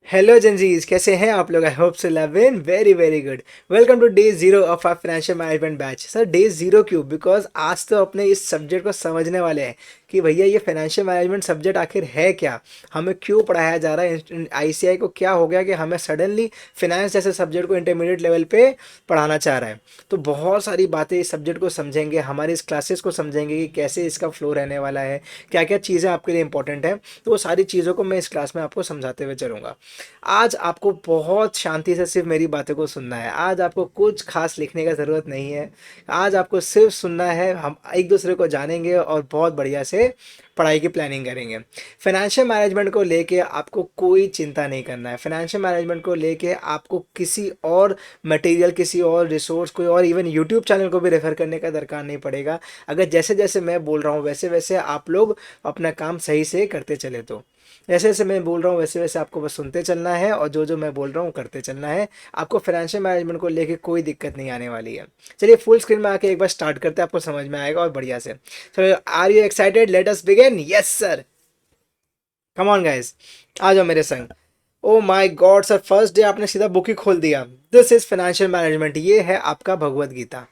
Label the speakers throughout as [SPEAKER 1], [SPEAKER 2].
[SPEAKER 1] Hello जनजीज, कैसे हैं आप लोग? I hope so loving very very good. Welcome to day zero of our financial management batch. Sir day zero क्यों? Because आज तो अपने इस सब्जेक्ट को समझने वाले हैं कि भैया ये फाइनेंशियल मैनेजमेंट सब्जेक्ट आखिर है क्या, हमें क्यों पढ़ाया जा रहा है। आईसीआई को क्या हो गया कि हमें सडनली फिनेंस जैसे सब्जेक्ट को इंटरमीडिएट लेवल पे पढ़ाना चाह रहा है। तो बहुत सारी बातें इस सब्जेक्ट को समझेंगे, हमारी इस क्लासेस को समझेंगे कि कैसे इसका फ्लो रहने वाला है, क्या क्या चीज़ें आपके लिए इंपॉर्टेंट है। तो वो सारी चीज़ों को मैं इस क्लास में आपको समझाते हुए चलूँगा। आज आपको बहुत शांति से सिर्फ मेरी बातों को सुनना है। आज आपको कुछ खास लिखने का ज़रूरत नहीं है। आज आपको सिर्फ सुनना है। हम एक दूसरे को जानेंगे और बहुत बढ़िया से पढ़ाई की प्लानिंग करेंगे। फाइनेंशियल मैनेजमेंट को लेके आपको कोई चिंता नहीं करना है। फाइनेंशियल मैनेजमेंट को लेके आपको किसी और मटेरियल, किसी और रिसोर्स, कोई और इवन यूट्यूब चैनल को भी रेफर करने का दरकार नहीं पड़ेगा। अगर जैसे जैसे मैं बोल रहा हूँ वैसे वैसे आप लोग अपना काम सही से करते चले तो जैसे जैसे मैं बोल रहा हूँ वैसे वैसे आपको बस सुनते चलना है और जो जो मैं बोल रहा हूँ करते चलना है। आपको फाइनेंशियल मैनेजमेंट को लेके कोई दिक्कत नहीं आने वाली है। चलिए फुल स्क्रीन में आके एक बार स्टार्ट करते हैं, आपको समझ में आएगा और बढ़िया से। चलो, are you excited? Let us begin. Yes sir, come on guys, आ जाओ मेरे संग। Oh my god sir, first day आपने सीधा बुक ही खोल दिया। This is financial management. ये है आपका भगवत गीता,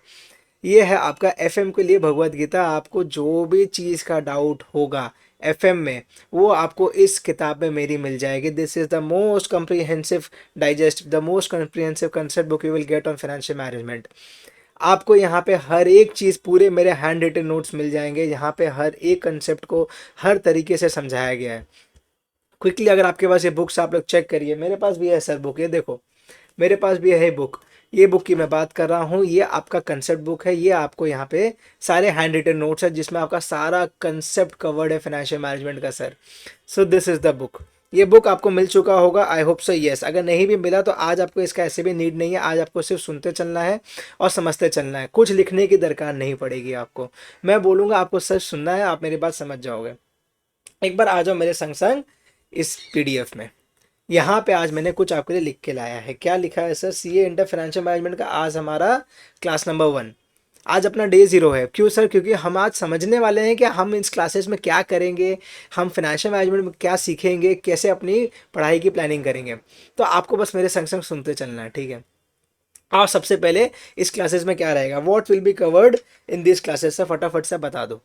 [SPEAKER 1] ये है आपका एफएम के लिए भगवत गीता। आपको जो भी चीज़ का डाउट होगा एफएम में, वो आपको इस किताब में मेरी मिल जाएगी। This is the most comprehensive digest, the most comprehensive concept book you will get on financial management. आपको यहाँ पे हर एक चीज़ पूरे मेरे हैंड रिटन नोट्स मिल जाएंगे। यहाँ पे हर एक कंसेप्ट को हर तरीके से समझाया गया है। क्विकली अगर आपके पास ये बुक्स, आप लोग चेक करिए। मेरे पास भी है सर बुक, ये देखो मेरे पास भी है बुक। ये बुक की मैं बात कर रहा हूँ, ये आपका कंसेप्ट बुक है। ये आपको यहाँ पे सारे हैंड रिटन नोट्स है जिसमें आपका सारा कंसेप्ट कवर्ड है फाइनेंशियल मैनेजमेंट का sir. So this is the book. ये बुक आपको मिल चुका होगा, आई होप सो यस। अगर नहीं भी मिला तो आज आपको इसका ऐसे भी नीड नहीं है। आज आपको सिर्फ सुनते चलना है और समझते चलना है। कुछ लिखने की दरकार नहीं पड़ेगी आपको। मैं बोलूँगा, आपको सिर्फ सुनना है, आप मेरी बात समझ जाओगे। एक बार आ जाओ मेरे संग संग इस पीडीएफ में। यहाँ पे आज मैंने कुछ आपके लिए लिख के लाया है। क्या लिखा है sir? CA inter financial management का आज हमारा क्लास नंबर 1। आज अपना डे ज़ीरो है। क्यों सर? क्योंकि हम आज समझने वाले हैं कि हम इस क्लासेस में क्या करेंगे, हम फाइनेंशियल मैनेजमेंट में क्या सीखेंगे, कैसे अपनी पढ़ाई की प्लानिंग करेंगे। तो आपको बस मेरे संग संग सुनते चलना है, ठीक है? आप सबसे पहले इस क्लासेस में क्या रहेगा, what will be covered in this classes, sir फटाफट से बता दो।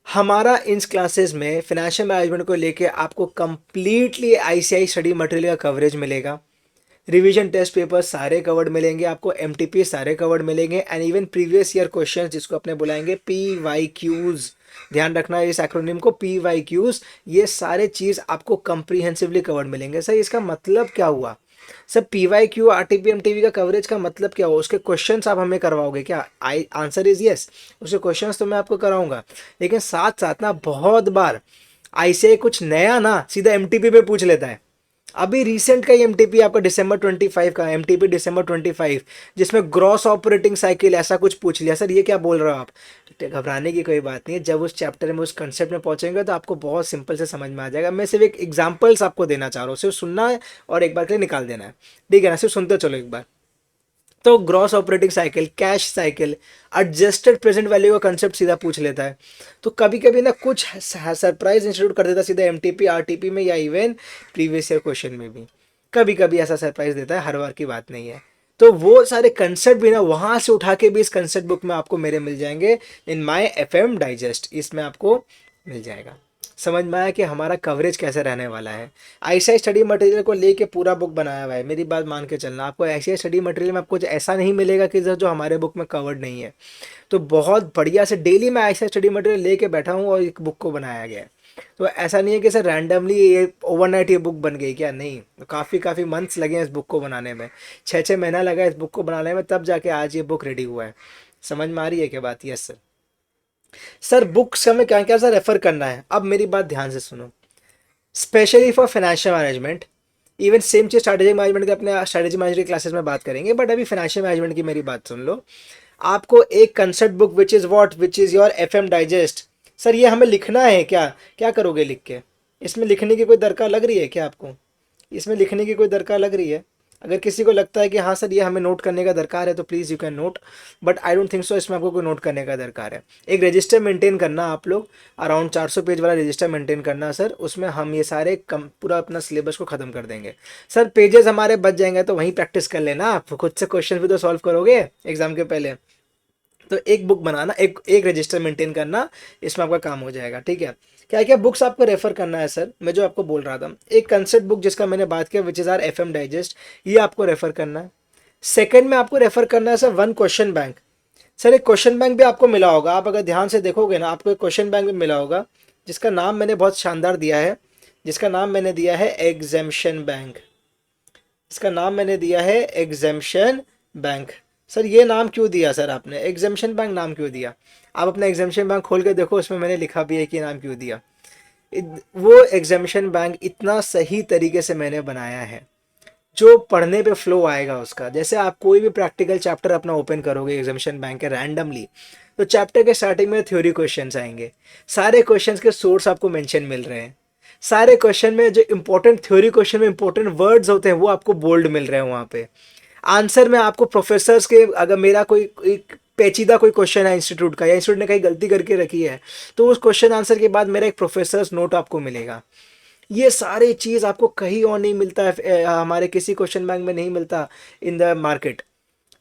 [SPEAKER 1] हमारा इन क्लासेस में फाइनेंशियल मैनेजमेंट को लेके आपको कंप्लीटली आईसीआई स्टडी मटेरियल का कवरेज मिलेगा। रिवीजन टेस्ट पेपर सारे कवर्ड मिलेंगे आपको, एमटीपी सारे कवर्ड मिलेंगे, and even previous year questions जिसको अपने बुलाएंगे पी वाई क्यूज। ध्यान रखना इस एक्रोनिम को, पी वाई क्यूज। ये सारे चीज़ आपको कंप्रीहेंसिवली कवर्ड मिलेंगे। सर इसका मतलब क्या हुआ? Sir P Y Q RTP MTV का कवरेज का मतलब क्या हुआ? उसके क्वेश्चंस आप हमें करवाओगे क्या? I answer is yes. उसके क्वेश्चंस तो मैं आपको कराऊंगा, लेकिन साथ साथ ना बहुत बार आईसीआई कुछ नया ना सीधा एमटीपी पे पूछ लेता है। अभी रिसेंट का एमटीपी आपका दिसंबर 25 का एमटीपी, दिसंबर 25, जिसमें ग्रॉस ऑपरेटिंग साइकिल ऐसा कुछ पूछ लिया। सर ये क्या बोल रहे हो आप? तो घबराने की कोई बात नहीं है। जब उस चैप्टर में उस कंसेप्ट में पहुंचेंगे तो आपको बहुत सिंपल से समझ में आ जाएगा। मैं सिर्फ एक एग्जांपल्स आपको देना चाह रहा हूँ, सिर्फ सुनना है और एक बार के लिए निकाल देना है, ठीक है ना? सिर्फ सुनते चलो एक बार। तो gross operating cycle, cash cycle, adjusted present value का कंसेप्ट सीधा पूछ लेता है। तो कभी कभी ना कुछ सरप्राइज इंस्टीट्यूट कर देता है सीधा एमटीपी आरटीपी में, या इवन प्रीवियस ईयर क्वेश्चन में भी कभी कभी ऐसा सरप्राइज देता है। हर बार की बात नहीं है। तो वो सारे कंसेप्ट भी ना वहां से उठा के भी इस कंसेप्ट बुक में आपको मेरे मिल जाएंगे। इन माई एफएम डाइजेस्ट, इसमें आपको मिल जाएगा। समझ में आया कि हमारा कवरेज कैसे रहने वाला है। आईसीआई स्टडी मटेरियल को लेके पूरा बुक बनाया हुआ है। मेरी बात मान के चलना, आपको आईसीआई स्टडी मटेरियल में आपको कुछ ऐसा नहीं मिलेगा कि जो हमारे बुक में कवर्ड नहीं है। तो बहुत बढ़िया से डेली मैं आईसीआई स्टडी मटेरियल लेके बैठा हूँ और एक बुक को बनाया गया है। तो ऐसा नहीं है कि सर रैंडमली ये ओवरनाइट ये बुक बन गई, क्या नहीं। तो काफ़ी काफ़ी मंथ्स लगे हैं इस बुक को बनाने में। 6-6 महीना लगा इस बुक को बनाने में, तब जाके आज ये बुक रेडी हुआ है। समझ में आ रही है क्या बात? Yes sir. सर बुक्स हमें क्या क्या सर रेफर करना है? अब मेरी बात ध्यान से सुनो। Specially for financial management, even same चीज स्ट्रैटेजिक मैनेजमेंट के अपने स्ट्रैटेजिक मैनेजमेंट क्लासेस में बात करेंगे, बट अभी फाइनेंशियल मैनेजमेंट की मेरी बात सुन लो। आपको एक concept book which is what, which is your FM digest. Sir ये हमें लिखना है क्या? क्या करोगे लिख के? इसमें लिखने की कोई दरकार लग रही है क्या आपको? इसमें लिखने की कोई दरकार लग रही है? अगर किसी को लगता है कि हाँ सर ये हमें नोट करने का दरकार है तो please you can note, but I don't think so इसमें आपको कोई नोट करने का दरकार है। एक रजिस्टर मेंटेन करना आप लोग, अराउंड 400 पेज वाला रजिस्टर मेंटेन करना सर, उसमें हम ये सारे कम पूरा अपना सिलेबस को ख़त्म कर देंगे। सर पेजेस हमारे बच जाएंगे तो वहीं प्रैक्टिस कर लेना, आप खुद से क्वेश्चन भी तो सॉल्व करोगे एग्जाम के पहले। तो एक बुक बनाना, एक एक रजिस्टर मेंटेन करना, इसमें आपका काम हो जाएगा। ठीक है, क्या क्या बुक्स आपको रेफर करना है सर, मैं जो आपको बोल रहा था, एक कंसेप्ट बुक जिसका मैंने बात किया which is R FM digest, ये आपको रेफर करना है। सेकंड में आपको रेफर करना है sir one question bank. Sir एक क्वेश्चन बैंक भी आपको मिला होगा, आप अगर ध्यान से देखोगे ना आपको एक क्वेश्चन बैंक भी मिला होगा जिसका नाम मैंने बहुत शानदार दिया है, जिसका नाम मैंने दिया है एग्जेम्पशन बैंक। इसका नाम मैंने दिया है एग्जेम्पशन बैंक। सर ये नाम क्यों दिया सर आपने, एग्जेम्पशन बैंक नाम क्यों दिया? आप अपना एग्जेम्पशन बैंक खोल के देखो, उसमें मैंने लिखा भी है कि नाम क्यों दिया। वो एग्जेम्पशन बैंक इतना सही तरीके से मैंने बनाया है जो पढ़ने पे फ्लो आएगा उसका। जैसे आप कोई भी प्रैक्टिकल चैप्टर अपना ओपन करोगे एग्जामिनेशन बैंक के रैंडमली, तो चैप्टर के स्टार्टिंग में थ्योरी क्वेश्चंस आएंगे, सारे क्वेश्चंस के सोर्स आपको मेंशन मिल रहे हैं, सारे क्वेश्चन में जो इंपॉर्टेंट थ्योरी क्वेश्चन में इंपॉर्टेंट वर्ड्स होते हैं वो आपको बोल्ड मिल रहे हैं वहाँ पे। आंसर में आपको प्रोफेसर्स के, अगर मेरा कोई एक पेचीदा कोई क्वेश्चन है इंस्टीट्यूट का, या इंस्टीट्यूट ने कहीं गलती करके रखी है, तो उस क्वेश्चन आंसर के बाद मेरा एक प्रोफेसर्स नोट आपको मिलेगा। ये सारी चीज़ आपको कहीं और नहीं मिलता है, हमारे किसी क्वेश्चन बैंक में नहीं मिलता इन द मार्केट।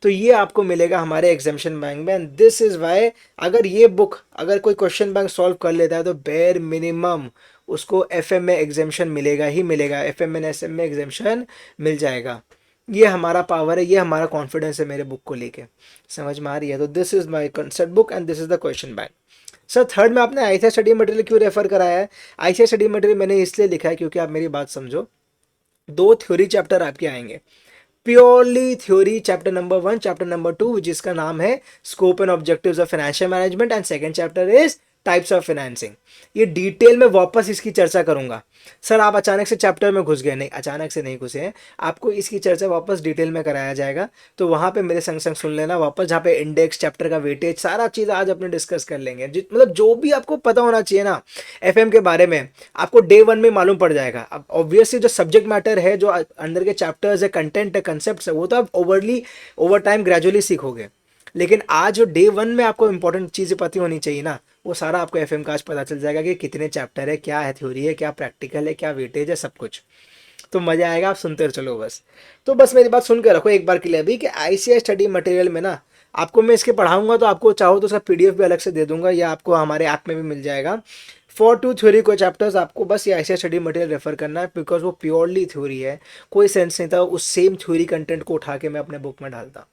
[SPEAKER 1] तो ये आपको मिलेगा हमारे एग्जामिनेशन बैंक में, एंड दिस इज़ वाई अगर ये बुक अगर कोई क्वेश्चन बैंक सॉल्व कर लेता है तो बेर मिनिमम उसको FM में एग्जामिनेशन मिलेगा ही मिलेगा, FM में SM में एग्जामिनेशन मिल जाएगा। ये हमारा पावर है, ये हमारा कॉन्फिडेंस है मेरे बुक को लेके। समझ में आ रही है? तो this is my concept book and this is the question bank. Sir third में आपने ICAR स्टडी मटेरियल क्यों रेफर कराया है? ICAR स्टडी मटेरियल मैंने इसलिए लिखा है क्योंकि आप मेरी बात समझो, 2 थ्योरी चैप्टर आपके आएंगे, purely theory, chapter number 1, chapter number 2 जिसका नाम है scope and objectives of financial management, and second chapter is types of financing. ये डिटेल में वापस इसकी चर्चा करूंगा। सर आप अचानक से चैप्टर में घुस गए, नहीं अचानक से नहीं घुसे हैं, आपको इसकी चर्चा वापस डिटेल में कराया जाएगा, तो वहाँ पे मेरे संग संग सुन लेना वापस, जहाँ पे इंडेक्स, चैप्टर का वेटेज, सारा चीज़ आज अपने डिस्कस कर लेंगे। मतलब जो भी आपको पता होना चाहिए ना FM के बारे में, आपको डे 1 में मालूम पड़ जाएगा। अब ऑब्वियसली जो सब्जेक्ट मैटर है, जो अंदर के चैप्टर्स है, कंटेंट है, कंसेप्ट है, वो तो आप ओवर टाइम ग्रेजुअली सीखोगे, लेकिन आज जो डे 1 में आपको इंपॉर्टेंट चीज़ें पता होनी चाहिए ना, वो सारा आपको FM का आज पता चल जाएगा कि कितने चैप्टर है, क्या है थ्योरी है, क्या प्रैक्टिकल है, क्या वेटेज है, सब कुछ। तो मज़ा आएगा, आप सुनते चलो बस। तो बस मेरी बात सुन के रखो एक बार के लिए अभी, कि ICAR स्टडी मटेरियल में ना आपको मैं इसके पढ़ाऊंगा, तो आपको चाहो तो उसका PDF भी अलग से दे दूंगा, या आपको हमारे ऐप में भी मिल जाएगा। 4 थ्योरी को चैप्टर्स आपको बस ये ICAR स्टडी मटेरियल रेफर करना है, बिकॉज वो प्योरली थ्योरी है, कोई सेंस नहीं था उस सेम थ्योरी कंटेंट को उठा के मैं अपने बुक में डालता।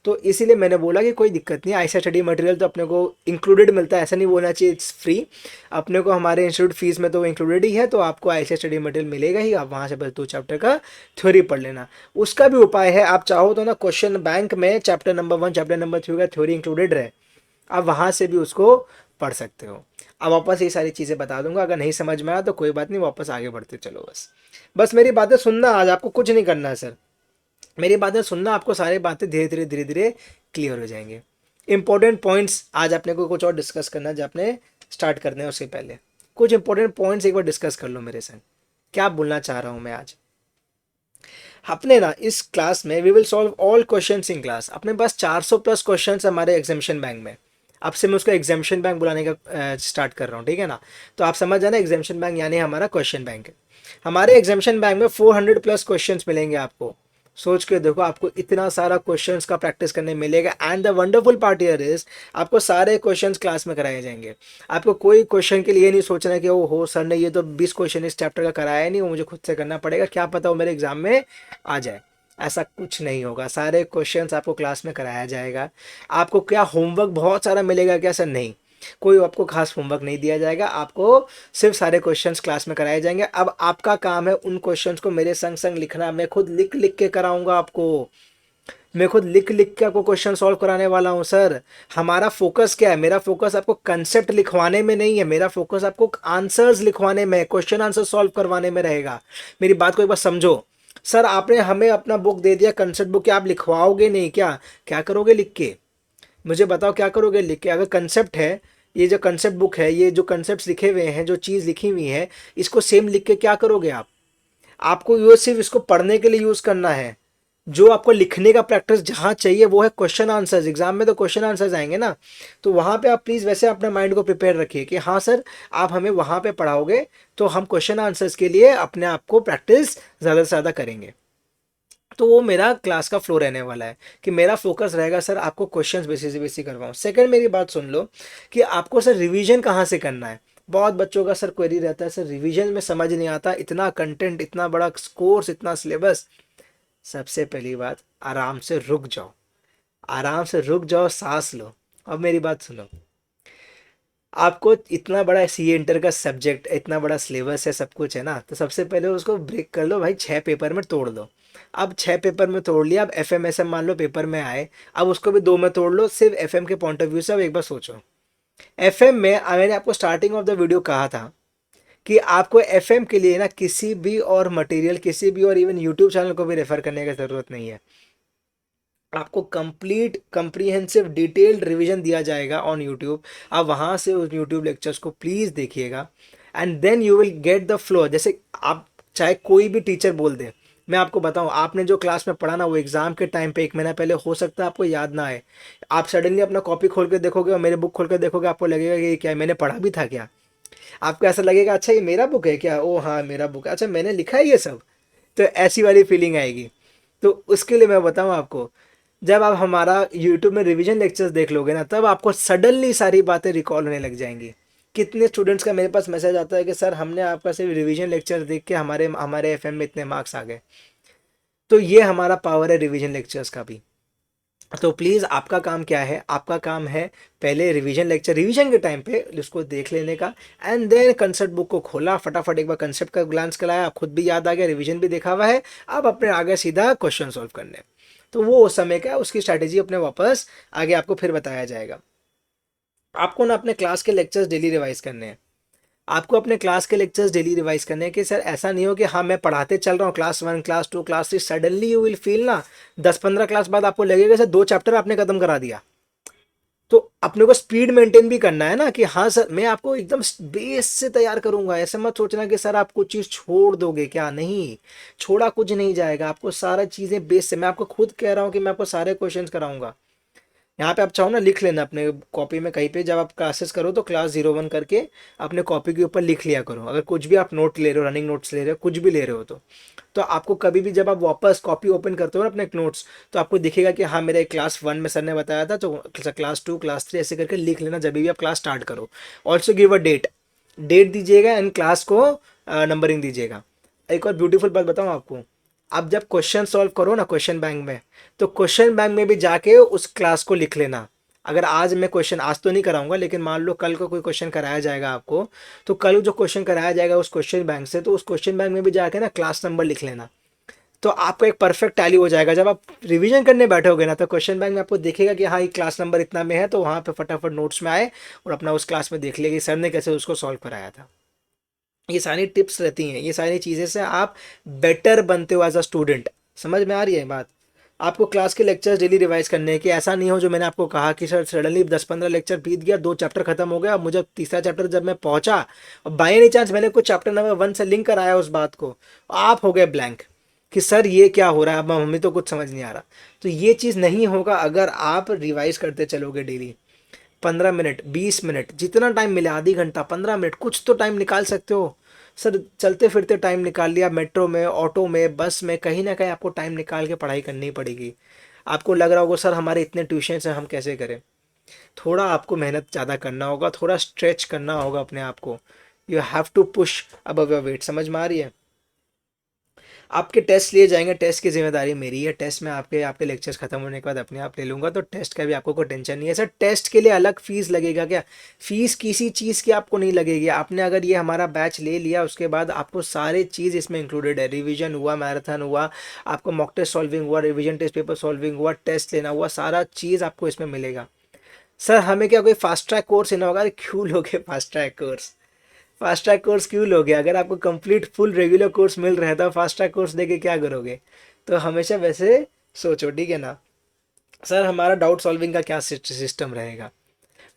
[SPEAKER 1] तो इसीलिए मैंने बोला कि कोई दिक्कत नहीं, ICAR स्टडी मटेरियल तो अपने को इंक्लूडेड मिलता है, ऐसा नहीं बोलना चाहिए इट्स फ्री, अपने को हमारे इंस्टीट्यूट फीस में तो इंक्लूडेड ही है, तो आपको ICAR स्टडी मटेरियल मिलेगा ही, आप वहाँ से बस 2 चैप्टर का थ्योरी पढ़ लेना। उसका भी उपाय है, आप चाहो तो ना क्वेश्चन बैंक में चैप्टर नंबर 1, चैप्टर नंबर 3 का थ्योरी इंक्लूडेड रहे, आप वहाँ से भी उसको पढ़ सकते हो। अब वापस ये सारी चीज़ें बता दूंगा, अगर नहीं समझ में आया तो कोई बात नहीं, वापस आगे बढ़ते चलो बस। बस मेरी बातें सुनना, आज आपको कुछ नहीं करना है सर, मेरी बातें सुनना, आपको सारी बातें धीरे धीरे धीरे धीरे क्लियर हो जाएंगे। इंपॉर्टेंट पॉइंट्स आज अपने को कुछ और डिस्कस करना है, जब आपने स्टार्ट करने हैं उससे पहले कुछ इंपॉर्टेंट पॉइंट्स एक बार डिस्कस कर लो मेरे संग। क्या बोलना चाह रहा हूँ मैं आज, अपने ना इस क्लास में we will solve all questions in class. अपने पास 400 प्लस क्वेश्चंस हमारे एग्जामिनेशन बैंक में, अब से मैं उसको एग्जामिनेशन बैंक बुलाने का स्टार्ट कर रहा हूँ, ठीक है ना? तो आप समझ जाना एग्जामिनेशन बैंक यानी हमारा क्वेश्चन बैंक है। हमारे एग्जामिनेशन बैंक में 400 प्लस क्वेश्चंस मिलेंगे आपको, सोच के देखो, आपको इतना सारा क्वेश्चंस का प्रैक्टिस करने मिलेगा। And the wonderful part here is, आपको सारे क्वेश्चंस क्लास में कराए जाएंगे। आपको कोई क्वेश्चन के लिए नहीं सोचना कि ओ हो सर ने ये तो 20 क्वेश्चन इस चैप्टर का कराया नहीं, वो मुझे खुद से करना पड़ेगा, क्या पता वो मेरे एग्जाम में आ जाए। ऐसा कुछ नहीं होगा, सारे क्वेश्चंस आपको क्लास में कराया जाएगा। आपको क्या होमवर्क बहुत सारा मिलेगा क्या सर? नहीं, कोई आपको खास होमवर्क नहीं दिया जाएगा, आपको सिर्फ सारे क्वेश्चंस क्लास में कराए जाएंगे। अब आपका काम है उन क्वेश्चंस को मेरे संग संग लिखना, मैं खुद लिख लिख के कराऊंगा आपको, मैं खुद लिख लिख के आपको क्वेश्चन सॉल्व कराने वाला हूं सर। हमारा फोकस क्या है? मेरा फोकस आपको कंसेप्ट लिखवाने में नहीं है, मेरा फोकस आपको आंसर्स लिखवाने में, क्वेश्चन आंसर सॉल्व करवाने में रहेगा। मेरी बात को एक बार समझो। सर आपने हमें अपना बुक दे दिया, कंसेप्ट बुक, क्या आप लिखवाओगे नहीं? क्या क्या करोगे लिख के? मुझे बताओ क्या करोगे लिख के? अगर कंसेप्ट है, ये जो कंसेप्ट बुक है, ये जो कंसेप्ट लिखे हुए हैं, जो चीज़ लिखी हुई है, इसको सेम लिख के क्या करोगे आप? आपको ये सिर्फ इसको पढ़ने के लिए यूज़ करना है, जो आपको लिखने का प्रैक्टिस जहाँ चाहिए वो है क्वेश्चन आंसर्स। एग्जाम में तो क्वेश्चन आंसर्स आएंगे ना, तो वहाँ पे आप प्लीज़ वैसे अपने माइंड को प्रिपेयर रखिए कि हाँ सर आप हमें वहाँ पे पढ़ाओगे तो हम क्वेश्चन आंसर्स के लिए अपने आप को प्रैक्टिस ज़्यादा से ज़्यादा करेंगे। तो वो मेरा क्लास का फ्लो रहने वाला है कि मेरा फोकस रहेगा सर आपको क्वेश्चंस बेसिक से बेसिक करवाऊँ। सेकंड मेरी बात सुन लो कि आपको सर रिवीजन कहाँ से करना है। बहुत बच्चों का सर क्वेरी रहता है सर रिवीजन में समझ नहीं आता, इतना कंटेंट, इतना बड़ा कोर्स, इतना सिलेबस। सबसे पहली बात, आराम से रुक जाओ, आराम से रुक जाओ, सांस लो। अब मेरी बात सुनो, आपको इतना बड़ा सी इंटर का सब्जेक्ट, इतना बड़ा सिलेबस है, सब कुछ है ना, तो सबसे पहले उसको ब्रेक कर लो भाई, 6 पेपर में तोड़ दो। अब 6 पेपर में तोड़ लिया, अब एफ एम एस एम मान लो पेपर में आए, अब उसको भी 2 में तोड़ लो, सिर्फ एफ एम के पॉइंट ऑफ व्यू से। अब एक बार सोचो, एफ एम में मैंने आपको स्टार्टिंग ऑफ द वीडियो कहा था कि आपको एफ एम के लिए ना किसी भी और मटेरियल, किसी भी और इवन यूट्यूब चैनल को भी रेफर करने की ज़रूरत नहीं है। आपको कंप्लीट कम्प्रीहेंसिव डिटेल्ड रिवीजन दिया जाएगा ऑन यूट्यूब। आप वहाँ से उस यूट्यूब लेक्चर्स को प्लीज़ देखिएगा and then you will get the flow. जैसे आप चाहे कोई भी टीचर बोल दे, मैं आपको बताऊं, आपने जो क्लास में पढ़ा ना वो एग्जाम के टाइम पे 1 महीना पहले हो सकता है आपको याद ना आए। आप सडनली अपना कॉपी खोल के देखोगे और मेरे बुक खोल के देखोगे, आपको लगेगा कि ये क्या है, मैंने पढ़ा भी था क्या। आपको ऐसा लगेगा अच्छा ये मेरा बुक है क्या, ओ हाँ मेरा बुक है, अच्छा मैंने लिखा है ये सब। तो ऐसी वाली फीलिंग आएगी। तो उसके लिए मैं बताऊं आपको, जब आप हमारा यूट्यूब में रिवीजन लेक्चर्स देख लोगे ना, तब आपको सडनली सारी बातें रिकॉल होने लग जाएंगी। कितने स्टूडेंट्स का मेरे पास मैसेज आता है कि सर हमने आपका सिर्फ रिवीजन लेक्चर देख के हमारे हमारे एफएम में इतने मार्क्स आ गए। तो ये हमारा पावर है रिवीजन लेक्चर्स का भी। तो प्लीज़ आपका काम क्या है, आपका काम है पहले रिवीजन लेक्चर, रिवीजन के टाइम पे उसको देख लेने का, एंड देन कंसेप्ट बुक को खोला, फटाफट एक बार कंसेप्ट का ग्लांस कराया, खुद भी याद आ गया, रिवीजन भी देखा हुआ है, अब अपने आगे सीधा क्वेश्चन सॉल्व करने। तो वो उस समय का उसकी स्ट्रैटेजी अपने वापस आगे आपको फिर बताया जाएगा। आपको ना अपने क्लास के लेक्चर्स डेली रिवाइज करने हैं। आपको अपने क्लास के लेक्चर्स डेली रिवाइज करने हैं कि सर ऐसा नहीं हो कि हाँ मैं पढ़ाते चल रहा हूँ class 1 class 2 class 3, suddenly you will feel ना 10-15 क्लास बाद आपको लगेगा सर 2 चैप्टर आपने खत्म करा दिया। तो अपने को स्पीड मेंटेन भी करना है ना कि हाँ सर मैं आपको एकदम बेस से तैयार करूंगा। ऐसे मत सोचना कि सर आप कुछ चीज़ छोड़ दोगे, क्या नहीं, छोड़ा कुछ नहीं जाएगा। आपको सारा चीज़ें बेस से, मैं आपको खुद कह रहा हूँ कि मैं आपको सारे क्वेश्चंस कराऊंगा। यहाँ पे आप चाहो ना लिख लेना अपने कॉपी में कहीं पे, जब आप क्लासेस करो तो क्लास 01 करके अपने कॉपी के ऊपर लिख लिया करो। अगर कुछ भी आप नोट ले रहे हो, रनिंग नोट्स ले रहे हो, कुछ भी ले रहे हो, तो आपको कभी भी जब आप वापस कॉपी ओपन करते हो ना अपने नोट्स, तो आपको दिखेगा कि हाँ मेरा क्लास 1 में सर ने बताया था, तो क्लास 2 क्लास 3 ऐसे करके लिख लेना जब भी आप क्लास स्टार्ट करो। Also give a date, date दीजिएगा एंड क्लास को नंबरिंग दीजिएगा। एक और ब्यूटीफुल बात बताऊँ आपको, आप जब क्वेश्चन सॉल्व करो ना क्वेश्चन बैंक में, तो क्वेश्चन बैंक में भी जाके उस क्लास को लिख लेना। अगर आज मैं क्वेश्चन, आज तो नहीं कराऊंगा, लेकिन मान लो कल को कोई क्वेश्चन कराया जाएगा आपको, तो कल जो क्वेश्चन कराया जाएगा उस क्वेश्चन बैंक से, तो उस क्वेश्चन बैंक में भी जाके ना क्लास नंबर लिख लेना। तो आपका एक परफेक्ट टैली हो जाएगा। जब आप रिवीजन करने बैठोगे ना, तो क्वेश्चन बैंक में आपको दिखेगा कि हाँ ये क्लास नंबर इतना में है, तो वहाँ पे फटाफट नोट्स में आए और अपना उस क्लास में देख लिया कि सर ने कैसे उसको सॉल्व कराया था। ये सारी टिप्स रहती हैं, ये सारी चीज़ें से आप बेटर बनते हो एज अ स्टूडेंट। समझ में आ रही है बात। आपको क्लास के लेक्चर्स डेली रिवाइज करने हैं कि ऐसा नहीं हो जो मैंने आपको कहा कि सर सडनली 10-15 लेक्चर बीत गया, 2 चैप्टर खत्म हो गया, अब मुझे तीसरा चैप्टर जब मैं पहुंचा और बाई एनी चांस मैंने कुछ चैप्टर नंबर 1 से लिंक कराया उस बात को, आप हो गए ब्लैंक कि सर ये क्या हो रहा है, अब हमें तो कुछ समझ नहीं आ रहा। तो ये चीज़ नहीं होगा अगर आप रिवाइज करते चलोगे डेली। 15 मिनट, 20 मिनट, जितना टाइम मिले, आधी घंटा, 15 मिनट, कुछ तो टाइम निकाल सकते हो। सर चलते फिरते टाइम निकाल लिया, मेट्रो में, ऑटो में, बस में, कहीं ना कहीं आपको टाइम निकाल के पढ़ाई करनी पड़ेगी। आपको लग रहा होगा सर हमारे इतने ट्यूशन हैं हम कैसे करें, थोड़ा आपको मेहनत ज़्यादा करना होगा, थोड़ा स्ट्रेच करना होगा अपने आप को। You have to push above your weight. समझ में आ रही है। आपके टेस्ट लिए जाएंगे, टेस्ट की जिम्मेदारी मेरी है। टेस्ट में आपके आपके लेक्चर्स खत्म होने के बाद अपने आप ले लूंगा, तो टेस्ट का भी आपको कोई टेंशन नहीं है। सर टेस्ट के लिए अलग फीस लगेगा क्या? फीस किसी चीज़ की आपको नहीं लगेगी। आपने अगर ये हमारा बैच ले लिया उसके बाद आपको सारे चीज़ इसमें इंक्लूडेड है। रिवीजन हुआ, मैराथन हुआ, आपको मॉक टेस्ट सॉल्विंग हुआ, रिवीजन टेस्ट पेपर सॉल्विंग हुआ, टेस्ट लेना हुआ, सारा चीज़ आपको इसमें मिलेगा। सर हमें क्या कोई फास्ट ट्रैक कोर्स लेना होगा? अरे क्यों लोगे fast track course? Fast track course क्यों लोगे? अगर आपको कंप्लीट फुल रेगुलर कोर्स मिल रहा है तो फास्ट ट्रैक कोर्स देके क्या करोगे? तो हमेशा वैसे सोचो, ठीक है ना। सर हमारा डाउट सॉल्विंग का क्या सिस्टम रहेगा?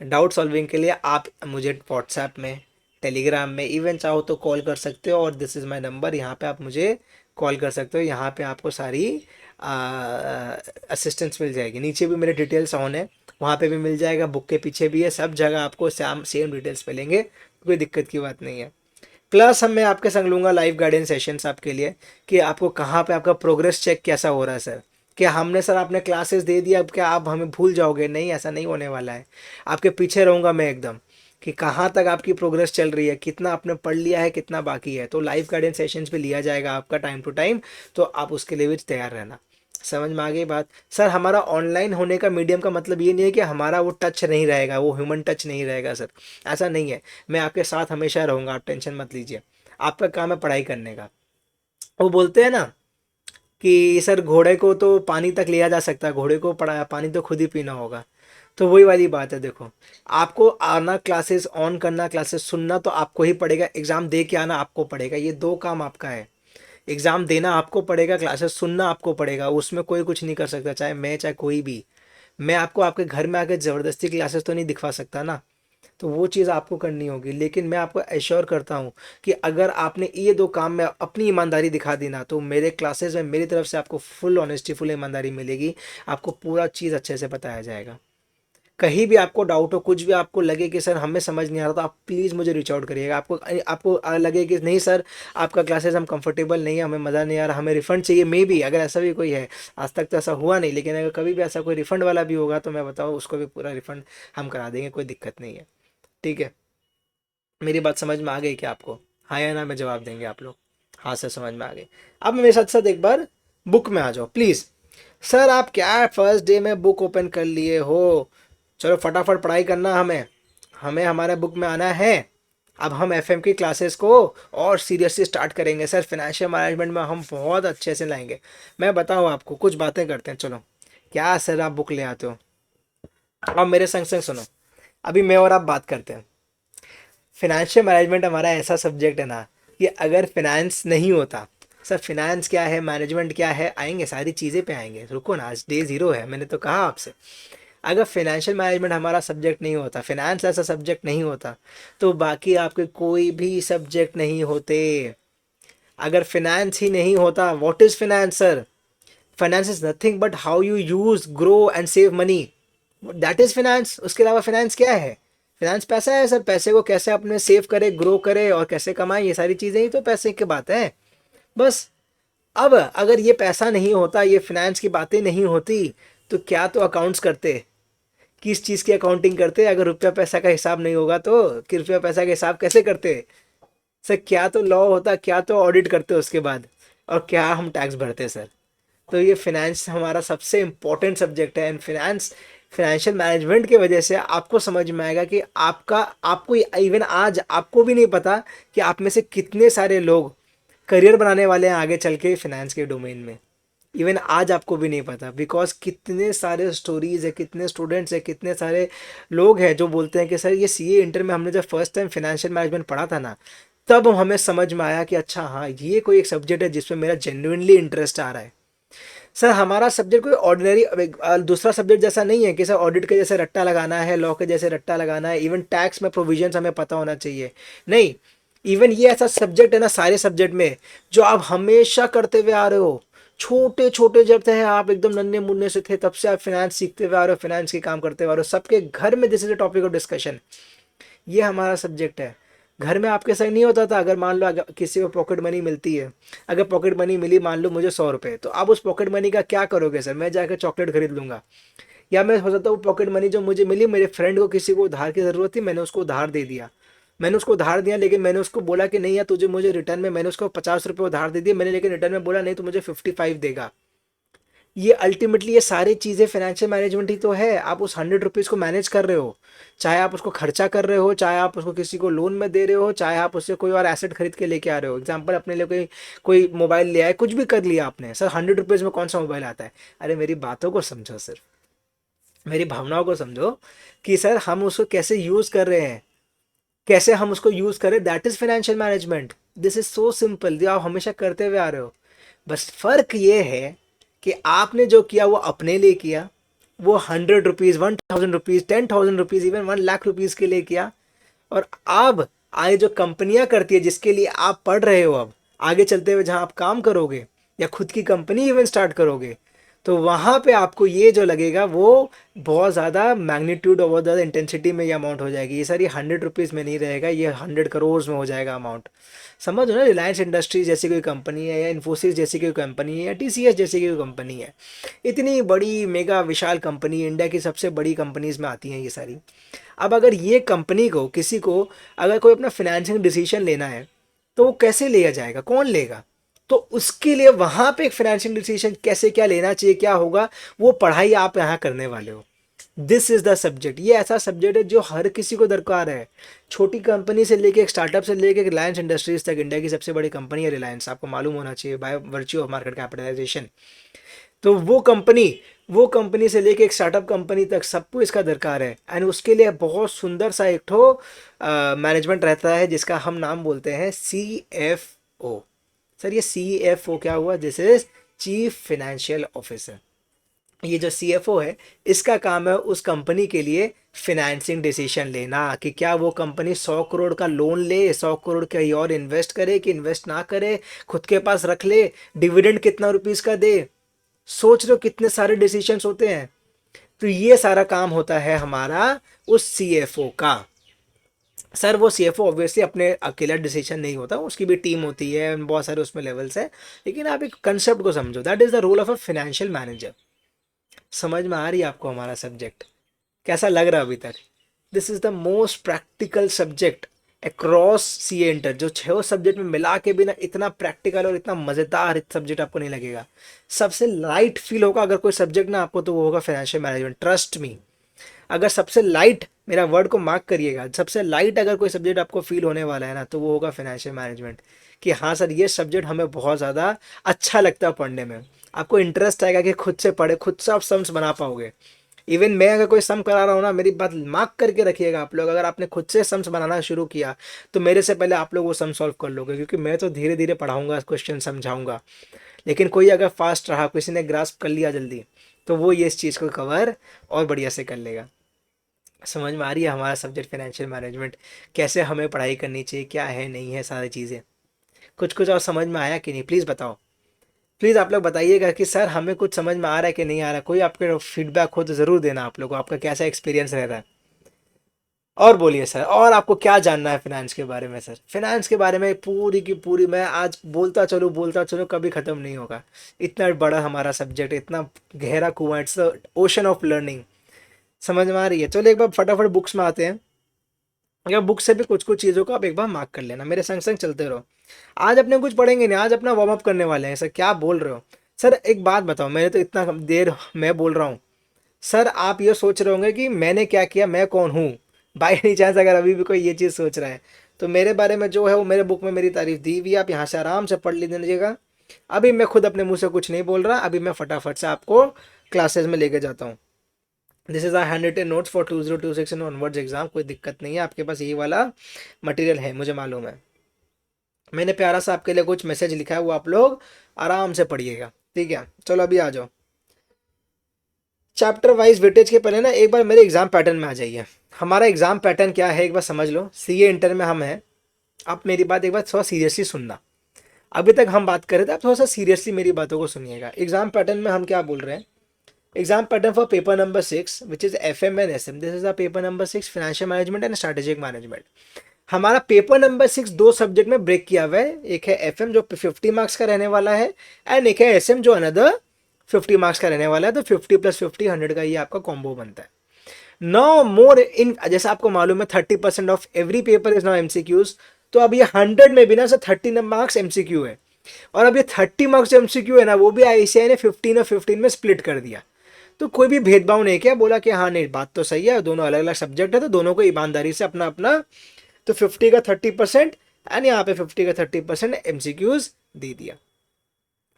[SPEAKER 1] डाउट सॉल्विंग के लिए आप मुझे व्हाट्सएप में, टेलीग्राम में, इवन चाहो तो कॉल कर सकते हो, और दिस इज़ माय नंबर, यहाँ पे आप मुझे कॉल कर सकते हो। यहाँ पे आपको सारी असिस्टेंस मिल जाएगी। नीचे भी मेरे डिटेल्स ऑन है, वहाँ पे भी मिल जाएगा, बुक के पीछे भी है, सब जगह आपको सेम डिटेल्स मिलेंगे, कोई दिक्कत की बात नहीं है। प्लस मैं आपके संग लूँगा लाइव गाइडेंस सेशंस आपके लिए, कि आपको कहाँ पे आपका प्रोग्रेस चेक कैसा हो रहा है सर। क्या हमने सर आपने क्लासेस दे दिया, अब क्या आप हमें भूल जाओगे? नहीं, ऐसा नहीं होने वाला है। आपके पीछे रहूँगा मैं एकदम, कि कहाँ तक आपकी प्रोग्रेस चल रही है, कितना आपने पढ़ लिया है, कितना बाकी है। तो लाइव गाइडेंस सेशंस भी लिया जाएगा आपका टाइम टू टाइम, तो आप उसके लिए भी तैयार रहना। समझ में आ गई बात? सर हमारा ऑनलाइन होने का मीडियम का मतलब ये नहीं है कि हमारा वो टच नहीं रहेगा, वो ह्यूमन टच नहीं रहेगा सर, ऐसा नहीं है। मैं आपके साथ हमेशा रहूँगा, आप टेंशन मत लीजिए। आपका काम है पढ़ाई करने का। वो बोलते हैं ना कि सर घोड़े को तो पानी तक लिया जा सकता है, घोड़े को पड़ा पानी तो खुद ही पीना होगा। तो वही वाली बात है, देखो आपको आना, क्लासेस ऑन करना, क्लासेस सुनना तो आपको ही पड़ेगा, एग्ज़ाम दे के आना आपको पड़ेगा, ये दो काम आपका है। एग्ज़ाम देना आपको पड़ेगा, क्लासेस सुनना आपको पड़ेगा, उसमें कोई कुछ नहीं कर सकता, चाहे मैं चाहे कोई भी। मैं आपको आपके घर में आके ज़बरदस्ती क्लासेस तो नहीं दिखवा सकता ना, तो वो चीज़ आपको करनी होगी। लेकिन मैं आपको एश्योर करता हूँ कि अगर आपने ये दो काम में अपनी ईमानदारी दिखा दी ना, तो मेरे क्लासेस में मेरी तरफ से आपको फुल ऑनेस्टी, फुल ईमानदारी मिलेगी, आपको पूरा चीज़ अच्छे से बताया जाएगा। कहीं भी आपको डाउट हो, कुछ भी आपको लगे कि सर हमें समझ नहीं आ रहा, तो आप प्लीज़ मुझे रीच आउट करिएगा। आपको आपको लगे कि नहीं सर आपका क्लासेस हम कंफर्टेबल नहीं है, हमें मज़ा नहीं आ रहा, हमें रिफ़ंड चाहिए, मे बी अगर ऐसा भी कोई है, आज तक तो ऐसा हुआ नहीं, लेकिन अगर कभी भी ऐसा कोई रिफ़ंड वाला भी होगा तो मैं बताऊँ उसको भी पूरा रिफ़ंड हम करा देंगे, कोई दिक्कत नहीं है। ठीक है, मेरी बात समझ में आ गई क्या आपको? हाँ या ना में जवाब देंगे आप लोग। हाँ सर समझ में आ गई। अब मेरे साथ साथ एक बार बुक में आ जाओ प्लीज़। सर आप क्या फर्स्ट डे में बुक ओपन कर लिए हो? चलो फटाफट पढ़ाई करना, हमें हमें हमारे बुक में आना है। अब हम एफएम की क्लासेस को और सीरियसली स्टार्ट करेंगे सर, फिनेंशियल मैनेजमेंट में हम बहुत अच्छे से लाएंगे। मैं बताऊँ आपको, कुछ बातें करते हैं चलो। क्या सर आप बुक ले आते हो? अब मेरे संग संग सुनो, अभी मैं और आप बात करते हैं। फिनेंशियल मैनेजमेंट हमारा ऐसा सब्जेक्ट है ना, कि अगर फिनेंस नहीं होता, सर फिनेंस क्या है, मैनेजमेंट क्या है, आएंगे सारी चीज़ें पे आएंगे, रुको ना, आज डे ज़ीरो है, मैंने तो कहा आपसे। अगर फिनेंशियल मैनेजमेंट हमारा सब्जेक्ट नहीं होता, फिनेंस ऐसा सब्जेक्ट नहीं होता, तो बाकी आपके कोई भी सब्जेक्ट नहीं होते। अगर फिनेंस ही नहीं होता, what is finance sir? Finance is nothing but how you use, grow and save money, that is finance. उसके अलावा फाइनेंस क्या है? फाइनेंस पैसा है सर, पैसे को कैसे अपने सेव करे, ग्रो करे और कैसे कमाए, ये सारी चीज़ें ही तो पैसे की बात है बस। अब अगर ये पैसा नहीं होता, ये फाइनेंस की बातें नहीं होती, तो क्या तो अकाउंट्स करते, किस चीज़ की अकाउंटिंग करते? अगर रुपया पैसा का हिसाब नहीं होगा तो कि रुपया पैसा का हिसाब कैसे करते सर? क्या तो लॉ होता, क्या तो ऑडिट करते उसके बाद, और क्या हम टैक्स भरते सर। तो ये फिनेंस हमारा सबसे इम्पोर्टेंट सब्जेक्ट है, एंड फाइनेंशियल मैनेजमेंट की वजह से आपको समझ में आएगा कि आपको इवन आज आपको भी नहीं पता कि आप में से कितने सारे लोग करियर बनाने वाले हैं आगे चल के फिनेंस के डोमेन में। इवन आज आपको भी नहीं पता, बिकॉज कितने सारे स्टोरीज है, कितने स्टूडेंट्स है, कितने सारे लोग हैं जो बोलते हैं कि सर ये सीए इंटर में हमने जब फर्स्ट टाइम फाइनेंशियल मैनेजमेंट पढ़ा था ना, तब हमें समझ में आया कि अच्छा हाँ ये कोई एक सब्जेक्ट है जिसमें मेरा जेन्युइनली इंटरेस्ट आ रहा है। सर हमारा सब्जेक्ट कोई ऑर्डिनरी दूसरा सब्जेक्ट जैसा नहीं है कि सर ऑडिट के जैसे रट्टा लगाना है, लॉ के जैसे रट्टा लगाना है, इवन टैक्स में प्रोविजंस हमें पता होना चाहिए। नहीं, इवन ये ऐसा सब्जेक्ट है ना सारे सब्जेक्ट में, जो आप हमेशा करते हुए आ रहे हो। छोटे छोटे जब थे आप, एकदम नन्हे मुन्ने से थे, तब से आप फिनेंस सीखते हुए आ रहे हो, फिनेंस के काम करते हुए आ रहे हो, सबके घर में this is a topic of discussion. ये हमारा सब्जेक्ट है। घर में आपके संग नहीं होता था, अगर मान लो अगर किसी को पॉकेट मनी मिलती है, अगर पॉकेट मनी मिली मान लो मुझे 100 रुपये, तो आप उस पॉकेट मनी का क्या करोगे सर? मैं जाकर चॉकलेट खरीद लूँगा, या मैं हो सकता हूँ पॉकेट मनी जो मुझे मिली, मेरे फ्रेंड को किसी को उधार की ज़रूरत थी, मैंने उसको उधार दे दिया। मैंने उसको उधार दिया, लेकिन मैंने उसको बोला कि नहीं यार तुझे मुझे रिटर्न में, मैंने उसको 50 रुपये उधार दे दिए मैंने, लेकिन रिटर्न में बोला नहीं तो मुझे 55 देगा। ये अल्टीमेटली ये सारी चीज़ें फाइनेंशियल मैनेजमेंट ही तो है। आप उस 100 रुपीज़ को मैनेज कर रहे हो, चाहे आप उसको खर्चा कर रहे हो, चाहे आप उसको किसी को लोन में दे रहे हो, चाहे आप उससे कोई और एसेट खरीद के लेके आ रहे हो। एग्जाम्पल अपने लिए कोई कोई मोबाइल ले आए, कुछ भी कर लिया आपने, सर 100 रुपीज़ में कौन सा मोबाइल आता है? अरे मेरी बातों को समझो सर, मेरी भावनाओं को समझो, कि सर हम उसको कैसे यूज़ कर रहे हैं, कैसे हम उसको यूज़ करें, that is financial management. This is so simple, जो आप हमेशा करते हुए आ रहे हो। बस फ़र्क ये है कि आपने जो किया वो अपने लिए किया, वो 100 rupees, 1000 rupees, 10,000 rupees, even 1 lakh rupees के लिए किया। और अब आगे जो कंपनियां करती है, जिसके लिए आप पढ़ रहे हो, अब आगे चलते हुए जहां आप काम करोगे या खुद की कंपनी इवन स्टार्ट करोगे, तो वहाँ पे आपको ये जो लगेगा वो बहुत ज़्यादा मैग्नीट्यूड और बहुत ज़्यादा इंटेंसिटी में ये अमाउंट हो जाएगी। ये सर ये 100 रुपीज़ में नहीं रहेगा, ये 100 करोड़ में हो जाएगा अमाउंट। समझ लो ना, रिलायंस इंडस्ट्रीज जैसी कोई कंपनी है, या इन्फोसिस जैसी कोई कंपनी है, या टीसीएस जैसी कोई कंपनी है, इतनी बड़ी मेगा विशाल कंपनी, इंडिया की सबसे बड़ी कंपनीज में आती हैं ये सारी। अब अगर ये कंपनी को किसी को अगर कोई अपना फाइनेंशियल डिसीजन लेना है तो वो कैसे लिया जाएगा, कौन लेगा? तो उसके लिए वहां पे एक फाइनेंशियल डिसीजन कैसे क्या लेना चाहिए, क्या होगा, वो पढ़ाई आप यहाँ करने वाले हो। This is the subject. ये ऐसा सब्जेक्ट है जो हर किसी को दरकार है, छोटी कंपनी से लेके एक स्टार्टअप से लेके रिलायंस इंडस्ट्रीज तक। इंडिया की सबसे बड़ी कंपनी है रिलायंस, आपको मालूम होना चाहिए by virtue of market capitalisation. तो वो कंपनी से लेके एक स्टार्टअप कंपनी तक सबको इसका दरकार है। एंड उसके लिए बहुत सुंदर सा एक ठो मैनेजमेंट रहता है जिसका हम नाम बोलते हैं CFO। सर ये CFO क्या हुआ? This is chief financial officer. ये जो CFO है, इसका काम है उस कंपनी के लिए फिनेंसिंग डिसीजन लेना कि क्या वो कंपनी 100 करोड़ का लोन ले, 100 करोड़ कहीं और इन्वेस्ट करे कि इन्वेस्ट ना करे, खुद के पास रख ले, डिविडेंड कितना रुपीस का दे। सोच रहे हो कितने सारे डिसीजंस होते हैं। तो ये सारा काम होता है हमारा उस CFO का। सर वो CFO ऑब्वियसली अपने अकेला डिसीजन नहीं होता, उसकी भी टीम होती है, बहुत सारे उसमें लेवल्स है। लेकिन आप एक कंसेप्ट को समझो, that is the role of a financial manager. समझ में आ रही है आपको हमारा सब्जेक्ट? कैसा लग रहा है अभी तक? This is the most practical subject across CA inter. जो 6 सब्जेक्ट में मिला के भी ना इतना प्रैक्टिकल और इतना मज़ेदार सब्जेक्ट आपको नहीं लगेगा। सबसे लाइट फील होगा अगर कोई सब्जेक्ट ना आपको, तो वो होगा फाइनेंशियल मैनेजमेंट। ट्रस्ट मी, अगर सबसे लाइट, मेरा वर्ड को मार्क करिएगा, सबसे लाइट अगर कोई सब्जेक्ट आपको फील होने वाला है ना, तो वो होगा फाइनेंशियल मैनेजमेंट। कि हाँ सर ये सब्जेक्ट हमें बहुत ज़्यादा अच्छा लगता है पढ़ने में, आपको इंटरेस्ट आएगा कि खुद से पढ़े, खुद से आप सम्स बना पाओगे। इवन मैं अगर कोई सम करा रहा हूँ ना, मेरी बात मार्क करके रखिएगा आप लोग, अगर आपने खुद से सम्स बनाना शुरू किया तो मेरे से पहले आप लोग वो सम सॉल्व कर लोगे, क्योंकि मैं तो धीरे धीरे पढ़ाऊंगा, क्वेश्चन समझाऊंगा। लेकिन कोई अगर फास्ट रहा, किसी ने ग्रास्प कर लिया जल्दी, तो वो ये इस चीज़ को कवर और बढ़िया से कर लेगा। समझ में आ रही है हमारा सब्जेक्ट फाइनेंशियल मैनेजमेंट, कैसे हमें पढ़ाई करनी चाहिए, क्या है नहीं है, सारी चीज़ें। कुछ कुछ और समझ में आया कि नहीं, प्लीज़ बताओ। प्लीज़ आप लोग बताइएगा कि सर हमें कुछ समझ में आ रहा है कि नहीं आ रहा है। कोई आपके फीडबैक हो तो ज़रूर देना आप लोग को, आपका कैसा एक्सपीरियंस रह रहा है। और बोलिए सर, और आपको क्या जानना है फाइनेंस के बारे में? सर फाइनेंस के बारे में पूरी की पूरी मैं आज बोलता चलूँ कभी ख़त्म नहीं होगा। इतना बड़ा हमारा सब्जेक्ट, इतना गहरा कुआं, इट्स ओशन ऑफ लर्निंग। समझ में आ रही है? चलो एक बार फटाफट बुक्स में आते हैं। अगर बुक से भी कुछ कुछ चीज़ों को आप एक बार मार्क कर लेना, मेरे संग संग चलते रहो। आज अपने कुछ पढ़ेंगे नहीं, आज अपना वार्म अप करने वाले हैं। सर क्या बोल रहे हो? सर एक बात बताओ, मैंने तो इतना देर मैं बोल रहा हूँ, सर आप ये सोच रहे होंगे कि मैंने क्या किया, मैं कौन हूँ। बाई एनी चांस अगर अभी भी कोई ये चीज़ सोच रहा है, तो मेरे बारे में जो है वो मेरे बुक में मेरी तारीफ दी हुई है, आप यहाँ से आराम से पढ़ लीजिएगा। अभी मैं खुद अपने मुंह से कुछ नहीं बोल रहा, अभी मैं फटाफट से आपको क्लासेस में लेके जाता हूँ। This is I hand written notes for 2026 and onwards exam. कोई दिक्कत नहीं है, आपके पास यही वाला मटेरियल है, मुझे मालूम है। मैंने प्यारा सा आपके लिए कुछ मैसेज लिखा है, वो आप लोग आराम से पढ़िएगा, ठीक है? चलो अभी आ जाओ। चैप्टर वाइज वेटेज के पहले ना एक बार मेरे एग्जाम पैटर्न में आ जाइए। हमारा एग्जाम पैटर्न क्या है एक बार समझ लो। CA इंटर में हम हैं। आप मेरी बात एक बार थोड़ा सीरियसली सुनना। अभी तक हम बात कर रहे थे, आप थोड़ा सा सीरियसली मेरी बातों को सुनिएगा। एग्जाम पैटर्न में हम क्या बोल रहे हैं? Exam pattern for paper number 6 which is FM and SM। This is the paper number 6 financial management and strategic management. हमारा पेपर नंबर 6 दो सब्जेक्ट में ब्रेक किया हुआ है। एक है FM जो 50 मार्क्स का रहने वाला है, एंड एक है SM जो अनदर 50 मार्क्स का रहने वाला है। तो 50 + 50 100 का ये आपका कॉम्बो बनता है। नो मोर इन, जैसा आपको मालूम है 30% of every paper is now MCQs। तो अब ये 100 में भी ना सर 30 मार्क्स MCQ है, और अब ये 30 मार्क्स जो MCQ है ना, वो भी ICAI ने 15 और 15 में स्प्लिट कर दिया। तो कोई भी भेदभाव नहीं किया, बोला कि हाँ नहीं बात तो सही है, दोनों अलग अलग सब्जेक्ट है, तो दोनों को ईमानदारी से अपना अपना, तो 50 का 30% एंड यहाँ पे 50 का 30% MCQs दे दिया।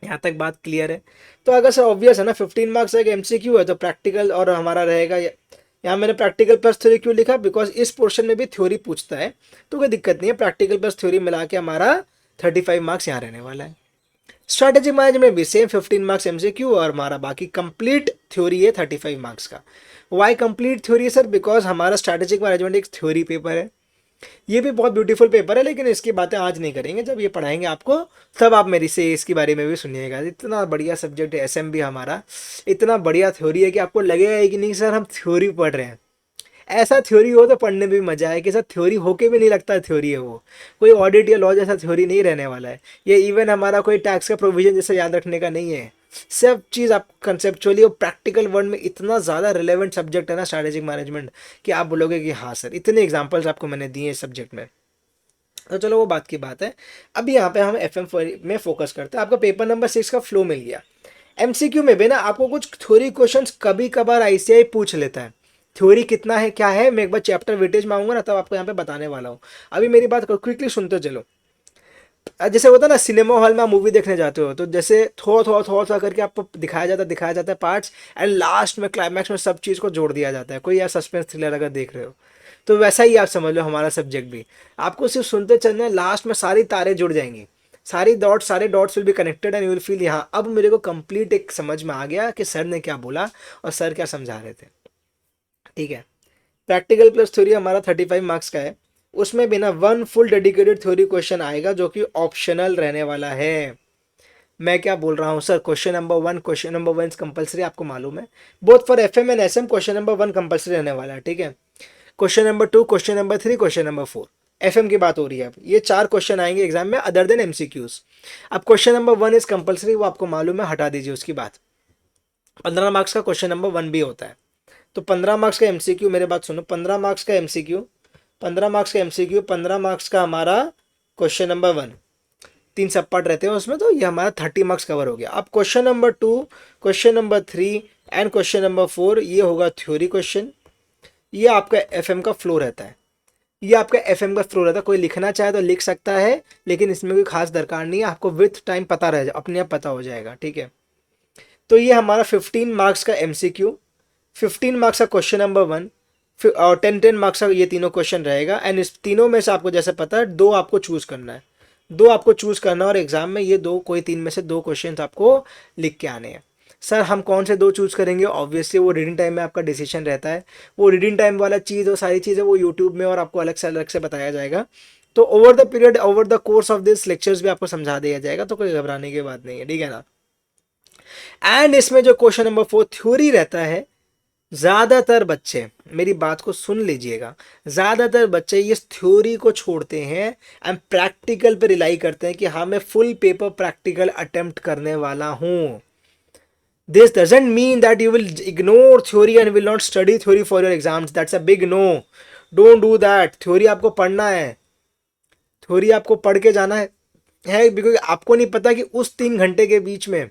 [SPEAKER 1] यहाँ तक बात क्लियर है? तो अगर सर ऑब्वियस है ना, 15 मार्क्स एक MCQ है, तो प्रैक्टिकल और हमारा रहेगा। यहाँ मैंने प्रैक्टिकल प्लस थ्योरी क्यों लिखा? बिकॉज इस पोर्शन में भी थ्योरी पूछता है, तो कोई दिक्कत नहीं है। प्रैक्टिकल प्लस थ्योरी मिला के हमारा 35 मार्क्स यहाँ रहने वाला है। स्ट्रैटेजिक मैनेजमेंट भी सेम 15 मार्क्स MCQ, और हमारा बाकी कंप्लीट थ्योरी है 35 मार्क्स का। Why complete theory sir? Because हमारा स्ट्रैटेजिक मैनेजमेंट एक थ्योरी पेपर है, ये भी बहुत ब्यूटीफुल पेपर है, लेकिन इसकी बातें आज नहीं करेंगे, जब ये पढ़ाएंगे आपको तब आप मेरी से इसके बारे में भी सुनिएगा। इतना बढ़िया सब्जेक्ट है एसएमबी हमारा, इतना बढ़िया थ्योरी है कि आपको लगेगा कि नहीं सर हम थ्योरी पढ़ रहे हैं। ऐसा थ्योरी हो तो पढ़ने में भी मजा आए, कि सर थ्योरी होके भी नहीं लगता थ्योरी है वो, कोई ऑडिट या लॉ जैसा थ्योरी नहीं रहने वाला है ये। इवन हमारा कोई टैक्स का प्रोविजन जैसे याद रखने का नहीं है, सब चीज़ आप कंसेप्चुअली और प्रैक्टिकल वर्ड में इतना ज़्यादा रिलेवेंट सब्जेक्ट है ना स्ट्रैटेजिक मैनेजमेंट, कि आप बोलोगे कि हाँ सर, इतने एग्जाम्पल्स आपको मैंने दिए इस सब्जेक्ट में। तो चलो वो बात की बात है। अभी यहाँ पे हम एफएम में फोकस करते हैं। आपका पेपर नंबर 6 का फ्लो मिल गया। एमसीक्यू में भी ना आपको कुछ थ्योरी क्वेश्चंस कभी कभार आईसीआई पूछ लेता है। थ्योरी कितना है क्या है, मैं एक बार चैप्टर वेटेज मांगूंगा ना, तब आपको यहाँ पे बताने वाला हूँ। अभी मेरी बात क्विकली सुनते चलो। जैसे होता है ना सिनेमा हॉल में आप मूवी देखने जाते हो, तो जैसे थोड़ा करके आपको दिखाया जाता है पार्ट्स, एंड लास्ट में क्लाइमैक्स में सब चीज़ को जोड़ दिया जाता है। कोई यार सस्पेंस थ्रिलर अगर देख रहे हो तो वैसा ही आप समझ लो हमारा सब्जेक्ट भी। आपको सिर्फ सुनते चलना है, लास्ट में सारी तारें जुड़ जाएंगी, सारे dots will be connected and you will feel यहाँ अब मेरे को कंप्लीट एक समझ में आ गया कि सर ने क्या बोला और सर क्या समझा रहे थे। ठीक है। प्रैक्टिकल प्लस थ्योरी हमारा 35 मार्क्स का है। उसमें भी ना 1 फुल डेडिकेटेड थ्योरी क्वेश्चन आएगा जो कि ऑप्शनल रहने वाला है। मैं क्या बोल रहा हूँ sir, question number one compulsory, आपको मालूम है both for FM and SM question number 1 compulsory रहने वाला है। ठीक है। Question number 2, question number 3, question number 4, FM की बात हो रही है। अब ये 4 क्वेश्चन आएंगे एग्जाम में अदर देन एमसीक्यूज। अब क्वेश्चन नंबर 1 इज कंपलसरी, वो आपको मालूम है, हटा दीजिए उसकी बात। 15 मार्क्स का क्वेश्चन नंबर 1 भी होता है। तो 15 मार्क्स का एमसीक्यू, मेरे बात सुनो, 15 मार्क्स का एमसीक्यू, 15 मार्क्स का एमसीक्यू, 15 मार्क्स का हमारा क्वेश्चन नंबर 1, 3 सब पार्ट रहते हैं उसमें, तो ये हमारा 30 मार्क्स कवर हो गया। अब question number 2, question number 3 and question number 4 ये होगा थ्योरी क्वेश्चन। ये आपका एफएम का फ्लो रहता है, ये आपका एफएम का फ्लो रहता है। कोई लिखना चाहे तो लिख सकता है, लेकिन इसमें कोई खास दरकार नहीं है, आपको विथ टाइम पता रह अपने आप पता हो जाएगा। ठीक है। तो ये हमारा 15 मार्क्स का एमसीक्यू, 15 मार्क्स का क्वेश्चन नंबर 1 और 10 मार्क्स का ये तीनों क्वेश्चन रहेगा। एंड इस तीनों में से आपको जैसे पता है 2 आपको चूज करना है, 2 आपको चूज करना है, और एग्जाम में ये 2 कोई 3 में से 2 क्वेश्चन आपको लिख के आने हैं। सर हम कौन से 2 चूज करेंगे, ऑब्वियसली वो रीडिंग टाइम में आपका डिसीजन रहता है। वो रीडिंग टाइम वाला चीज़ और सारी चीज़ें वो यूट्यूब में और आपको अलग से बताया जाएगा। तो over the period, over the course of this lectures भी आपको समझा दिया जाएगा, तो कोई घबराने की बात नहीं है। ठीक है ना। एंड इसमें जो क्वेश्चन नंबर 4 थ्योरी रहता है, ज़्यादातर बच्चे मेरी बात को सुन लीजिएगा, ज़्यादातर बच्चे इस थ्योरी को छोड़ते हैं एंड प्रैक्टिकल पे रिलाई करते हैं कि हाँ मैं फुल पेपर प्रैक्टिकल अटेम्प्ट करने वाला हूँ। This doesn't mean that you will ignore theory and will not study theory for your exams, that's a big no. Don't do that. Theory आपको पढ़ना है, थ्योरी आपको पढ़ के जाना है बिकॉज आपको नहीं पता कि उस 3 घंटे के बीच में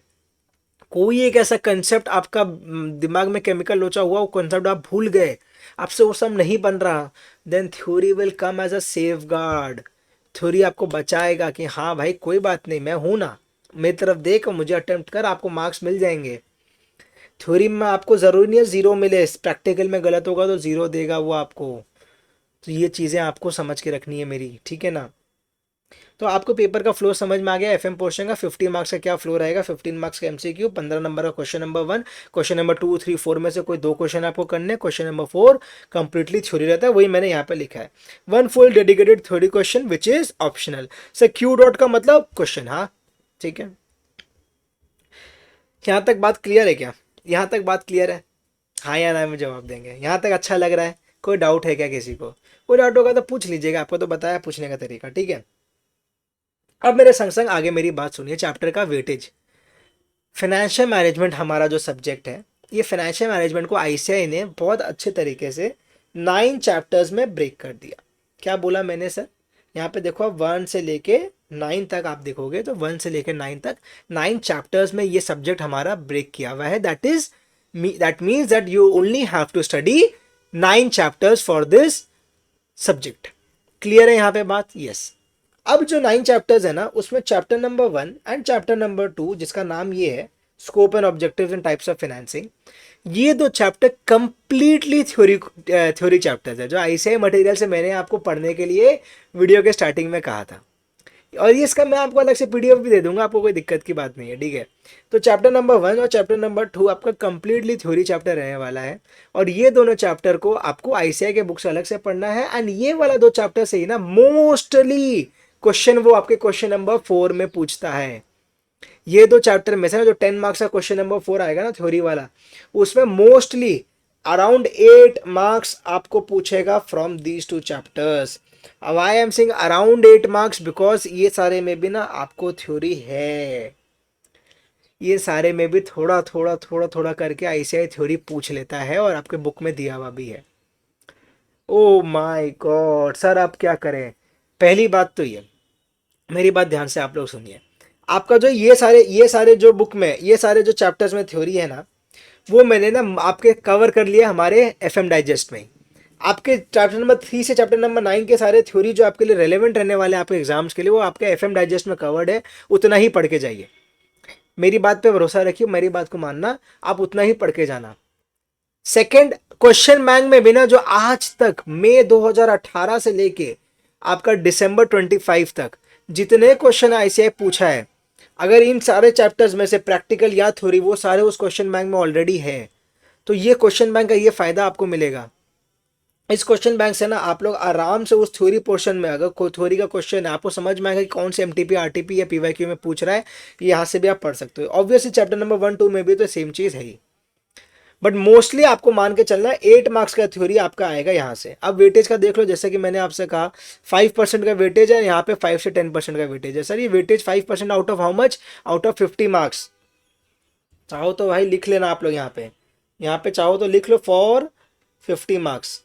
[SPEAKER 1] कोई एक ऐसा कंसेप्ट आपका दिमाग में केमिकल लोचा हुआ, वो कंसेप्ट आप भूल गए, आपसे वो सब नहीं बन रहा, then theory will come as a safeguard. Theory आपको बचाएगा कि हाँ भाई कोई बात नहीं, मैं हूँ ना, मेरी तरफ देख, मुझे अटेम्प्ट कर, आपको मार्क्स मिल जाएंगे। थ्योरी में आपको ज़रूरी नहीं है ज़ीरो मिले, प्रैक्टिकल में गलत होगा तो ज़ीरो देगा वो आपको। तो ये चीज़ें आपको समझ के रखनी है मेरी, ठीक है ना। तो आपको पेपर का फ्लो समझ में आ गया। एफएम पोर्शन का 50 मार्क्स का क्या फ्लो रहेगा, 15 मार्क्स का एमसीक्यू, 15 नंबर का क्वेश्चन नंबर 1, क्वेश्चन नंबर 2, 3, 4 में से कोई 2 क्वेश्चन आपको करने, क्वेश्चन नंबर 4 कंप्लीटली थ्योरी रहता है, वही मैंने यहाँ पे लिखा है। 1 full dedicated theory question which is optional. Sir Q dot का मतलब क्वेश्चन, हाँ ठीक है। यहाँ तक बात क्लियर है क्या, यहाँ तक बात क्लियर है, हाँ या ना में जवाब देंगे। यहाँ तक अच्छा लग रहा है, कोई डाउट है क्या किसी को, कोई डाउट होगा तो पूछ लीजिएगा, आपको तो बताया पूछने का तरीका। ठीक है। अब मेरे संग संग आगे मेरी बात सुनिए, चैप्टर का वेटेज। फाइनेंशियल मैनेजमेंट हमारा जो सब्जेक्ट है, ये फाइनेंशियल मैनेजमेंट को आईसीआई ने बहुत अच्छे तरीके से 9 चैप्टर्स में ब्रेक कर दिया। क्या बोला मैंने सर, यहाँ पे देखो आप 1 से लेके 9 तक आप देखोगे तो 1 से लेके 9 तक 9 चैप्टर्स में ये सब्जेक्ट हमारा ब्रेक किया हुआ है। That means that you only have to study 9 chapters for this subject. Clear है यहाँ पे बात, यस। अब जो 9 चैप्टर्स है ना, उसमें chapter number 1 and chapter number 2 जिसका नाम ये है scope and objectives and types of financing, ये 2 चैप्टर कंप्लीटली थ्योरी चैप्टर्स है, जो आईसीआई मटेरियल से मैंने आपको पढ़ने के लिए वीडियो के स्टार्टिंग में कहा था। और ये इसका मैं आपको अलग से पीडीएफ भी दे दूंगा, आपको कोई दिक्कत की बात नहीं है, ठीक है। तो चैप्टर नंबर 1 और चैप्टर नंबर 2 आपका कंप्लीटली थ्योरी चैप्टर रहने वाला है, और ये दोनों चैप्टर को आपको आईसीआई के बुक से अलग से पढ़ना है। एंड ये वाला 2 चैप्टर से ही ना मोस्टली क्वेश्चन वो आपके क्वेश्चन नंबर 4 में पूछता है। ये 2 चैप्टर में से ना जो 10 मार्क्स का क्वेश्चन नंबर 4 आएगा ना थ्योरी वाला, उसमें मोस्टली अराउंड 8 मार्क्स आपको पूछेगा फ्रॉम दीज 2 चैप्टर्स। अब I am saying around 8 marks because ये सारे में भी ना आपको थ्योरी है, ये सारे में भी थोड़ा थोड़ा थोड़ा थोड़ा करके आईसीआई थ्योरी पूछ लेता है, और आपके बुक में दिया हुआ भी है। ओ माय गॉड सर, आप क्या करें। पहली बात तो ये, मेरी बात ध्यान से आप लोग सुनिए। आपका जो ये सारे जो बुक में ये सारे जो चैप्टर्स में थ्योरी है ना, वो मैंने ना आपके कवर कर लिया हमारे एफएम डाइजेस्ट में। आपके चैप्टर नंबर 3 से चैप्टर नंबर 9 के सारे थ्योरी जो आपके लिए रेलेवेंट रहने वाले हैं आपके एग्जाम्स के लिए, वो आपके एफएम डाइजेस्ट में कवर्ड है। उतना ही पढ़ के जाइए, मेरी बात पे भरोसा रखिए, मेरी बात को मानना, आप उतना ही पढ़ के जाना। सेकंड, क्वेश्चन बैंक में भी ना जो आज तक मई 2018 से लेके आपका दिसंबर 25 तक जितने क्वेश्चन आईसीआई पूछा है, अगर इन सारे चैप्टर्स में से प्रैक्टिकल या थ्योरी वो सारे उस क्वेश्चन बैंक में ऑलरेडी है, तो ये क्वेश्चन बैंक का ये फायदा आपको मिलेगा। इस क्वेश्चन बैंक से ना आप लोग आराम से उस थ्योरी पोर्शन में, अगर कोई थ्योरी का क्वेश्चन है आपको समझ में आएगा कि कौन से एमटीपी आरटीपी या पीवाईक्यू में पूछ रहा है, यहाँ से भी आप पढ़ सकते हो। ऑब्वियसली चैप्टर नंबर 1-2 में भी तो सेम चीज है ही, बट मोस्टली आपको मान के चलना है 8 मार्क्स का थ्योरी आपका आएगा यहाँ से। अब वेटेज का देख लो, जैसे कि मैंने आपसे कहा 5% का वेटेज है, यहाँ पे 5 से 10% का वेटेज है। सर ये weightage 5% out of how much, out of 50 marks. चाहो तो भाई लिख लेना आप लोग, यहाँ पे चाहो तो लिख लो फॉर 50 मार्क्स।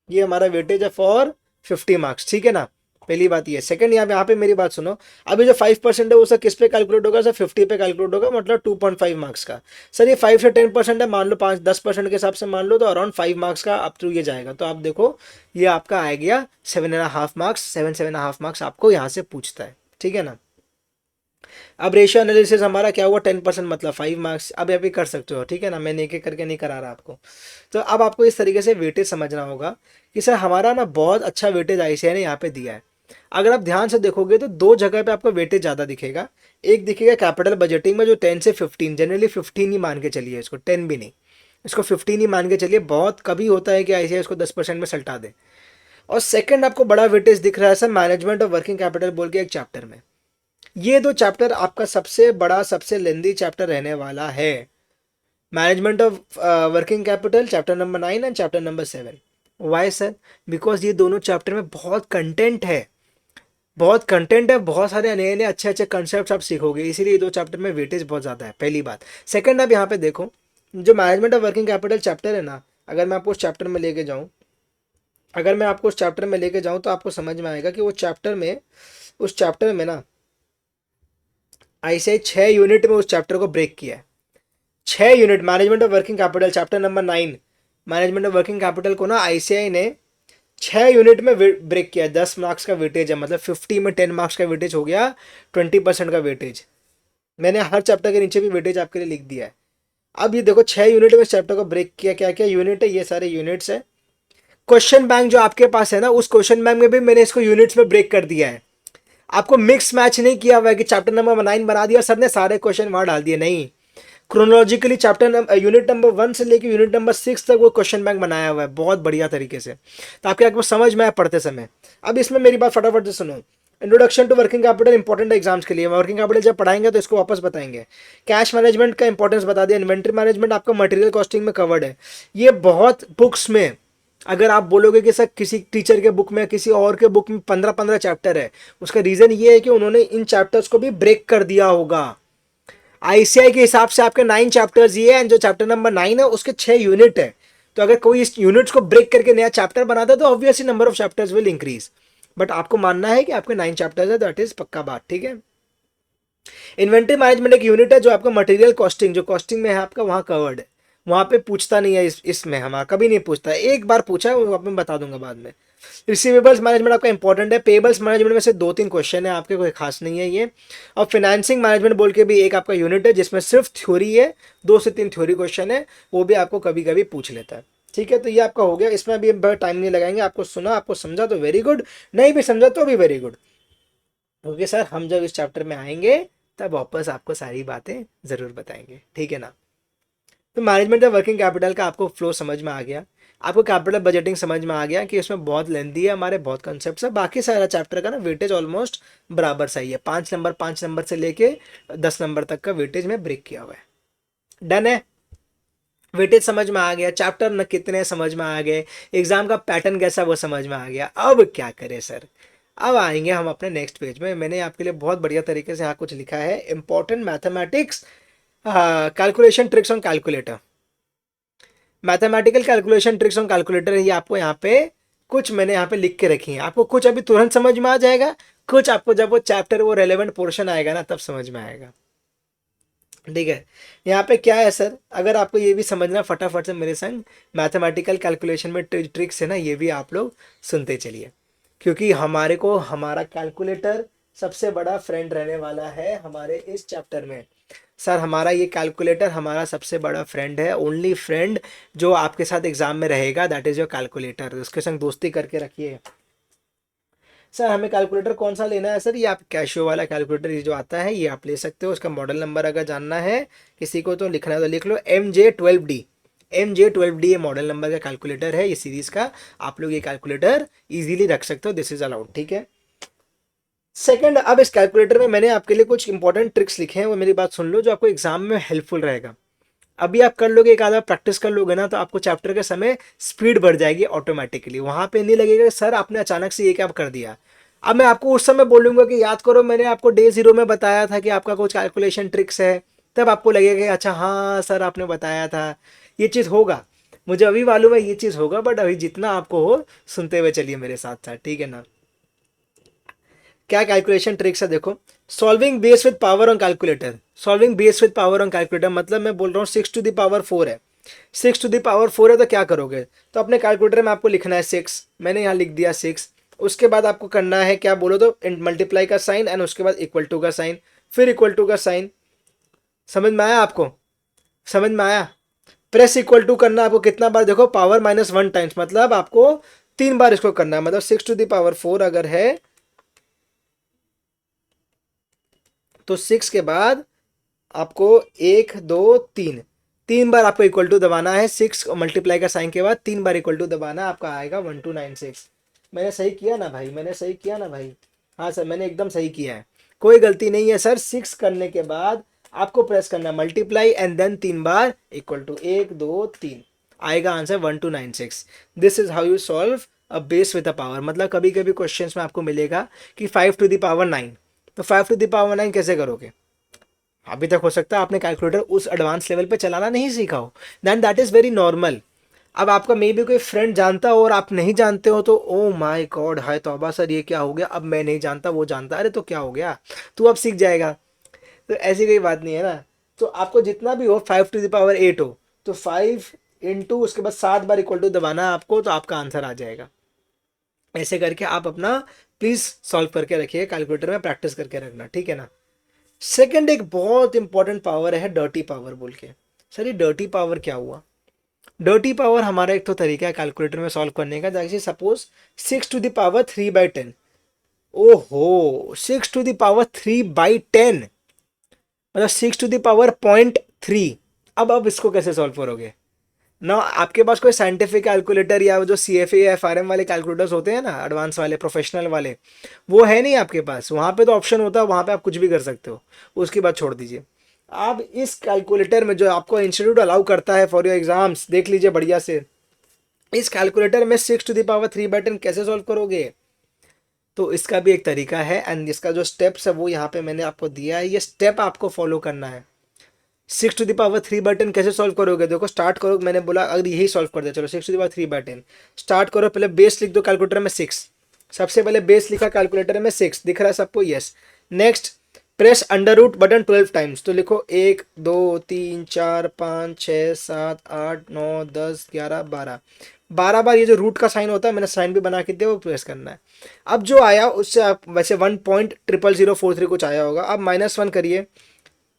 [SPEAKER 1] ये हमारा वेटेज है फॉर 50 मार्क्स, ठीक है ना। पहली बात ये। सेकंड, यहाँ पे मेरी बात सुनो, अभी जो 5% है वो सर किस पे कैलकुलेट होगा, सर 50 पे कैलकुलेट होगा, मतलब 2.5 मार्क्स का। सर ये 5 से 10% है, मान लो 5-10% के हिसाब से मान लो, तो अराउंड 5 मार्क्स का अप टू ये जाएगा। तो आप देखो ये आपका आ गया 7.5 मार्क्स, 7.5 मार्क्स आपको यहाँ से पूछता है, ठीक है ना। अब रेशियो एनालिसिस हमारा क्या हुआ 10%, मतलब 5 मार्क्स। अब आप भी कर सकते हो, ठीक है ना, मैंने एक एक करके नहीं करा रहा आपको। तो अब आपको इस तरीके से वेटेज समझना होगा कि सर हमारा ना बहुत अच्छा वेटेज आईसीआई ने यहाँ पे दिया है। अगर आप ध्यान से देखोगे तो 2 जगह पे आपको वेटेज ज़्यादा दिखेगा। एक दिखेगा कैपिटल बजटिंग में जो 10 से 15, जनरली 15 ही मान के चलिए इसको, 10 भी नहीं, इसको 15 ही मान के चलिए। बहुत कभी होता है कि आईसीआई इसको 10% में सल्टा दे। और सेकंड आपको बड़ा वेटेज दिख रहा है sir management of working capital बोल के एक चैप्टर में। ये 2 चैप्टर आपका सबसे बड़ा सबसे लेंदी चैप्टर रहने वाला है। Management of working capital chapter number 9 and chapter number 7। Why sir? Because ये दोनों चैप्टर में बहुत कंटेंट है, बहुत कंटेंट है, बहुत सारे नए नए अच्छे अच्छे कंसेप्ट आप सीखोगे, इसीलिए ये 2 चैप्टर में वेटेज बहुत ज़्यादा है, पहली बात। सेकंड, आप यहाँ पे देखो जो management of working capital chapter है ना, अगर मैं आपको उस चैप्टर में लेके जाऊँ, तो आपको समझ में आएगा कि उस चैप्टर में ना ऐसे 6 यूनिट में उस चैप्टर को ब्रेक किया है। 6 unit management of working capital chapter number 9 management of working capital को ना आईसीआई ने 6 यूनिट में ब्रेक किया है। 10 मार्क्स का वेटेज है, मतलब 50 में 10 मार्क्स का वेटेज हो गया 20% का वेटेज। मैंने हर चैप्टर के नीचे भी वेटेज आपके लिए लिख दिया है। अब ये देखो 6 यूनिट में इस चैप्टर को ब्रेक किया। क्या क्या यूनिट है? ये सारे यूनिट्स है। क्वेश्चन बैंक जो आपके पास है ना, उस क्वेश्चन बैंक में भी मैंने इसको यूनिट्स में ब्रेक कर दिया है। आपको मिक्स मैच नहीं किया हुआ है कि चैप्टर नंबर 9 बना दिया सर ने, सारे क्वेश्चन वहां डाल दिए, नहीं। क्रोनोलॉजिकली यूनिट नंबर 1 से लेकर यूनिट नंबर 6 तक वो क्वेश्चन बैंक बनाया हुआ है बहुत बढ़िया तरीके से, ताकि आपको समझ में आए पढ़ते समय। अब इसमें मेरी बात फटाफट से सुनो। Introduction to working capital important exams के लिए, वर्किंग कैपिटल जब पढ़ाएंगे तो इसको वापस बताएंगे। कैश मैनेजमेंट का इंपॉर्टेंस बता दिया। इन्वेंट्री मैनेजमेंट आपका मटेरियल कॉस्टिंग में कवर्ड है। ये बहुत बुक्स में, अगर आप बोलोगे कि सर किसी टीचर के बुक में किसी और के बुक में 15-15 चैप्टर है, उसका रीजन ये है कि उन्होंने इन चैप्टर्स को भी ब्रेक कर दिया होगा। आईसीआई के हिसाब से आपके 9 चैप्टर्स ये है, जो चैप्टर नंबर 9 है उसके 6 यूनिट है। तो अगर कोई इस यूनिट्स को ब्रेक करके नया चैप्टर बनाता है तो obviously number of chapters will increase. But आपको मानना है कि आपके 9 चैप्टर्स है, दैट इज पक्का बात, ठीक है। इन्वेंट्री मैनेजमेंट एक यूनिट है जो आपका मटेरियल कॉस्टिंग, जो कॉस्टिंग में है आपका, वहां कवर्ड है। वहां पे पूछता नहीं है, इसमें हमारा कभी नहीं पूछता है। एक बार पूछा है, वो मैं बता दूंगा बाद में। रिसीवेबल्स मैनेजमेंट आपका इंपॉर्टेंट है। पेबल्स मैनेजमेंट में से 2-3 क्वेश्चन है आपके, कोई खास नहीं है ये। और फाइनेंसिंग मैनेजमेंट बोल के भी एक आपका यूनिट है जिसमें सिर्फ थ्योरी है, 2 से 3 थ्योरी क्वेश्चन है, वो भी आपको कभी कभी पूछ लेता है। ठीक है, तो ये आपका हो गया, इसमें भी टाइम नहीं लगाएंगे। आपको सुना, आपको समझा तो वेरी गुड, नहीं भी समझा तो भी वेरी गुड। ओके सर, हम जब इस चैप्टर में आएंगे तब वापस आपको सारी बातें ज़रूर बताएंगे, ठीक है ना। तो मैनेजमेंट ऑफ वर्किंग कैपिटल का आपको फ्लो समझ में आ गया, आपको कैपिटल बजटिंग समझ में आ गया कि उसमें बहुत लेंदी है, हमारे बहुत कॉन्सेप्ट्स है। बाकी सारा चैप्टर का ना वेटेज ऑलमोस्ट बराबर सही है, 5 नंबर 5 नंबर से लेके 10 नंबर तक का वेटेज में ब्रेक किया हुआ है। डन है, वेटेज समझ में आ गया, चैप्टर न कितने समझ में आ गए, एग्जाम का पैटर्न कैसा वो समझ में आ गया। अब क्या करें सर, अब आएंगे हम अपने नेक्स्ट पेज में। मैंने आपके लिए बहुत बढ़िया तरीके से यहाँ कुछ लिखा है, important mathematics calculation tricks on calculator. Mathematical calculation tricks on calculator, ये आपको यहाँ पे कुछ मैंने यहाँ पे लिख के रखी है। आपको कुछ अभी तुरंत समझ में आ जाएगा, कुछ आपको जब वो चैप्टर वो रेलेवेंट पोर्शन आएगा ना तब समझ में आएगा, ठीक है। यहाँ पे क्या है सर, अगर आपको ये भी समझना फटाफट से मेरे संग, मैथमेटिकल कैलकुलेशन में ट्रिक्स है ना, ये भी आप लोग सुनते चलिए, क्योंकि हमारे को हमारा कैलकुलेटर सबसे बड़ा फ्रेंड रहने वाला है हमारे इस चैप्टर में। सर हमारा ये कैलकुलेटर हमारा सबसे बड़ा फ्रेंड है, ओनली फ्रेंड जो आपके साथ एग्जाम में रहेगा, दैट इज योर कैलकुलेटर। उसके संग दोस्ती करके रखिए। सर हमें कैलकुलेटर कौन सा लेना है सर, ये आप कैशियो वाला कैलकुलेटर ये जो आता है ये आप ले सकते हो। उसका मॉडल नंबर अगर जानना है किसी को तो लिखना है तो लिख लो, MJ12D। MJ12D ये मॉडल नंबर का कैलकुलेटर है, ये सीरीज़ का। आप लोग ये कैलकुलेटर इजीली रख सकते हो, दिस इज अलाउड, ठीक है। सेकंड, अब इस कैलकुलेटर में मैंने आपके लिए कुछ इंपॉर्टेंट ट्रिक्स लिखे हैं, वो मेरी बात सुन लो, जो आपको एग्जाम में हेल्पफुल रहेगा। अभी आप कर लोगे, एक आधा प्रैक्टिस कर लोगे ना, तो आपको चैप्टर के समय स्पीड बढ़ जाएगी ऑटोमेटिकली। वहां पे नहीं लगेगा कि सर आपने अचानक से ये क्या कर दिया। अब मैं आपको उस समय बोलूंगा कि याद करो मैंने आपको डे 0 में बताया था कि आपका कुछ कैलकुलेशन ट्रिक्स है, तब आपको लगेगा कि अच्छा हाँ सर आपने बताया था, ये चीज़ होगा। मुझे अभी मालूम है ये चीज़ होगा, बट अभी जितना आपको हो सुनते हुए चलिए मेरे साथ साथ, ठीक है ना। क्या कैलकुलेशन ट्रिक्स है देखो, solving base with power on calculator. Solving base with power on calculator मतलब मैं बोल रहा हूँ 6 टू द पावर 4 है। 6 टू द पावर 4 है तो क्या करोगे, तो अपने कैलकुलेटर में आपको लिखना है 6, मैंने यहाँ लिख दिया 6। उसके बाद आपको करना है क्या बोलो तो मल्टीप्लाई का साइन एंड उसके बाद इक्वल टू का साइन, फिर इक्वल टू का साइन। समझ में आया आपको, समझ में आया। प्रेस इक्वल टू करना आपको कितना बार, देखो पावर -1 टाइम्स, मतलब आपको 3 बार इसको करना है। मतलब 6 टू द पावर 4 अगर है तो 6 के बाद आपको 1 2 3, 3 बार आपको इक्वल टू दबाना है। 6 मल्टीप्लाई का साइन के बाद 3 बार इक्वल टू दबाना, आपका आएगा 1296। मैंने सही किया ना भाई, मैंने सही किया ना भाई। हाँ सर मैंने एकदम सही किया है, कोई गलती नहीं है सर। 6 करने के बाद आपको प्रेस करना मल्टीप्लाई एंड देन 3 बार इक्वल टू 1 2 3, आएगा answer 1296। This is how you solve a base with a power. मतलब कभी कभी क्वेश्चंस में आपको मिलेगा कि 5 टू द पावर 9, तो 5 टू द पावर 9 कैसे करोगे। अभी तक हो सकता है आपने कैलकुलेटर उस एडवांस लेवल पे चलाना नहीं सीखा हो, then that is very normal. अब आपका मे भी कोई फ्रेंड जानता हो और आप नहीं जानते हो तो ओ माय गॉड, हाय तौबा सर ये क्या हो गया, अब मैं नहीं जानता वो जानता, अरे तो क्या हो गया, तू अब सीख जाएगा। तो ऐसी कोई बात नहीं है ना। तो आपको जितना भी हो 5 टू द पावर 8 हो तो 5 इंटू उसके बाद 7 बार इक्वल टू दबाना है आपको, तो आपका आंसर आ जाएगा। ऐसे करके आप अपना प्लीज़ सॉल्व करके रखिए, कैलकुलेटर में प्रैक्टिस करके रखना, ठीक है ना। सेकंड एक बहुत इंपॉर्टेंट पावर है डर्टी पावर बोल के। सर ये डर्टी पावर क्या हुआ। डर्टी पावर हमारा एक तो तरीका है कैलकुलेटर में सॉल्व करने का, जैसे सपोज 6 टू द पावर 3/10। ओहो 6 टू द पावर 3/10 मतलब 6 टू द पावर 0.3। अब इसको कैसे सॉल्व करोगे ना। आपके पास कोई साइंटिफिक कैलकुलेटर या जो CFA या FRM वाले कैलकुलेटर्स होते हैं ना, एडवांस वाले प्रोफेशनल वाले, वो है नहीं आपके पास। वहाँ पे तो ऑप्शन होता है, वहाँ पे आप कुछ भी कर सकते हो, उसकी बात छोड़ दीजिए। आप इस कैलकुलेटर में जो आपको इंस्टीट्यूट अलाउ करता है फॉर योर एग्जाम्स, देख लीजिए बढ़िया से, इस कैलकुलेटर में 6 टू द पावर 3/10 कैसे सॉल्व करोगे। तो इसका भी एक तरीका है एंड इसका जो स्टेप्स है वो यहाँ पे मैंने आपको दिया है, ये स्टेप आपको फॉलो करना है। 6 टू द पावर 3/10 कैसे सॉल्व करोगे, देखो स्टार्ट करो, मैंने बोला अगर यही सॉल्व कर दे, चलो 6 टू द पावर 3/10 स्टार्ट करो। पहले बेस लिख दो कैलकुलेटर में 6, सबसे पहले बेस लिखा कैलकुलेटर में 6, दिख रहा है सबको, yes. Next press under root button 12 times, तो लिखो 1 2 3 4 5 6 7 8 9 10 11 12, 12 बार ये जो रूट का साइन होता है मैंने साइन भी बना के दिया, वो प्रेस करना है। अब जो आया उससे आप वैसे 1.00043 कुछ आया होगा, अब -1 करिए,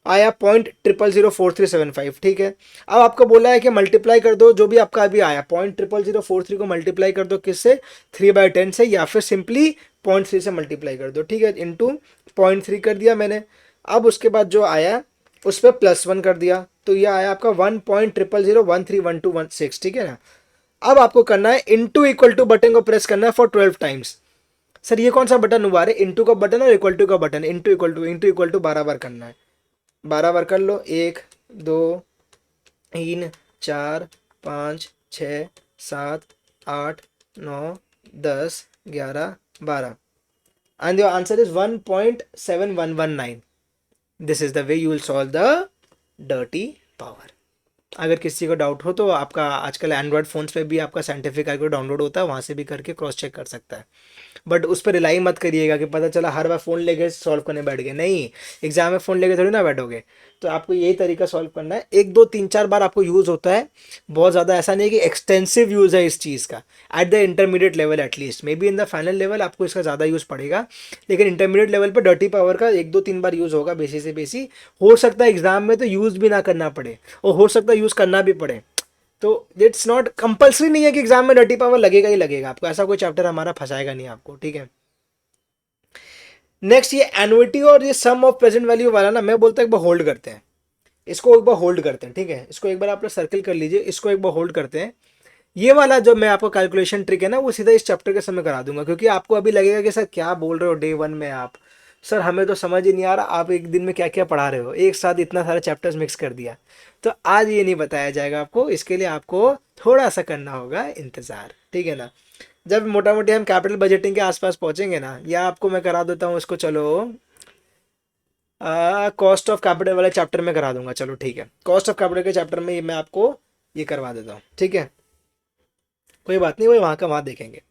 [SPEAKER 1] आया 0.0004375, ठीक है। अब आपको बोला है कि मल्टीप्लाई कर दो जो भी आपका अभी आया 0.00043 को मल्टीप्लाई कर दो किससे, 3/10 से, या फिर सिंपली 0.3 से मल्टीप्लाई कर दो, ठीक है, इंटू 0.3 कर दिया मैंने। अब उसके बाद जो आया उस पर +1 कर दिया, तो ये आया आपका 1.000131216, ठीक है ना। अब आपको करना है इंटू इक्वल टू बटन को प्रेस करना है फॉर 12 टाइम्स। सर ये कौन सा बटन हुआ है, इंटू का बटन और इक्वल टू का बटन, इंटू इक्वल टू 12 बार करना है, 12 बार कर लो, 1 2 3 4 5 6 7 8 9 10 11 12 and your answer is 1.7119. This is the way you will solve the dirty power. अगर किसी को डाउट हो तो आपका आजकल एंड्रॉयड फ़ोन्स पे भी आपका साइंटिफिक कैलकुलेटर डाउनलोड होता है, वहाँ से भी करके क्रॉस चेक कर सकता है। बट उस पर रिलाई मत करिएगा कि पता चला हर बार फ़ोन लेके सॉल्व करने बैठ गए, नहीं, एग्जाम में फ़ोन लेके थोड़ी ना बैठोगे। तो आपको यही तरीका सॉल्व करना है, 1 2 3 4 बार आपको यूज़ होता है, बहुत ज़्यादा ऐसा नहीं है कि एक्सटेंसिव यूज़ है इस चीज़ का, at the intermediate level at least, may be in the final level आपको इसका ज़्यादा यूज़ पड़ेगा, लेकिन इंटरमीडिएट लेवल पर डर्टी पावर का 1 2 3 बार यूज़ होगा बेसी से बेसी। हो सकता है एग्जाम में तो यूज़ भी ना करना पड़े, और हो सकता है यूज़ करना भी पड़े, तो इट्स नॉट कंपल्सरी नहीं है कि एग्जाम में डर्टी पावर लगेगा ही लगेगा आपको, ऐसा कोई चैप्टर हमारा फंसाएगा नहीं आपको, ठीक है। नेक्स्ट ये एनुइटी और ये सम ऑफ प्रेजेंट वैल्यू वाला ना, मैं बोलता हूँ एक बार होल्ड करते हैं, इसको एक बार होल्ड करते हैं, ठीक है, इसको एक बार आप लोग सर्कल कर लीजिए, इसको एक बार होल्ड करते हैं। ये वाला जो मैं आपको कैलकुलेशन ट्रिक है ना, वो सीधा इस चैप्टर के समय करा दूंगा, क्योंकि आपको अभी लगेगा कि सर क्या बोल रहे हो डे 1 में आप, सर हमें तो समझ ही नहीं आ रहा आप एक दिन में क्या क्या पढ़ा रहे हो, एक साथ इतना सारा चैप्टर्स मिक्स कर दिया। तो आज ये नहीं बताया जाएगा आपको, इसके लिए आपको थोड़ा सा करना होगा इंतज़ार, ठीक है ना। जब मोटा मोटी हम कैपिटल बजटिंग के आसपास पहुंचेंगे ना, या आपको मैं करा देता हूँ इसको, चलो कॉस्ट ऑफ कैपिटल वाले चैप्टर में करा दूंगा, चलो ठीक है, कॉस्ट ऑफ कैपिटल के चैप्टर में ये मैं आपको ये करवा देता हूँ, ठीक है, कोई बात नहीं, वही वहाँ का वहाँ देखेंगे।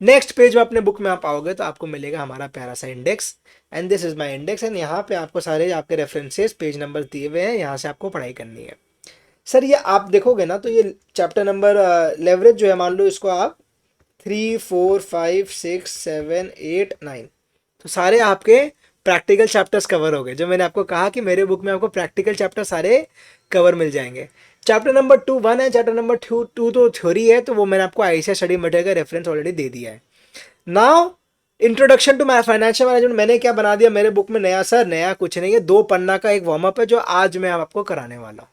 [SPEAKER 1] नेक्स्ट पेज में अपने बुक में आप आओगे तो आपको मिलेगा हमारा प्यारा सा index, and this is my index, and यहाँ पे आपको सारे आपके रेफरेंसेस पेज नंबर दिए हुए हैं, यहाँ से आपको पढ़ाई करनी है। सर ये आप देखोगे ना तो ये चैप्टर नंबर लेवरेज जो है, मान लो इसको आप 3 4 5 6 7 8 9, तो सारे आपके प्रैक्टिकल चैप्टर्स कवर हो गए, जो मैंने आपको कहा कि मेरे बुक में आपको प्रैक्टिकल चैप्टर सारे कवर मिल जाएंगे। चैप्टर नंबर 2 1 है, चैप्टर नंबर 2 तो थ्योरी है, तो वो मैंने आपको आईसीएआई स्टडी मटेरियल का रेफरेंस ऑलरेडी दे दिया है। Now introduction to financial management मैंने क्या बना दिया मेरे बुक में नया, सर नया कुछ नहीं है, 2 पन्ना का एक वार्म अप है जो आज मैं आपको कराने वाला हूँ।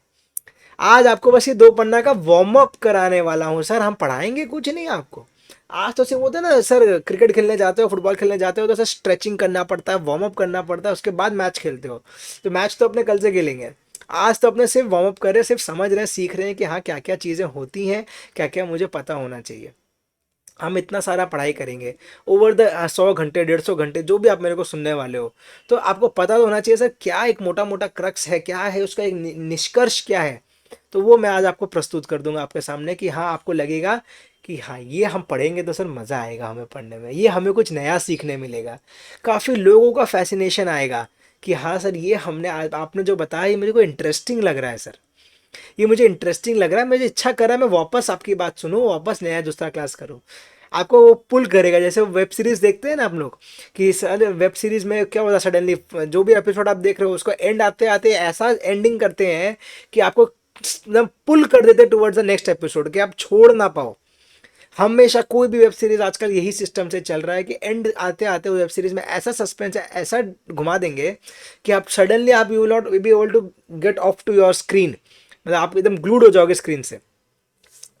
[SPEAKER 1] आज आपको बस ये 2 पन्ना का वार्म अप कराने वाला हूँ सर, हम पढ़ाएंगे कुछ नहीं आपको। आज तो सिर्फ होता है ना सर, क्रिकेट खेलने जाते हो, फुटबॉल खेलने जाते हो तो सर स्ट्रेचिंग करना पड़ता है, वार्म अप करना पड़ता है, उसके बाद मैच खेलते हो, तो मैच तो अपने कल से खेलेंगे। आज तो अपने सिर्फ वार्म अप कर रहे हैं, सिर्फ समझ रहे हैं, सीख रहे हैं कि हाँ क्या क्या चीज़ें होती हैं, क्या क्या मुझे पता होना चाहिए। हम इतना सारा पढ़ाई करेंगे ओवर द 100 घंटे 150 घंटे जो भी आप मेरे को सुनने वाले हो, तो आपको पता तो होना चाहिए सर क्या एक मोटा मोटा क्रक्स है, क्या है उसका एक निष्कर्ष क्या है। तो वो मैं आज आपको प्रस्तुत कर दूंगा आपके सामने कि हाँ आपको लगेगा कि हाँ ये हम पढ़ेंगे तो सर मज़ा आएगा हमें पढ़ने में, ये हमें कुछ नया सीखने मिलेगा, काफ़ी लोगों का फैसिनेशन आएगा कि हाँ सर ये हमने आपने जो बताया ये मेरे को इंटरेस्टिंग लग रहा है सर, ये मुझे इंटरेस्टिंग लग रहा है, मुझे इच्छा कर रहा है मैं वापस आपकी बात सुनूं, वापस नया दूसरा क्लास करूं। आपको वो पुल करेगा, जैसे वेब सीरीज देखते हैं ना हम लोग कि सर वेब सीरीज में क्या होता है, सडनली जो भी एपिसोड आप देख रहे हो उसको एंड आते आते ऐसा एंडिंग करते हैं कि आपको एकदम पुल कर देते टुवर्ड्स द नेक्स्ट एपिसोड कि आप छोड़ ना पाओ। हमेशा कोई भी वेब सीरीज आजकल यही सिस्टम से चल रहा है कि एंड आते आते वेब सीरीज में ऐसा सस्पेंस है, ऐसा घुमा देंगे कि आप सडनली आप you will not be able to get off to your screen, मतलब आप एकदम ग्लूड हो जाओगे स्क्रीन से।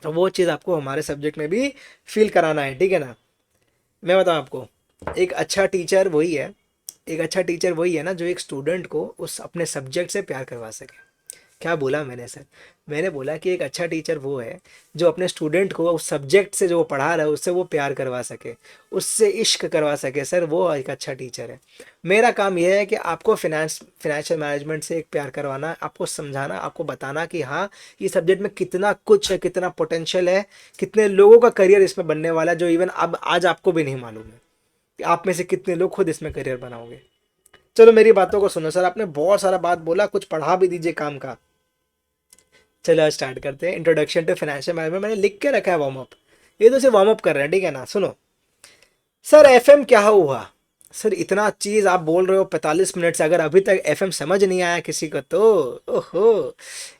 [SPEAKER 1] तो वो चीज़ आपको हमारे सब्जेक्ट में भी फील कराना है, ठीक है ना। मैं बताऊँ आपको, एक अच्छा टीचर वही है, एक अच्छा टीचर वही है ना जो एक स्टूडेंट को उस अपने सब्जेक्ट से प्यार करवा सके। क्या बोला मैंने सर, मैंने बोला कि एक अच्छा टीचर वो है जो अपने स्टूडेंट को उस सब्जेक्ट से जो वो पढ़ा रहा है उससे वो प्यार करवा सके, उससे इश्क करवा सके, सर वो एक अच्छा टीचर है। मेरा काम यह है कि आपको फाइनेंशियल मैनेजमेंट से एक प्यार करवाना, आपको समझाना, आपको बताना कि हाँ ये सब्जेक्ट में कितना कुछ है, कितना पोटेंशियल है, कितने लोगों का करियर इसमें बनने वाला है जो इवन अब आज आपको भी नहीं मालूम है कि आप में से कितने लोग खुद इसमें करियर बनाओगे। चलो मेरी बातों को सुनो सर, आपने बहुत सारा बात बोला, कुछ पढ़ा भी दीजिए काम का। चलो स्टार्ट करते हैं। इंट्रोडक्शन टू फाइनेंशियल मैनेजमेंट मैंने लिख के रखा है वार्म अप, ये तो सिर्फ वार्म अप कर रहे हैं, ठीक है ना। सुनो सर एफएम क्या हुआ, सर इतना चीज़ आप बोल रहे हो 45 मिनट से, अगर अभी तक एफएम समझ नहीं आया किसी को तो ओहो।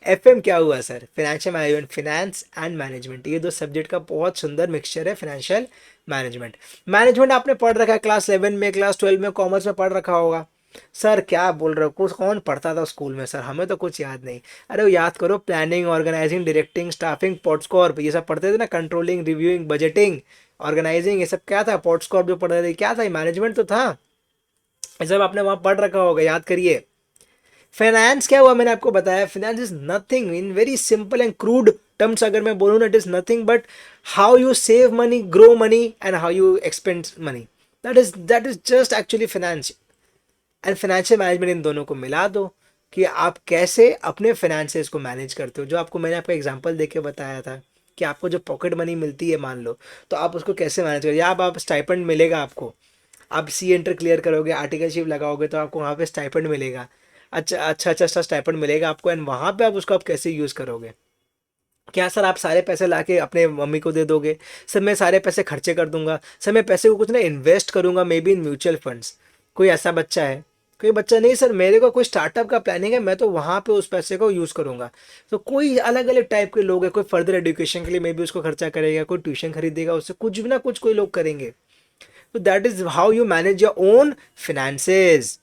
[SPEAKER 1] एफएम क्या हुआ sir? Financial management, finance and management, ये दो सब्जेक्ट का बहुत सुंदर मिक्सचर है फाइनेंशियल मैनेजमेंट। मैनेजमेंट आपने पढ़ रखा है क्लास 11 में, क्लास 12 में, कॉमर्स में पढ़ रखा होगा। सर क्या बोल रहे हो, कुछ कौन पढ़ता था स्कूल में सर? हमें तो कुछ याद नहीं। अरे वो याद करो, प्लानिंग, ऑर्गेनाइजिंग, डायरेक्टिंग, स्टाफिंग, पोर्ट्सकॉर्प, ये सब पढ़ते थे ना, कंट्रोलिंग, रिव्यूइंग, बजटिंग, ऑर्गेनाइजिंग, ये सब क्या था? पोर्ट्सकॉर्प जो पढ़ते थे क्या था? मैनेजमेंट तो था। ये सब आपने वहाँ पढ़ रखा होगा, याद करिए। फाइनेंस क्या हुआ? मैंने आपको बताया, finance is nothing in very simple and crude terms अगर मैं बोलूँ ना, it is nothing but how you save money, grow money and how you expend money. That is just actually finance and financial management. इन दोनों को मिला दो कि आप कैसे अपने फाइनेंसेस को मैनेज करते हो। जो आपको मैंने आपका एग्जांपल देके बताया था कि आपको जो पॉकेट मनी मिलती है मान लो, तो आप उसको कैसे मैनेज करोगे। या आप स्टाइपेंड मिलेगा आपको, आप सी एंटर क्लियर करोगे, आर्टिकलशिप लगाओगे तो आपको वहाँ पे स्टाइपेंड मिलेगा। अच्छा स्टाइपेंड मिलेगा आपको, एंड वहाँ पे आप उसको आप कैसे यूज़ करोगे? क्या सर आप सारे पैसे लाके अपने मम्मी को दे दोगे? सर मैं सारे पैसे खर्चे कर दूंगा। सर मैं पैसे को कुछ ना इन्वेस्ट करूंगा, may be in mutual funds. कोई ऐसा बच्चा है? कोई बच्चा नहीं सर, मेरे को कोई स्टार्टअप का प्लानिंग है, मैं तो वहाँ पे उस पैसे को यूज़ करूंगा। तो कोई अलग अलग टाइप के लोग हैं, कोई फर्दर एजुकेशन के लिए मे बी उसको खर्चा करेगा, कोई ट्यूशन खरीदेगा, उससे कुछ भी ना कुछ कोई लोग करेंगे। तो that is how you manage your own finances.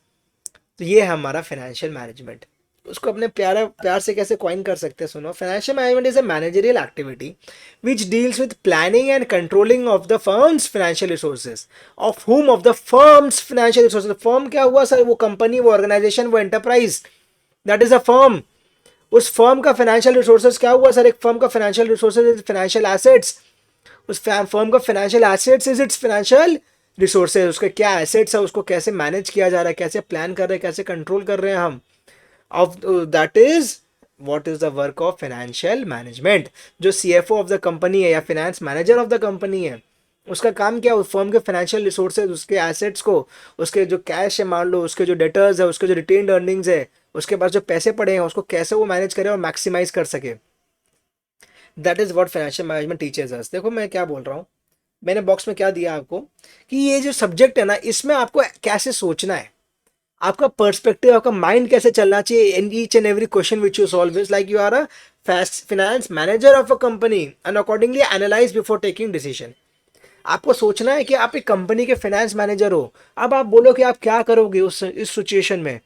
[SPEAKER 1] तो ये है हमारा फाइनेंशियल मैनेजमेंट। उसको अपने प्यार से कैसे क्वाइन कर सकते हैं, सुनो। Financial management is a managerial activity which deals with planning and controlling of the firms financial resources. Of हुम? Of the firms financial resources. Firm क्या हुआ सर? वो कंपनी, वो ऑर्गेनाइजेशन, वो enterprise, that is a firm. उस firm का financial resources क्या हुआ सर? एक फर्म का financial resources is financial assets. उस फर्म का financial assets is it's financial resources. उसके क्या एसेट्स है, उसको कैसे मैनेज किया जा रहा है, कैसे प्लान कर रहे हैं, कैसे कंट्रोल कर रहे हैं हम। Of that is what is the work of financial management. जो सीएफओ ऑफ द कंपनी है या finance manager of the company है, उसका काम क्या है? उस फर्म के फाइनेंशियल रिसोर्सेज, उसके एसेट्स को, उसके जो कैश है मान लो, उसके जो डेटर्स है, उसके जो रिटेन्ड अर्निंग्स है, उसके पास जो पैसे पड़े हैं, उसको कैसे वो मैनेज करे और मैक्सिमाइज कर सके। That is what financial management teaches us. देखो मैं क्या बोल रहा हूँ, मैंने बॉक्स में क्या दिया आपको कि ये जो सब्जेक्ट है ना, इसमें आपको कैसे सोचना है, आपका पर्सपेक्टिव, आपका माइंड कैसे चलना चाहिए in each and every question which you solve is like you are a finance manager of a company and accordingly analyse before taking decision. आपको सोचना है कि आप एक कंपनी के फाइनेंस मैनेजर हो। अब आप बोलो कि आप क्या करोगे उस इस सिचुएशन में।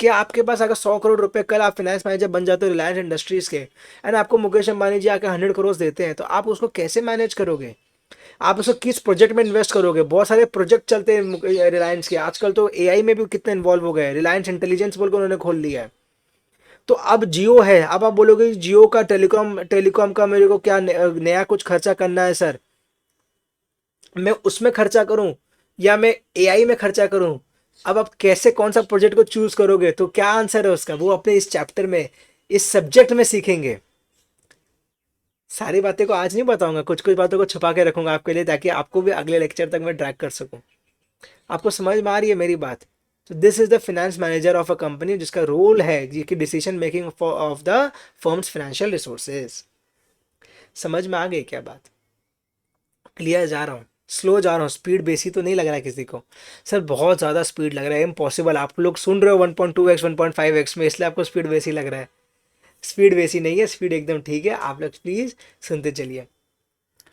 [SPEAKER 1] क्या आपके पास अगर 100 करोड़ रुपए, कल आप फाइनेंस मैनेजर बन जाते हो रिलायंस इंडस्ट्रीज के, एंड आपको मुकेश अंबानी जी आके 100 करोड़ देते हैं, तो आप उसको कैसे मैनेज करोगे? आप उसको किस प्रोजेक्ट में इन्वेस्ट करोगे? बहुत सारे प्रोजेक्ट चलते हैं रिलायंस के आजकल, तो एआई में भी कितने इन्वॉल्व हो गए, रिलायंस इंटेलिजेंस बोल के उन्होंने खोल लिया है। तो अब जियो है, अब आप बोलोगे जियो का टेलीकॉम टेलीकॉम का मेरे को क्या नया कुछ खर्चा करना है सर, मैं उसमें खर्चा करूं या मैं एआई में खर्चा करूं? अब आप कैसे कौन सा प्रोजेक्ट को चूज करोगे? तो क्या आंसर है उसका, वो अपने इस चैप्टर में, इस सब्जेक्ट में सीखेंगे। सारी बातें को आज नहीं बताऊंगा, कुछ कुछ बातों को छुपा के रखूंगा आपके लिए, ताकि आपको भी अगले लेक्चर तक मैं ड्रैग कर सकूं। आपको समझ में आ रही है मेरी बात? तो this is the finance manager of a company, जिसका रोल है ये कि decision making of the firms financial resources. समझ में आ गई क्या बात? क्लियर जा रहा हूँ, स्लो जा रहा हूँ, स्पीड बेसी तो नहीं लग रहा है किसी को? सर बहुत ज़्यादा स्पीड लग रहा है, इम्पॉसिबल। आप लोग सुन रहे हो 1.2x 1.5x में, इसलिए आपको स्पीड बेसी लग रहा है। स्पीड बेसी नहीं है, स्पीड एकदम ठीक है। आप लोग प्लीज़ सुनते चलिए।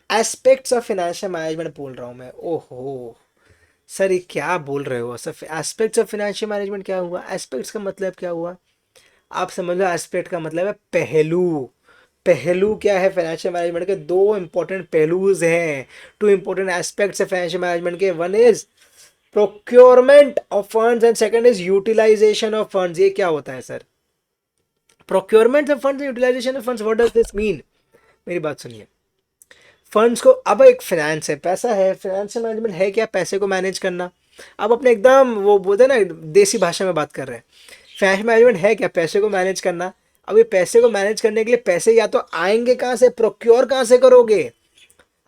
[SPEAKER 1] एस्पेक्ट्स ऑफ फाइनेंशियल मैनेजमेंट बोल रहा हूँ मैं। ओहो सर ये क्या बोल रहे हो sir? Aspects of financial management क्या हुआ? एस्पेक्ट्स का मतलब क्या हुआ? आप समझ लो, एस्पेक्ट का मतलब है पहलू। पहलू क्या है फाइनेंशियल मैनेजमेंट के? दो इंपॉर्टेंट पहलूज हैं, टू इंपॉर्टेंट एस्पेक्ट्स है फाइनेंशियल मैनेजमेंट के। One is procurement of funds and second is utilisation of funds. ये क्या होता है sir? Procurement of funds, utilisation of funds, what does this mean? मेरी बात सुनिए। फंड्स को, अब एक फाइनेंस है, पैसा है, फाइनेंशियल मैनेजमेंट है क्या? पैसे को मैनेज करना। अब अपने एकदम वो बोलते हैं ना, देसी भाषा में बात कर रहे हैं। फाइनेंशियल मैनेजमेंट है क्या? पैसे को मैनेज करना। अब ये पैसे को मैनेज करने के लिए पैसे या तो आएंगे कहाँ से, प्रोक्योर कहाँ से करोगे?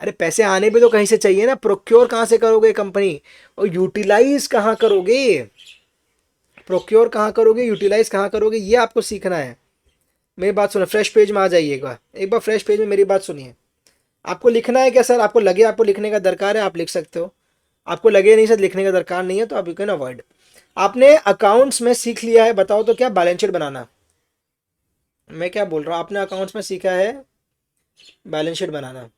[SPEAKER 1] अरे पैसे आने भी तो कहीं से चाहिए ना, प्रोक्योर कहाँ से करोगे कंपनी, और यूटिलाइज कहाँ करोगे? प्रोक्योर कहाँ करोगे, यूटिलाइज कहाँ करोगे, ये आपको सीखना है। मेरी बात सुनो, फ्रेश पेज में आ जाइए एक बार फ्रेश पेज में मेरी बात सुनिए। आपको लिखना है क्या सर? आपको लगे आपको लिखने का दरकार है, आप लिख सकते हो। आपको लगे नहीं सर लिखने का दरकार नहीं है तो आप यू कैन अवॉइड। आपने अकाउंट्स में सीख लिया है, बताओ तो क्या, बैलेंस शीट बनाना। मैं क्या बोल रहा हूँ, आपने अकाउंट्स में सीखा है बैलेंस शीट बनाना।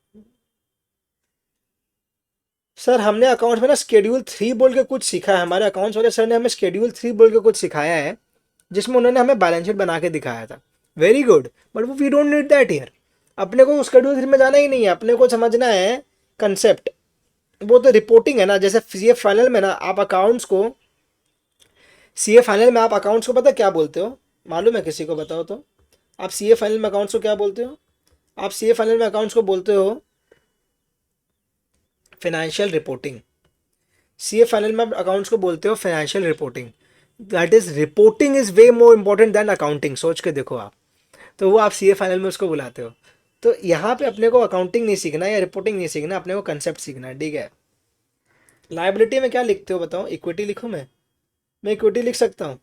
[SPEAKER 1] सर हमने अकाउंट्स में ना शेड्यूल 3 बोल के कुछ सीखा है, हमारे अकाउंट्स वाले सर ने हमें शेड्यूल 3 बोल के कुछ सिखाया है, जिसमें उन्होंने हमें बैलेंस शीट बना के दिखाया था। Very good, but we don't need that here. अपने को शेड्यूल 3 में जाना ही नहीं है, अपने को समझना है कंसेप्ट। वो तो रिपोर्टिंग है ना, जैसे सीए फाइनल में ना आप अकाउंट्स को, सीए फाइनल में आप अकाउंट्स को पता क्या बोलते हो, मालूम है किसी को, बताओ तो। आप सीए फाइनल में अकाउंट्स को क्या बोलते हो? आप सीए फाइनल में अकाउंट्स को बोलते हो फाइनेंशियल रिपोर्टिंग। सीए फाइनल में आप अकाउंट्स को बोलते हो financial reporting. That is reporting is way more important then accounting, सोच के देखो आप। तो वो आप सीए फाइनल में उसको बुलाते हो। तो यहाँ पे अपने को अकाउंटिंग नहीं सीखना या रिपोर्टिंग नहीं सीखना, अपने को कंसेप्ट सीखना है, ठीक है। लायबिलिटी में क्या लिखते हो बताओ, इक्विटी लिखूँ मैं इक्विटी लिख सकता हूँ,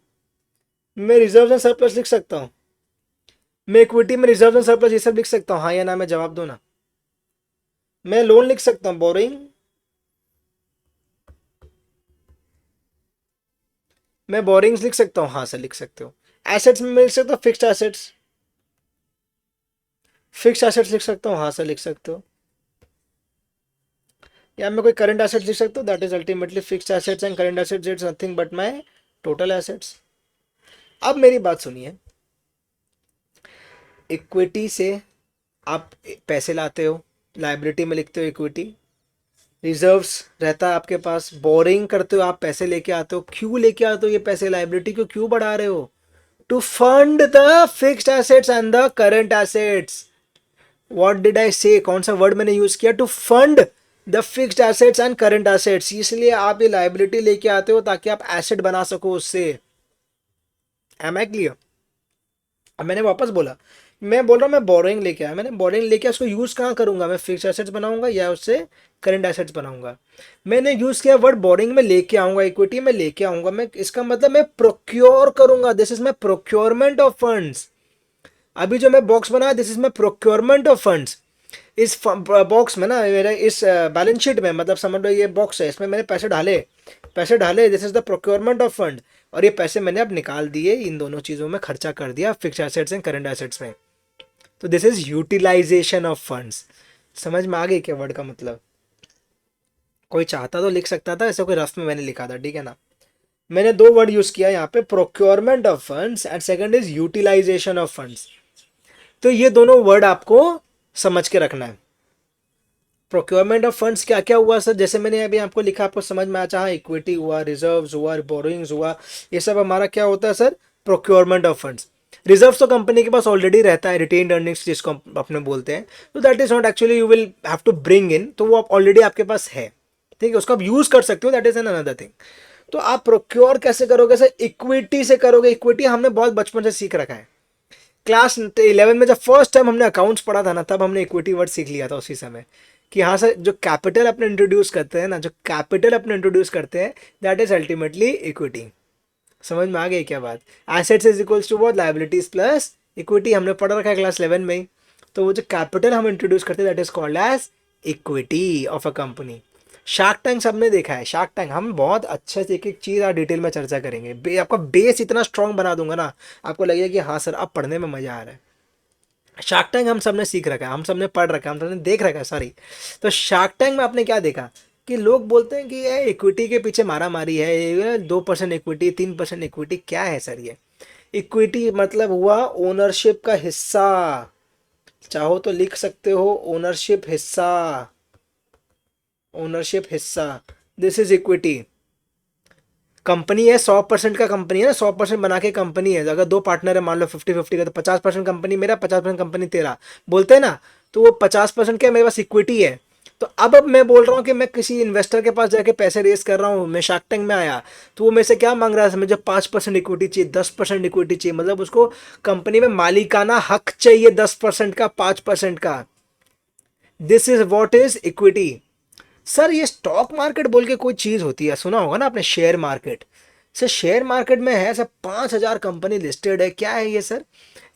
[SPEAKER 1] मैं रिजर्व एंड सरप्लस लिख सकता हूँ, मैं इक्विटी में रिजर्व एंड सरप्लस ये सब लिख सकता हूँ, हाँ या ना में जवाब दो ना। मैं लोन लिख सकता हूँ, बोरिंग, मैं बोरिंग्स लिख सकता हूँ, हाँ सर लिख सकते हो। एसेट्स में मैं लिख सकता हूँ फिक्स्ड एसेट्स, फिक्स्ड एसेट्स लिख सकता हूँ, हाँ सर लिख सकते हो। या मैं कोई करंट एसेट्स लिख सकता हूँ, that is ultimately fixed assets and current assets it's nothing but my total assets. अब मेरी बात सुनिए, इक्विटी से आप पैसे लाते हो, लाइबिलिटी में लिखते हो इक्विटी, रिजर्व्स रहता है आपके पास, बोरिंग करते हो आप, पैसे लेके आते हो, क्यों लेके आते हो ये पैसे, लाइबिलिटी को क्यों बढ़ा रहे हो? To fund the fixed assets and the current assets. What did I say, कौन सा वर्ड मैंने यूज किया, to fund the fixed assets and current assets. इसलिए आप ये लाइबिलिटी लेके आते हो ताकि आप एसेट बना सको उससे। Am I clear? अब मैंने वापस बोला, मैं बोल रहा हूँ मैं बोरिंग लेके आया, मैंने बोरिंग लेके उसको यूज़ कहाँ करूँगा, मैं फिक्स एसेट्स बनाऊंगा या उससे करंट एसेट्स बनाऊंगा। मैंने यूज़ किया वर्ड बोरिंग में लेके आऊँगा, इक्विटी में लेके आऊँगा, मैं इसका मतलब मैं प्रोक्योर करूँगा, this is my procurement of funds. अभी जो मैं बॉक्स बनाया this is my procurement of funds. इस बॉक्स में ना मेरे इस बैलेंस शीट में, मतलब समझ लो ये बॉक्स है, इसमें मैंने पैसे डाले, पैसे डाले, this is the procurement of fund. और ये पैसे मैंने अब निकाल दिए, इन दोनों चीज़ों में खर्चा कर दिया, fix assets and current assets में। तो this is utilisation of funds. समझ में आ गई क्या वर्ड का मतलब? कोई चाहता तो लिख सकता था, ऐसे कोई रफ में मैंने लिखा था, ठीक है ना। मैंने दो वर्ड यूज किया यहाँ पे, procurement of funds and second is utilisation of funds. तो ये दोनों वर्ड आपको समझ के रखना है। प्रोक्योरमेंट ऑफ फंड्स क्या क्या हुआ सर, जैसे मैंने अभी आपको लिखा, आपको समझ में आ चाहा, इक्विटी हुआ, रिजर्व्स हुआ, बोरोइंग्स हुआ, ये सब हमारा क्या होता है sir, procurement of funds. Reserve तो कंपनी के पास ऑलरेडी रहता है, रिटेन्ड अर्निंग्स जिसको अपने बोलते हैं, तो that is not actually you will have to bring in, तो वो आप ऑलरेडी आपके पास है, ठीक है, उसको आप यूज कर सकते हो, that is an another thing. तो आप प्रोक्योर कैसे करोगे सर, इक्विटी से करोगे। इक्विटी हमने बहुत बचपन से सीख रखा है, क्लास 11 में जब फर्स्ट टाइम हमने अकाउंट्स पढ़ा था ना, तब हमने इक्विटी वर्ड सीख लिया था उसी समय, कि हाँ सर जो कैपिटल अपने इंट्रोड्यूस करते हैं ना, जो कैपिटल अपने इंट्रोड्यूस करते हैं, दैट इज अल्टीमेटली इक्विटी। समझ में आ गई क्या बात? Assets is equals to what, liabilities plus equity, हमने पढ़ रखा है क्लास 11 में ही। तो वो जो कैपिटल हम इंट्रोड्यूस करते हैं that is called as equity of a company. Shark Tank सबने देखा है, शार्क टैंक हम बहुत अच्छे से एक एक चीज़ और डिटेल में चर्चा करेंगे, आपका बेस इतना स्ट्रॉन्ग बना दूंगा ना, आपको लगेगा कि हाँ सर अब पढ़ने में मज़ा आ रहा है। शार्क टैंक हम सबने सीख रखा है, हम सबने पढ़ रखा है, हम सबने देख रखा है, सॉरी। तो शार्क टैंक में आपने क्या देखा कि लोग बोलते हैं कि ये इक्विटी के पीछे मारा मारी है, ये 2% इक्विटी, 3% इक्विटी, क्या है सर ये? इक्विटी मतलब हुआ ओनरशिप का हिस्सा, चाहो तो लिख सकते हो ओनरशिप हिस्सा, ओनरशिप हिस्सा, दिस इज इक्विटी। कंपनी है 100% का, कंपनी है ना, 100% बना के कंपनी है, अगर दो पार्टनर है मान लो 50-50 का, तो 50% कंपनी मेरा, 50% कंपनी तेरा, बोलते हैं ना, तो वो 50% क्या मेरे पास इक्विटी है। तो अब मैं बोल रहा हूँ कि मैं किसी इन्वेस्टर के पास जाके पैसे रेस कर रहा हूँ, मैं शार्क टैंक में आया, तो वो मेरे से क्या मांग रहा है, मुझे 5% इक्विटी चाहिए, 10% इक्विटी चाहिए, मतलब उसको कंपनी में मालिकाना हक चाहिए 10% का, 5% का। This is what is equity. Sir ये स्टॉक मार्केट बोल के कोई चीज़ होती है, सुना होगा ना आपने, share market. Sir share market में है सर 5,000 कंपनी लिस्टेड है, क्या है ये सर?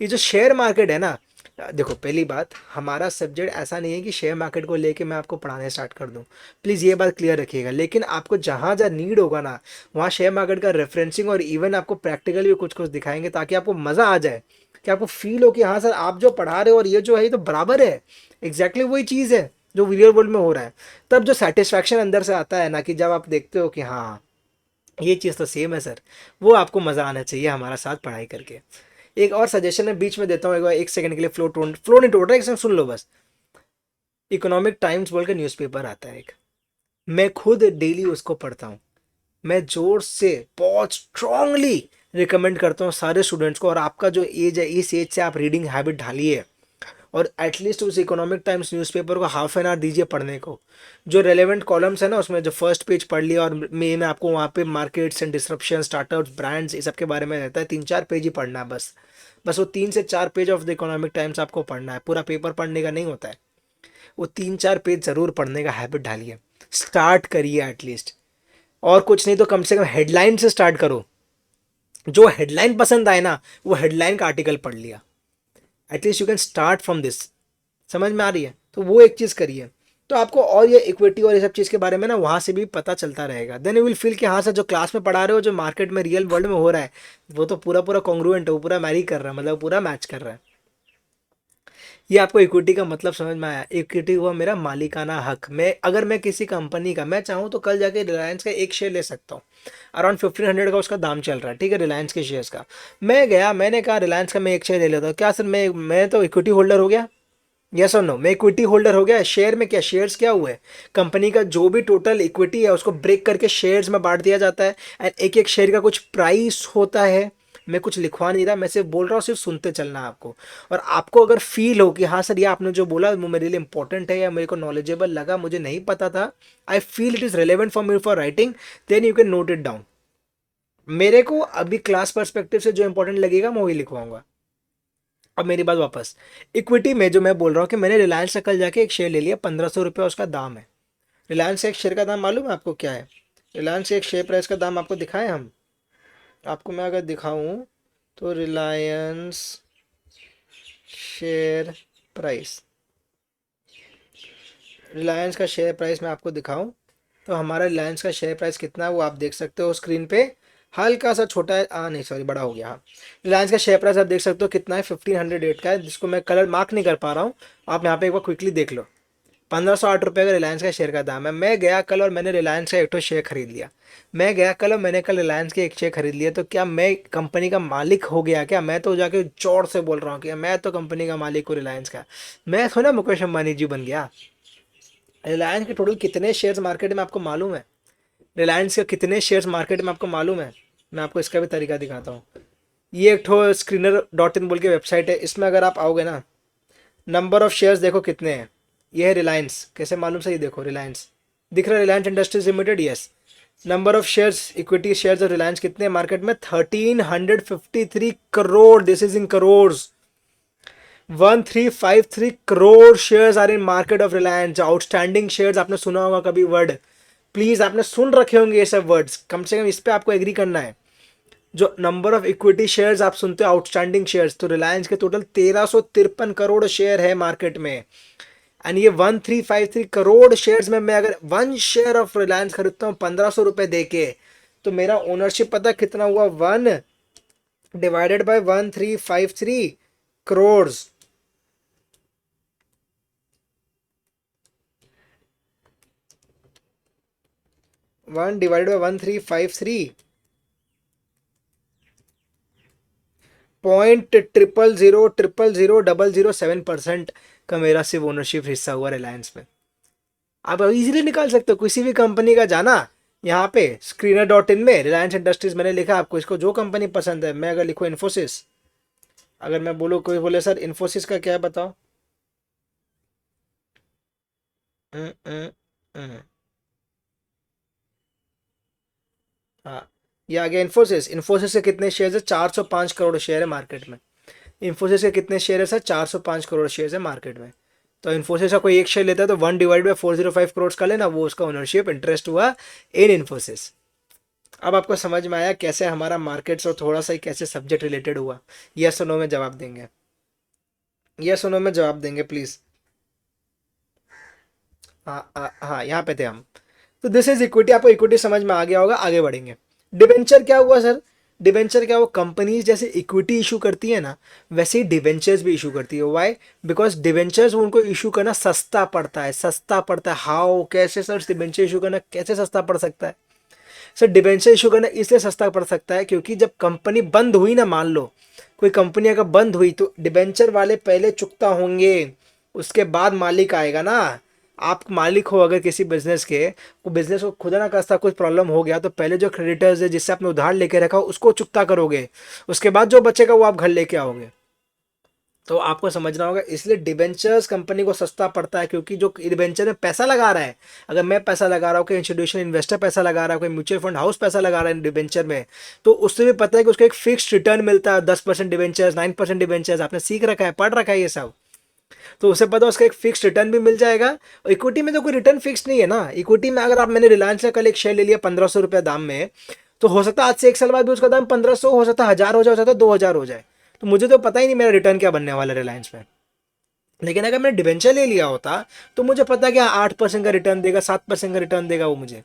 [SPEAKER 1] ये जो शेयर मार्केट है ना, देखो पहली बात, हमारा सब्जेक्ट ऐसा नहीं है कि शेयर मार्केट को लेके मैं आपको पढ़ाने स्टार्ट कर दूं, प्लीज़ ये बात क्लियर रखिएगा। लेकिन आपको जहाँ जहाँ नीड होगा ना, वहाँ शेयर मार्केट का रेफरेंसिंग और इवन आपको प्रैक्टिकल भी कुछ कुछ दिखाएंगे, ताकि आपको मज़ा आ जाए, कि आपको फील हो कि हाँ सर आप जो पढ़ा रहे हो और ये जो है ये तो बराबर है, एग्जैक्टली वही चीज़ है जो रियल वर्ल्ड में हो रहा है। तब जो सेटिस्फैक्शन अंदर से आता है ना, कि जब आप देखते हो कि हाँ ये चीज़ तो सेम है सर, वो आपको मज़ा आना चाहिए हमारा साथ पढ़ाई करके। एक और सजेशन मैं बीच में देता हूँ, एक बार एक सेकंड के लिए फ्लो नहीं टूट रहा है, एक सेकंड सुन लो बस। इकोनॉमिक टाइम्स बोल के न्यूज़पेपर आता है एक, मैं खुद डेली उसको पढ़ता हूँ। मैं जोर से बहुत स्ट्रांगली रिकमेंड करता हूँ सारे स्टूडेंट्स को, और आपका जो एज है इस एज से आप रीडिंग हैबिट ढालिए, और एटलीस्ट उस इकोनॉमिक टाइम्स न्यूज़पेपर को हाफ एन आवर दीजिए पढ़ने को। जो रेलेवेंट कॉलम्स है ना उसमें जो फर्स्ट पेज पढ़ लिया, और मेन आपको वहाँ पे markets and disruption, startups, brands, इस सब के बारे में रहता है, 3-4 पेज ही पढ़ना है बस। बस वो 3 से 4 page of the economic times आपको पढ़ना है, पूरा पेपर पढ़ने का नहीं होता है। वो 3-4 पेज ज़रूर पढ़ने का हैबिट ढालिए, स्टार्ट करिए एटलीस्ट। और कुछ नहीं तो कम से कम हेडलाइन से स्टार्ट करो, जो हेडलाइन पसंद आए ना वो हेडलाइन का आर्टिकल पढ़ लिया, at least you can start from this. समझ में आ रही है? तो वो एक चीज़ करिए, तो आपको और ये इक्विटी और ये सब चीज़ के बारे में ना वहाँ से भी पता चलता रहेगा। देन यू विल फील कि हाँ सर जो क्लास में पढ़ा रहे हो, जो मार्केट में रियल वर्ल्ड में हो रहा है, वो तो पूरा पूरा कॉन्ग्रुएंट है, वो पूरा मैरी कर रहा है, मतलब पूरा मैच कर रहा है। ये आपको इक्विटी का मतलब समझ में आया? इक्विटी हुआ मेरा मालिकाना हक। मैं अगर मैं किसी कंपनी का, मैं चाहूँ तो कल जाके रिलायंस का एक शेयर ले सकता हूँ, अराउंड 1500 का उसका दाम चल रहा है, ठीक है, रिलायंस के शेयर्स का। मैं गया, मैंने कहा रिलायंस का मैं एक शेयर ले लेता हूँ, क्या सर मैं तो इक्विटी होल्डर हो गया? यस और नो? मैं इक्विटी होल्डर हो गया। शेयर में क्या, शेयर्स क्या हुए, कंपनी का जो भी टोटल इक्विटी है उसको ब्रेक करके शेयर्स में बांट दिया जाता है, एंड एक एक शेयर का कुछ प्राइस होता है। मैं कुछ लिखवा नहीं रहा, मैं सिर्फ बोल रहा हूँ, सिर्फ सुनते चलना है आपको। और आपको अगर फील हो कि हाँ सर ये आपने जो बोला वो मेरे लिए इंपॉर्टेंट है, या मेरे को नॉलेजेबल लगा, मुझे नहीं पता था, I feel it is relevant for me for writing, then you can note it down. मेरे को अभी क्लास पर्सपेक्टिव से जो इंपॉर्टेंट लगेगा मैं वही लिखवाऊंगा। अब मेरी बात वापस, इक्विटी में जो मैं बोल रहा हूँ कि मैंने रिलायंस से कल जाके एक शेयर ले लिया, 1500 रुपये उसका दाम है। रिलायंस के एक शेयर का दाम मालूम है आपको क्या है? रिलायंस के एक शेयर प्राइस का दाम आपको दिखाएं हम? आपको मैं अगर दिखाऊं तो रिलायंस शेयर प्राइस, रिलायंस का शेयर प्राइस मैं आपको दिखाऊं तो हमारा रिलायंस का शेयर प्राइस कितना है वो आप देख सकते हो स्क्रीन पे। हल्का सा छोटा है, नहीं सॉरी बड़ा हो गया। हाँ, रिलायंस का शेयर प्राइस आप देख सकते हो कितना है, 1508 का है, जिसको मैं कलर मार्क नहीं कर पा रहा हूँ। आप यहाँ पे एक बार क्विकली देख लो। 1508 रुपये का रिलायंस का शेयर का दाम है। मैं गया कल और मैंने रिलायंस का एक तो शेयर खरीद लिया। मैं गया कल और मैंने कल रिलायंस के एक शेयर खरीद लिया, तो क्या मैं कंपनी का मालिक हो गया क्या? मैं तो जाके जोर से बोल रहा हूँ कि मैं तो कंपनी का मालिक हूँ रिलायंस का। मैं थोड़ा मुकेश अंबानी जी बन गया। रिलायंस के टोटल कितने शेयर्स मार्केट में आपको मालूम है? रिलायंस के कितने शेयर्स मार्केट में आपको मालूम है? मैं आपको इसका भी तरीका दिखाता हूँ। ये एक ठो screener.in बोल के वेबसाइट है, इसमें अगर आप आओगे ना, नंबर ऑफ शेयर्स देखो कितने हैं। ये है रिलायंस, कैसे मालूम? से ये देखो रिलायंस दिख रहा है, Reliance Industries Limited, yes. Number of shares, equity shares of Reliance कितने हैं मार्केट में? 1353 crore, this is in crores. 1353 crore shares are in market of Reliance. Outstanding shares आपने सुना होगा कभी वर्ड, प्लीज आपने सुन रखे होंगे ये सब वर्ड्स, कम से कम इस पे आपको एग्री करना है। जो नंबर ऑफ इक्विटी शेयर्स आप सुनते हो आउटस्टैंडिंग शेयर्स, तो रिलायंस के टोटल 1353 करोड़ शेयर है मार्केट में। एंड ये 1353 करोड़ शेयर्स में मैं अगर वन शेयर ऑफ रिलायंस खरीदता हूँ 1500 रुपये दे के, तो मेरा ओनरशिप पता कितना हुआ? 1/1353 करोड़। 1/1353 0.00000007% का मेरा सिर्फ ओनरशिप हिस्सा हुआ रिलायंस में। आप इजीली निकाल सकते हो किसी भी कंपनी का, जाना यहाँ पे screener.in में रिलायंस इंडस्ट्रीज मैंने लिखा, आपको इसको जो कंपनी पसंद है। मैं अगर लिखूँ इन्फोसिस, अगर मैं बोलूँ, कोई बोले सर इन्फोसिस का क्या है बताओ? हम्म, हम्म, हम्म, हाँ, ये आ गया इन्फोसिस। इन्फोसिस के कितने शेयर है? 405 करोड़ शेयर है मार्केट में। इन्फोसिस के कितने शेयर है सर? 405 करोड़ शेयर है मार्केट में। तो इन्फोसिस का कोई एक शेयर लेता है तो 1/405 करोड़ का लेना, वो उसका ओनरशिप इंटरेस्ट हुआ इन इन्फोसिस। अब आपको समझ में आया कैसे हमारा मार्केट्स और थोड़ा सा ही कैसे सब्जेक्ट रिलेटेड हुआ? यस और नो में जवाब देंगे। यस और नो में जवाब देंगे प्लीज। हाँ हाँ, यहाँ पे थे हम। तो दिस इज इक्विटी, आपको इक्विटी समझ में आ गया होगा, आगे बढ़ेंगे। डिबेंचर क्या हुआ सर? डिबेंचर क्या हुआ? कंपनीज जैसे इक्विटी इशू करती है ना, वैसे ही डिबेंचर्स भी इशू करती है। वाई? बिकॉज डिबेंचर्स उनको इशू करना सस्ता पड़ता है, सस्ता पड़ता है। हाउ? कैसे सर डिबेंचर इशू करना कैसे सस्ता पड़ सकता है? सर डिबेंचर इशू करना इसलिए सस्ता पड़ सकता है क्योंकि जब कंपनी बंद हुई ना, मान लो कोई कंपनी अगर बंद हुई तो डिबेंचर वाले पहले चुकता होंगे, उसके बाद मालिक आएगा ना। आप मालिक हो अगर किसी बिजनेस के, वो बिजनेस को खुदा ना खास्ता कुछ प्रॉब्लम हो गया तो पहले जो क्रेडिटर्स है जिससे आपने उधार लेके रखा हो उसको चुकता करोगे, उसके बाद जो बचेगा वो आप घर लेके आओगे। तो आपको समझना होगा, इसलिए डिबेंचर्स कंपनी को सस्ता पड़ता है क्योंकि जो डिबेंचर में पैसा लगा रहा है, अगर मैं पैसा लगा रहा हूँ, कोई इंस्टीट्यूशनल इन्वेस्टर पैसा लगा रहा है, कोई म्यूचुअल फंड हाउस पैसा लगा रहा है डिबेंचर में, तो उससे भी पता है कि उसको एक फिक्स्ड रिटर्न मिलता है, 10% डिबेंचर्स, 9% डिबेंचर्स, आपने सीख रखा है, पढ़ रखा है ये सब। तो उसे पता है उसका एक फिक्स रिटर्न भी मिल जाएगा। और इक्विटी में तो कोई रिटर्न फिक्स नहीं है ना। इक्विटी में अगर आप, मैंने रिलायंस का कल एक शेयर ले लिया 1500 रुपये दाम में, तो हो सकता है आज से 1 साल बाद भी उसका दाम 1500 हो सकता है, 1000 हो जाए, हो सकता है 2000 हो जाए। तो मुझे तो पता ही नहीं मेरा रिटर्न क्या बनने वाला है रिलायंस में। लेकिन अगर मैंने डिबेंचर ले लिया होता तो मुझे पता कि 8% का रिटर्न देगा, 7% का रिटर्न देगा वो मुझे।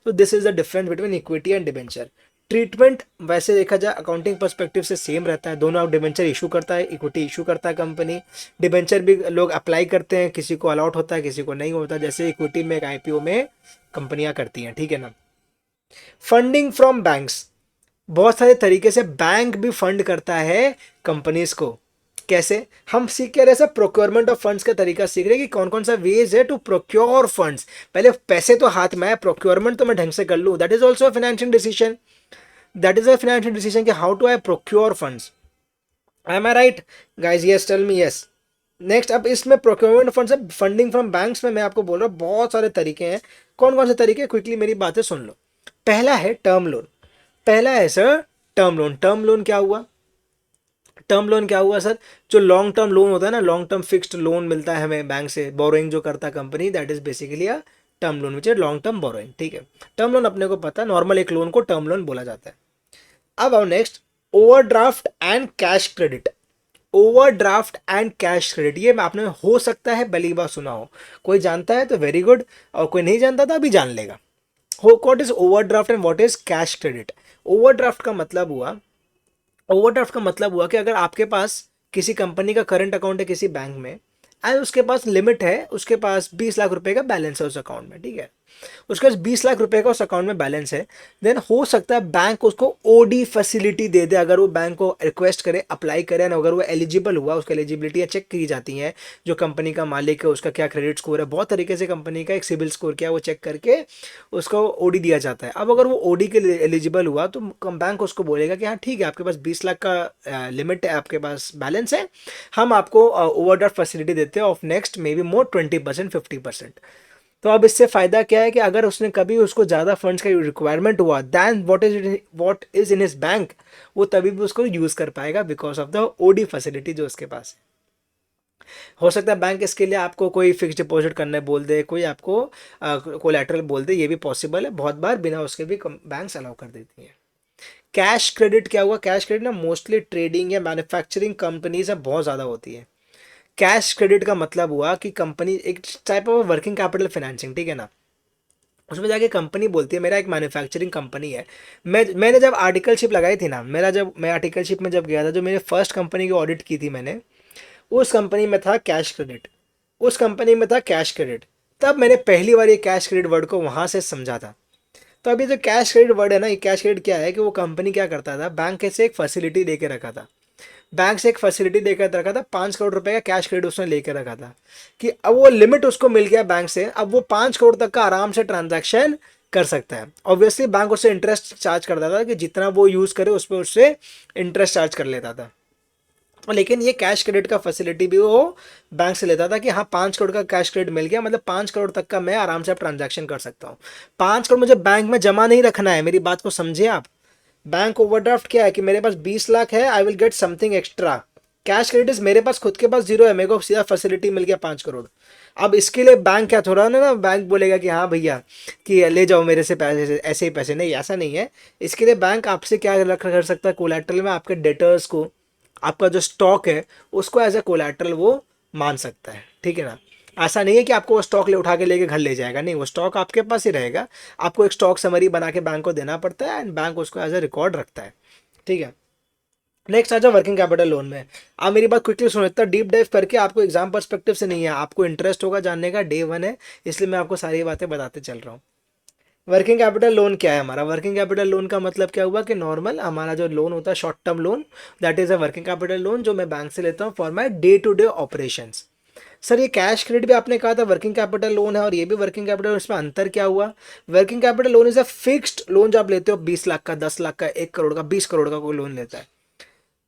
[SPEAKER 1] तो this is the difference between equity and debenture. Treatment वैसे देखा जाए अकाउंटिंग पर्सपेक्टिव से सेम रहता है, दोनों। डिबेंचर इशू करता है, इक्विटी इशू करता है कंपनी। डिबेंचर भी लोग अप्लाई करते हैं, किसी को अलॉट होता है, किसी को नहीं होता, जैसे इक्विटी में एक आईपीओ में कंपनियां करती हैं, ठीक है ना। फंडिंग फ्रॉम बैंक्स, बहुत सारे तरीके से बैंक भी फंड करता है कंपनीज को। कैसे? हम सीख के रहे सब प्रोक्योरमेंट ऑफ फंड्स का तरीका सीख रहे हैं कि कौन कौन सा वेज है टू प्रोक्योर फंड्स। पहले पैसे तो हाथ में है, प्रोक्योरमेंट तो मैं ढंग से कर लूँ, that is also financial decision. That is a financial decision कि how to I procure funds. Am I right guys? Yes, tell me yes. Next, अब इसमें प्रोक्योरमेंट फंड से फंडिंग फ्रॉम बैंक्स में मैं आपको बोल रहा हूँ बहुत सारे तरीके हैं। कौन कौन से तरीके? क्विकली मेरी बातें सुन लो। पहला है टर्म लोन। पहला है sir term loan. Term loan क्या हुआ? टर्म लोन क्या हुआ सर? जो लॉन्ग टर्म लोन होता है ना, लॉन्ग टर्म फिक्स्ड लोन मिलता है हमें बैंक से, बोरोइंग जो करता है company, that is basically a term loan which is long term borrowing, ठीक है। टर्म लोन अपने को पता है, नॉर्मल एक लोन को टर्म लोन बोला जाता है। अब आओ next, overdraft and cash credit. Overdraft and cash credit, ये आपने हो सकता है पहली बार सुना हो, कोई जानता है तो वेरी गुड, और कोई नहीं जानता था अभी जान लेगा। हो, what is overdraft and what is cash credit? Overdraft का मतलब हुआ, ओवरड्राफ्ट का मतलब हुआ कि अगर आपके पास किसी कंपनी का करंट अकाउंट है किसी बैंक में, एंड उसके पास लिमिट है, उसके पास 20 लाख रुपए का बैलेंस है उस अकाउंट में, ठीक है, उसके पास 20 लाख रुपए का उस अकाउंट में बैलेंस है, देन हो सकता है बैंक उसको ओडी फैसिलिटी दे दे, अगर वो बैंक को रिक्वेस्ट करे, अप्लाई करे ना, अगर वो एलिजिबल हुआ, उसकी एलिजिबिलिटी चेक की जाती है, जो कंपनी का मालिक है उसका क्या क्रेडिट स्कोर है, बहुत तरीके से कंपनी का एक सिविल स्कोर क्या है वो चेक करके उसको ओडी दिया जाता है। अब अगर वो ओडी के लिए एलिजिबल हुआ तो बैंक उसको बोलेगा कि हाँ ठीक है, आपके पास 20 लाख का लिमिट है, आपके पास बैलेंस है, हम आपको ओवरड्राफ्ट फैसिलिटी देते हैं of next may be more 20%, 50%। तो अब इससे फायदा क्या है कि अगर उसने कभी उसको ज़्यादा फंड्स का रिक्वायरमेंट हुआ then what is in his bank, वो तभी भी उसको यूज़ कर पाएगा because of the OD facility जो उसके पास है। हो सकता है बैंक इसके लिए आपको कोई फिक्स डिपॉजिट करने बोल दे, कोई आपको कोलैटरल बोल दे, ये भी पॉसिबल है, बहुत बार बिना उसके भी बैंक्स अलाउ कर देती हैं। कैश क्रेडिट क्या हुआ? कैश क्रेडिट ना मोस्टली ट्रेडिंग या मैन्युफैक्चरिंग कंपनीज में बहुत ज़्यादा होती है। कैश क्रेडिट का मतलब हुआ कि कंपनी एक type of working capital financing, ठीक है ना, उसमें जाके कंपनी बोलती है मेरा एक मैन्युफैक्चरिंग कंपनी है, मैंने जब आर्टिकलशिप लगाई थी ना, मेरा जब मैं आर्टिकलशिप में जब गया था, जो मेरे फर्स्ट कंपनी की ऑडिट की थी मैंने, उस कंपनी में था कैश क्रेडिट, उस कंपनी में था कैश क्रेडिट। तब मैंने पहली बार ये कैश क्रेडिट वर्ड को वहाँ से समझा था। तो अभी जो कैश क्रेडिट वर्ड है ना, ये कैश क्रेडिट क्या है कि वो कंपनी क्या करता था, बैंक से एक फैसिलिटी दे के रखा था, बैंक से एक फैसिलिटी देकर रखा था, 5 करोड़ रुपए का कैश क्रेडिट उसने लेकर रखा था, कि अब वो लिमिट उसको मिल गया बैंक से, अब वो 5 करोड़ तक का आराम से ट्रांजैक्शन कर सकता है। ऑब्वियसली बैंक उससे इंटरेस्ट चार्ज करता था कि जितना वो यूज़ करे उस पर उससे इंटरेस्ट चार्ज कर लेता था। लेकिन ये कैश क्रेडिट का फैसिलिटी भी वो बैंक से लेता था कि हाँ 5 करोड़ का कैश क्रेडिट मिल गया, मतलब 5 करोड़ तक का मैं आराम से अब ट्रांजैक्शन कर सकता हूँ। 5 करोड़ मुझे बैंक में जमा नहीं रखना है, मेरी बात को समझिए आप। बैंक ओवरड्राफ्ट क्या है कि मेरे पास 20 लाख है, I will get something extra. Cash credit मेरे पास खुद के पास जीरो है, मेरे को सीधा फैसिलिटी मिल गया 5 करोड़। अब इसके लिए बैंक क्या थोड़ा ना बैंक बोलेगा कि हाँ भैया कि ले जाओ मेरे से पैसे, ऐसे ही पैसे नहीं, ऐसा नहीं है। इसके लिए बैंक आपसे क्या रख कर सकता है कोलैटरल में, आपके डेटर्स को, आपका जो स्टॉक है उसको एज ए कोलैटरल वो मान सकता है, ठीक है ना। ऐसा नहीं है कि आपको वो स्टॉक ले उठा के लेके घर ले जाएगा, नहीं, वो स्टॉक आपके पास ही रहेगा। आपको एक स्टॉक समरी बना के बैंक को देना पड़ता है एंड बैंक उसको एज ए रिकॉर्ड रखता है, ठीक है। नेक्स्ट आ जाओ वर्किंग कैपिटल लोन में। आप मेरी बात क्विकली सुनो, इतना डीप डाइव करके आपको एग्जाम पर्सपेक्टिव से नहीं है, आपको इंटरेस्ट होगा जानने का, डे वन है, इसलिए मैं आपको सारी बातें बताते चल रहा हूँ। वर्किंग कैपिटल लोन क्या है हमारा? वर्किंग कैपिटल लोन का मतलब क्या हुआ कि नॉर्मल हमारा जो लोन होता है short term loan, that is a working capital loan जो मैं बैंक से लेता हूँ for my day to day operations. Sir ये कैश क्रेडिट भी आपने कहा था वर्किंग कैपिटल लोन है और ये भी वर्किंग कैपिटल, इसमें अंतर क्या हुआ? Working capital loan is a fixed loan जो आप लेते हो 20 लाख का, 10 लाख का, 1 करोड़ का, 20 करोड़ का कोई लोन लेता है,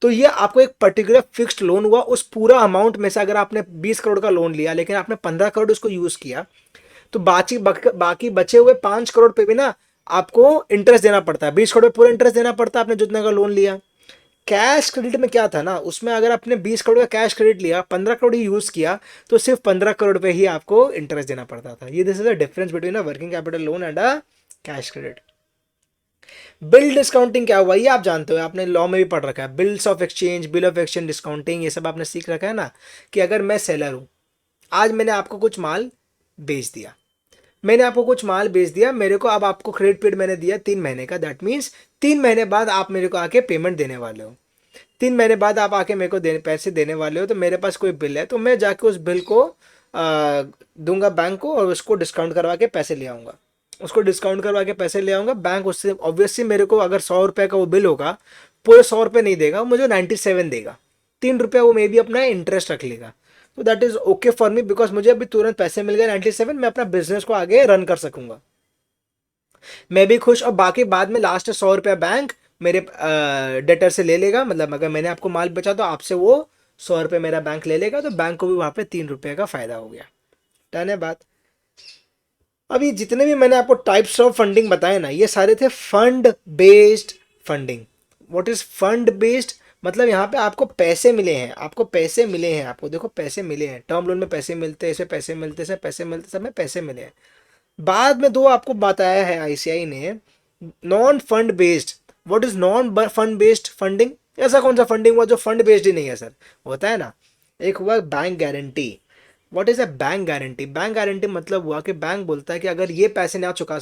[SPEAKER 1] तो ये आपको एक पर्टिकुलर फिक्स्ड लोन हुआ। उस पूरा अमाउंट में से अगर आपने 20 करोड़ का लोन लिया लेकिन आपने 15 करोड़ उसको यूज किया, तो बाकी बचे हुए 5 करोड़ पे भी ना आपको इंटरेस्ट देना पड़ता है। 20 करोड़ पूरा इंटरेस्ट देना पड़ता है आपने जितने का लोन लिया। कैश क्रेडिट में क्या था ना, उसमें अगर आपने 20 करोड़ का कैश क्रेडिट लिया, 15 करोड़ ही यूज किया, तो सिर्फ 15 करोड़ पे ही आपको इंटरेस्ट देना पड़ता था। ये this is the difference between a working capital loan and a cash credit. Bill discounting क्या हुआ ये आप जानते हो, आपने लॉ में भी पढ़ रखा है, bills of exchange, bill of exchange discounting, ये सब आपने सीख रखा है ना। कि अगर मैं सेलर हूं, आज मैंने आपको कुछ माल बेच दिया, मेरे को अब आपको क्रेडिट पीरियड मैंने दिया 3 महीने का, दैट मीन्स 3 महीने बाद आप मेरे को आके पेमेंट देने वाले हो। 3 महीने बाद आप आके मेरे को पैसे देने वाले हो, तो मेरे पास कोई बिल है, तो मैं जाके उस बिल को दूंगा बैंक को और उसको डिस्काउंट करवा के पैसे ले आऊँगा। बैंक उससे ऑब्वियसली मेरे को अगर 100 रुपये का वो बिल होगा, पूरे 100 रुपये नहीं देगा, मुझे 97 देगा, 3 रुपये वो मे भी अपना इंटरेस्ट रख लेगा। तो that is okay for me, because मुझे अभी तुरंत पैसे मिल गए 97, मैं अपना बिजनेस को आगे रन कर सकूंगा, मैं भी खुश। और बाकी बाद में लास्ट 100 रुपया बैंक मेरे डेटर से ले लेगा, मतलब अगर मैंने आपको माल बेचा तो आपसे वो 100 रुपये मेरा बैंक ले लेगा, तो बैंक को भी वहां पे 3 रुपये का फायदा हो गया। डन है बात। अभी जितने भी मैंने आपको टाइप्स ऑफ फंडिंग बताए ना, ये सारे थे fund based funding. What is fund based? मतलब यहाँ पे आपको पैसे मिले हैं, आपको देखो पैसे मिले हैं, टर्म लोन में पैसे मिलते हैं, ऐसे पैसे मिलते हैं, सब में पैसे मिले हैं। बाद में दो आपको बताया है आईसीआई ने, non fund based. What is non fund based funding? ऐसा कौन सा फंडिंग हुआ जो फंड बेस्ड ही नहीं है सर? होता है ना। एक हुआ bank guarantee. What is a bank guarantee? Bank guarantee मतलब हुआ कि बैंक बोलता है कि अगर ये पैसे ना चुका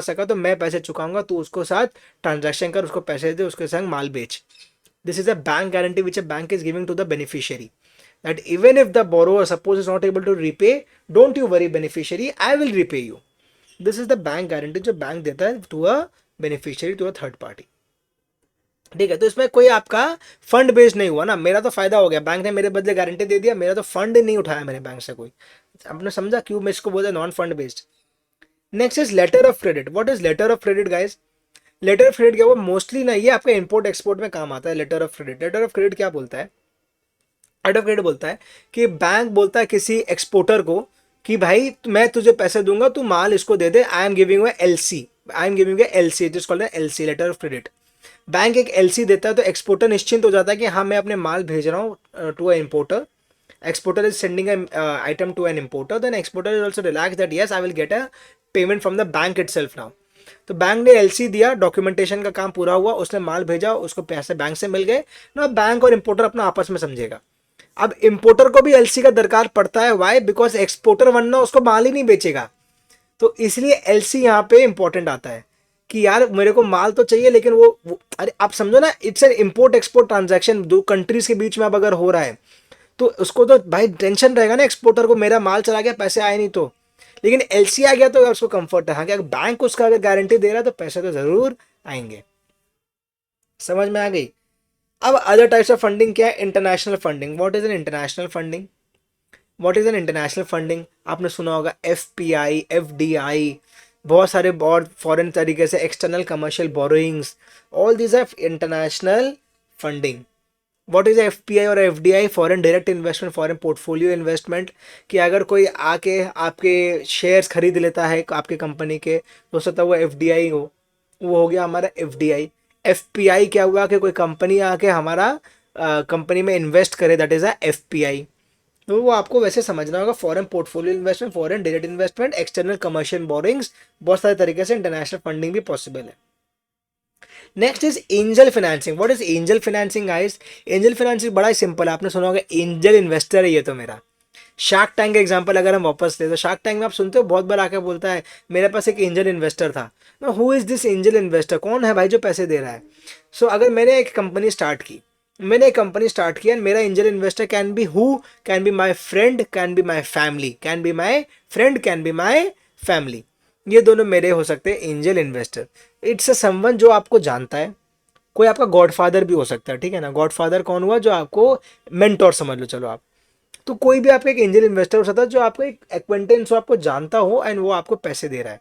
[SPEAKER 1] सका, तो मैं पैसे चुकाऊंगा, तो उसको साथ ट्रांजैक्शन कर, उसको पैसे दे, उसके संग माल बेच। This is a bank guarantee which a bank is giving to the beneficiary, that even if the borrower suppose is not able to repay, don't you worry beneficiary, I will repay you. This is the bank guarantee जो bank देता है to a beneficiary, to a third party। ठीक है, तो इसमें कोई आपका fund based नहीं हुआ ना, मेरा तो फायदा हो गया, बैंक ने मेरे बदले गारंटी दे दिया, मेरा तो फंड नहीं उठाया मैंने बैंक से कोई। आपने समझा क्यों मैं इसको बोलते non fund based? Next is letter of credit. What is letter of credit guys? Letter of credit क्या, वो मोस्टली ना ये आपका इंपोर्ट एक्सपोर्ट में काम आता है। लेटर ऑफ क्रेडिट, क्या बोलता है? एडवोकेट बोलता है कि बैंक बोलता है किसी एक्सपोर्टर को कि भाई मैं तुझे पैसे दूंगा, तू माल इसको दे दे, I am giving LC, it is called LC, letter of credit. Bank एक एलसी देता है तो एक्सपोर्टर निश्चिंत हो जाता है कि हाँ मैं अपने माल भेज रहा हूँ to a importer. Exporter is sending an item to an importer, then exporter is also relaxed that yes I will get a payment from the bank itself now। तो बैंक ने एलसी दिया, डॉक्यूमेंटेशन का काम पूरा हुआ, उसने माल भेजा, उसको पैसे बैंक से मिल गए ना, बैंक और इंपोर्टर अपना आपस में समझेगा। अब इंपोर्टर को भी एलसी का दरकार पड़ता है, वाई? बिकॉज एक्सपोर्टर वरना उसको माल ही नहीं बेचेगा, तो इसलिए एलसी यहाँ पे इंपॉर्टेंट आता है कि यार मेरे को माल तो चाहिए लेकिन वो अरे आप समझो ना, it's an import export transaction, दो कंट्रीज के बीच में अब अगर हो रहा है तो उसको तो भाई टेंशन रहेगा ना एक्सपोर्टर को, मेरा माल चला गया पैसे आए नहीं तो। लेकिन एलसी आ गया तो उसको कंफर्ट है, हाँ कि बैंक उसका अगर गारंटी दे रहा है तो पैसे तो जरूर आएंगे। समझ में आ गई? अब अदर टाइप्स ऑफ फंडिंग क्या है? International funding. What is an international funding? आपने सुना होगा एफपीआई, एफडीआई, बहुत सारे और फॉरेन तरीके से external commercial borrowings, all these are international funding. What is FPI और FDI? Foreign direct investment, foreign portfolio investment. कि अगर कोई आके आपके शेयर्स खरीद लेता है आपके कंपनी के, तो सकता है वो एफडीआई हो, वो हो गया हमारा एफडीआई। एफपीआई क्या हुआ कि कोई कंपनी आके हमारा कंपनी में इन्वेस्ट करे, दैट इज अ एफपीआई। तो वो आपको वैसे समझना होगा, foreign portfolio investment, foreign direct investment, external commercial borings, बहुत सारे तरीके से इंटरनेशनल फंडिंग भी पॉसिबल है। Next is angel financing. What is angel financing guys? Angel financing बड़ा ही सिंपल है, आपने सुना होगा एंजल इन्वेस्टर है ये तो मेरा। शार्क टैंक का एग्जांपल अगर हम वापस ले तो शार्क टैंक में आप सुनते हो बहुत बार आके बोलता है मेरे पास एक एंजल इन्वेस्टर था। Who is this angel investor? कौन है भाई जो पैसे दे रहा है? सो अगर मैंने एक कंपनी स्टार्ट की, मैंने एक कंपनी स्टार्ट किया, मेरा angel investor can be who, can be my friend, can be my family, can be my friend, can be my family. ये दोनों मेरे हो सकते हैं angel investor. It's a someone जो आपको जानता है, कोई आपका गॉडफादर भी हो सकता है, ठीक है ना। गॉडफादर कौन हुआ? जो आपको मेंटोर समझ लो चलो आप। तो कोई भी आपका एक एंजल इन्वेस्टर हो सकता है जो आपको एक एक्वेंटेंस हो, आपको जानता हो एंड वो आपको पैसे दे रहा है।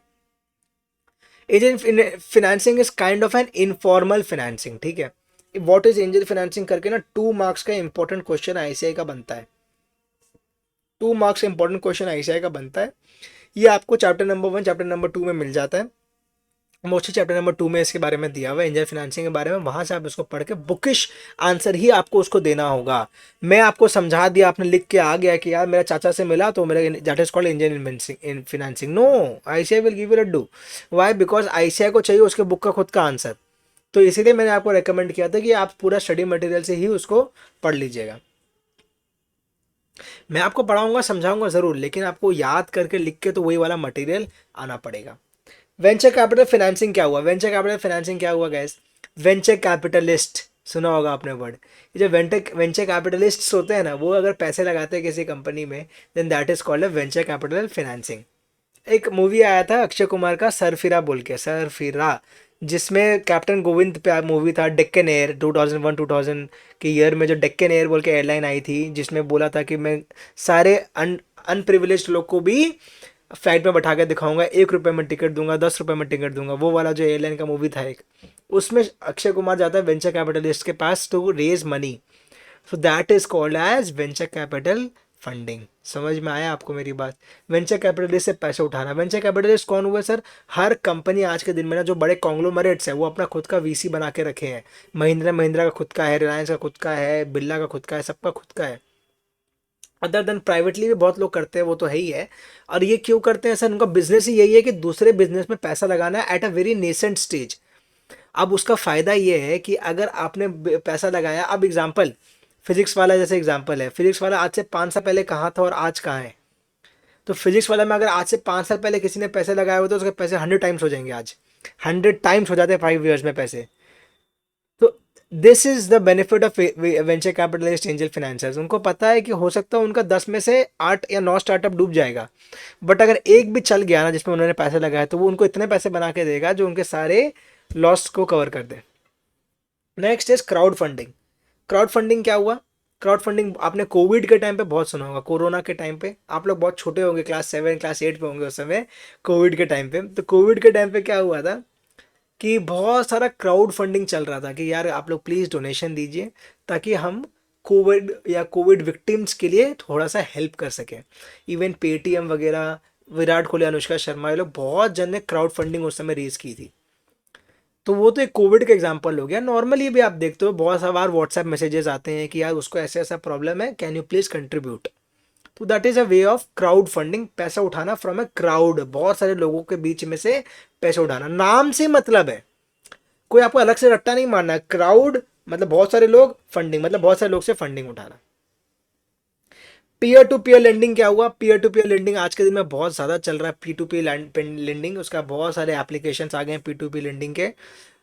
[SPEAKER 1] Angel financing is kind of an informal financing, ठीक है। व्हाट इज एंजल फाइनेंसिंग करके ना 2 मार्क्स का इंपॉर्टेंट क्वेश्चन आईसीआई का बनता है। 2 मार्क्स का इंपॉर्टेंट क्वेश्चन आईसीआई का बनता है। ये आपको चैप्टर नंबर 1 चैप्टर नंबर 2 में मिल जाता है। मोस्टली चैप्टर नंबर 2 में इसके बारे में दिया हुआ है, एंजल फाइनेंसिंग के बारे में। वहां से आप इसको पढ़ के बुकिश आंसर ही आपको उसको देना होगा। मैं आपको समझा दिया, आपने लिख के आ गया कि यार मेरा चाचा से मिला तो मेरा that is called angel financing. No, ICI will give you laddoo. Why? Because ICI को चाहिए उसके बुक का खुद का आंसर। तो इसीलिए मैंने आपको रेकमेंड किया था कि आप पूरा स्टडी मटेरियल से ही उसको पढ़ लीजिएगा। मैं आपको पढ़ाऊंगा समझाऊंगा ज़रूर, लेकिन आपको याद करके लिख के तो वही वाला मटेरियल आना पड़ेगा। वेंचर कैपिटल फाइनेंसिंग क्या हुआ? वेंचर कैपिटल फाइनेंसिंग क्या हुआ गैस? वेंचर कैपिटलिस्ट सुना होगा आपने वर्ड। ये जो वेंचर कैपिटलिस्ट होते हैं ना, वो अगर पैसे लगाते हैं किसी कंपनी में, then that is called a venture capital financing. एक मूवी आया था अक्षय कुमार का, सरफिरा बोल के, सरफिरा, जिसमें कैप्टन गोविंद पे मूवी था। डेक्कन एयर 2001-2000 के ईयर में जो डेक्कन एयर बोल के एयरलाइन आई थी, जिसमें बोला था कि मैं सारे अनप्रिविलेज्ड लोग को भी फ्लाइट में बैठा के दिखाऊंगा, 1 रुपये में टिकट दूंगा, 10 रुपये में टिकट दूंगा। वो वाला जो एयरलाइन का मूवी था एक, उसमें अक्षय कुमार जाता है वेंचर कैपिटलिस्ट के पास to raise money. So that is called as venture capital funding. समझ में आया आपको मेरी बात? वेंचर कैपिटलिस्ट से पैसे उठाना। वेंचर कैपिटलिस्ट कौन हुए सर? हर कंपनी आज के दिन में ना जो बड़े कॉन्ग्लोमरेट्स है वो अपना खुद का वीसी बना के रखे हैं। महिंद्रा महिंद्रा का खुद का है, रिलायंस का खुद का है, बिरला का खुद का है, सबका खुद का है। अदर देन प्राइवेटली भी बहुत लोग करते हैं, वो तो है ही है। और ये क्यों करते हैं सर? उनका बिजनेस ही यही है कि दूसरे बिजनेस में पैसा लगाना है at a very nascent stage. अब उसका फ़ायदा ये है कि अगर आपने पैसा लगाया, अब एग्जाम्पल फिजिक्स वाला जैसे एग्जाम्पल है, फिजिक्स वाला आज से 5 साल पहले कहाँ था और आज कहाँ है? तो फिजिक्स वाला में अगर आज से 5 साल पहले किसी ने पैसे लगाए हुए तो उसके पैसे 100 टाइम्स हो जाएंगे। आज 100 टाइम्स हो जाते हैं 5 ईयर्स में पैसे। तो this is the benefit of venture capitalist angel financiers. उनको पता है कि हो सकता है उनका 10 में से 8 या 9 स्टार्टअप डूब जाएगा, बट अगर एक भी चल गया ना जिसमें उन्होंने पैसे लगाए, तो वो उनको इतने पैसे बना के देगा जो उनके सारे लॉस को कवर कर दे। Next is crowd funding. Crowd funding क्या हुआ? क्राउड फंडिंग आपने कोविड के टाइम पे बहुत सुना होगा। कोरोना के टाइम पे आप लोग बहुत छोटे होंगे, क्लास 7 क्लास 8 पे होंगे उस समय, कोविड के टाइम पे। तो कोविड के टाइम पे क्या हुआ था कि बहुत सारा क्राउड फंडिंग चल रहा था कि यार आप लोग प्लीज़ डोनेशन दीजिए ताकि हम कोविड या कोविड विक्टिम्स के लिए थोड़ा सा हेल्प कर सकें। इवन पेटीएम वगैरह, विराट कोहली, अनुष्का शर्मा, ये लोग बहुत जन ने क्राउड फंडिंग उस समय रेज की थी। तो वो तो एक कोविड का एग्जांपल हो गया। नॉर्मली भी आप देखते हो बहुत सारे बार व्हाट्सएप मैसेजेस आते हैं कि यार उसको ऐसा ऐसा प्रॉब्लम है, कैन यू प्लीज़ कंट्रीब्यूट। तो that is a way of crowd funding, पैसा उठाना फ्रॉम अ क्राउड, बहुत सारे लोगों के बीच में से पैसा उठाना। नाम से मतलब है, कोई आपको अलग से रट्टा नहीं मारना है। क्राउड मतलब बहुत सारे लोग, फंडिंग मतलब बहुत सारे लोग से फंडिंग उठाना। पीयर टू पीयर लेंडिंग क्या हुआ? पीयर टू पीयर लेंडिंग आज के दिन में बहुत ज़्यादा चल रहा है। पी टू पी लेंडिंग, उसका बहुत सारे एप्लीकेशंस आ गए हैं पी टू पी लेंडिंग के,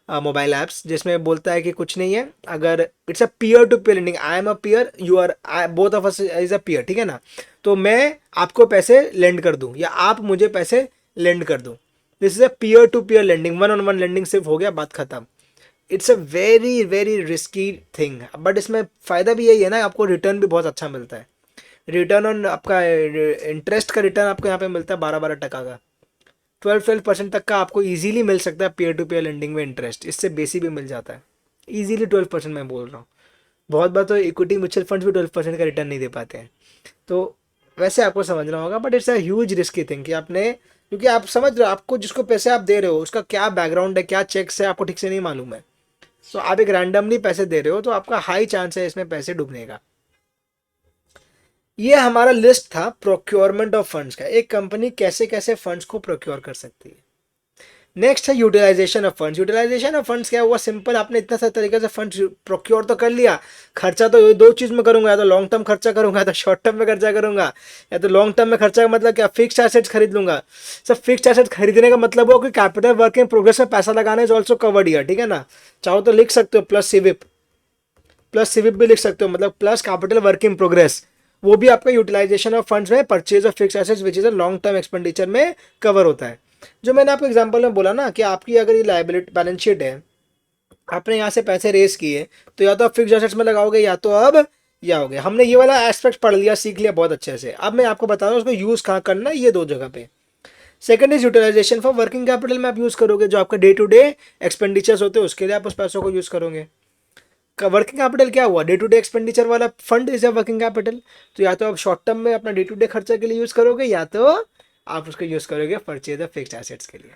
[SPEAKER 1] मोबाइल ऐप्स, जिसमें बोलता है कि कुछ नहीं है, अगर it's a peer to peer lending, I am a peer, you are, both of us is a peer, ठीक है ना। तो मैं आपको पैसे लेंड कर दूं या आप मुझे पैसे लेंड कर दूं, this is a peer to peer lending. One on one lending सिर्फ हो गया, बात खत्म। It's a very very risky thing, but इसमें फ़ायदा भी यही है ना, आपको रिटर्न भी बहुत अच्छा मिलता है। रिटर्न ऑन आपका इंटरेस्ट का रिटर्न आपको यहाँ पे मिलता है 12-12% का, 12% तक का आपको इजीली मिल सकता है पीयर टू पीयर लेंडिंग में इंटरेस्ट। इससे बेसी भी मिल जाता है इजीली 12%। मैं बोल रहा हूँ, बहुत बार तो इक्विटी म्यूचुअल फंड्स भी 12% का रिटर्न नहीं दे पाते हैं। तो वैसे आपको समझना होगा, but it's a huge risky thing कि आपने, क्योंकि आप समझ रहे हो आपको जिसको पैसे आप दे रहे हो उसका क्या बैकग्राउंड है, क्या चेक्स है, आपको ठीक से नहीं मालूम है। तो आप एक रैंडमली पैसे दे रहे हो तो आपका हाई चांस है इसमें पैसे डूबने का। ये हमारा लिस्ट था प्रोक्योरमेंट ऑफ फंड्स का, एक कंपनी कैसे कैसे फंड्स को प्रोक्योर कर सकती है। नेक्स्ट है utilisation of funds. Utilisation of funds क्या हुआ, सिंपल, आपने इतना सारे तरीके से फंड्स प्रोक्योर तो कर लिया, खर्चा तो ये दो चीज़ में करूंगा, या तो लॉन्ग टर्म खर्चा करूंगा या तो शॉर्ट टर्म में खर्चा करूंगा। या तो लॉन्ग टर्म में खर्चा का मतलब क्या, फिक्स्ड एसेट्स खरीद लूंगा। सब फिक्स्ड एसेट्स खरीदने का मतलब हो कि कैपिटल वर्क इन प्रोग्रेस में पैसा लगाना इज ऑल्सो कवर्ड हियर, ठीक है ना। चाहो तो लिख सकते हो प्लस सीविप, प्लस सीविप भी लिख सकते हो, मतलब plus capital work in progress, वो भी आपका यूटिलाइजेशन ऑफ फंड्स में purchase of fix assets which is a long term expenditure में कवर होता है। जो मैंने आपको एग्जांपल में बोला ना कि आपकी अगर ये लायबिलिटी बैलेंस शीट है, आपने यहाँ से पैसे रेस किए, तो या तो आप फिक्स एसेट्स में लगाओगे या तो अब या हो गया। हमने ये वाला एस्पेक्ट पढ़ लिया, सीख लिया बहुत अच्छे से। अब मैं आपको बता रहा हूँ उसको यूज़ कहाँ करना है, ये दो जगह पे। Second is utilisation for working capital में आप यूज़ करोगे, जो आपका डे टू डे एक्सपेंडिचर्स होते हैं उसके लिए आप उस पैसों को यूज़ करोगे। वर्किंग कैपिटल क्या हुआ, डे टू डे एक्सपेंडिचर वाला fund is a working capital. तो या तो आप शॉर्ट टर्म में अपना डे टू डे खर्चा के लिए यूज़ करोगे, या तो आप उसको यूज़ करोगे परचेज ऑफ फिक्स्ड एसेट्स के लिए।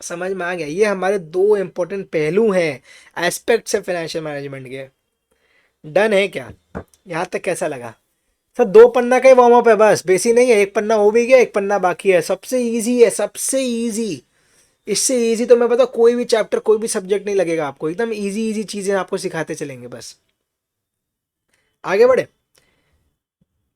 [SPEAKER 1] समझ में आ गया, ये हमारे दो इंपॉर्टेंट पहलू हैं एस्पेक्ट्स है फाइनेंशियल मैनेजमेंट के। डन है क्या, यहाँ तक कैसा लगा? सर दो पन्ना का ही वार्म अप है बस, बेसी नहीं है, एक पन्ना हो भी गया, एक पन्ना बाकी है। सबसे इजी है, सबसे इजी। इससे इजी तो मैं बता कोई भी चैप्टर कोई भी सब्जेक्ट नहीं लगेगा आपको, एकदम इजी इजी चीजें आपको सिखाते चलेंगे बस। आगे बढ़े,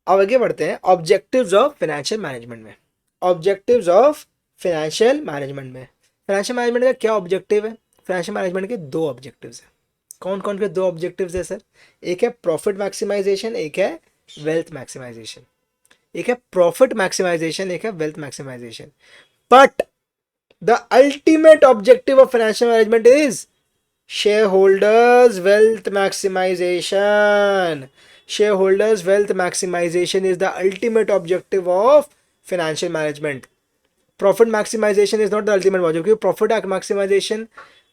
[SPEAKER 1] अब आगे बढ़ते हैं ऑब्जेक्टिव्स ऑफ फाइनेंशियल मैनेजमेंट में। ऑब्जेक्टिव्स ऑफ फाइनेंशियल मैनेजमेंट में, फाइनेंशियल मैनेजमेंट का क्या ऑब्जेक्टिव है? फाइनेंशियल मैनेजमेंट के दो ऑब्जेक्टिव्स हैं। कौन कौन के दो ऑब्जेक्टिव्स है सर? एक है प्रॉफिट मैक्सिमाइजेशन, एक है वेल्थ मैक्सिमाइजेशन। एक है प्रॉफिट मैक्सिमाइजेशन, एक है wealth maximisation. But the ultimate objective of financial management is shareholders wealth maximization. Shareholders wealth maximization is the ultimate objective of financial management. Profit maximization is not the ultimate objective, क्योंकि profit maximization,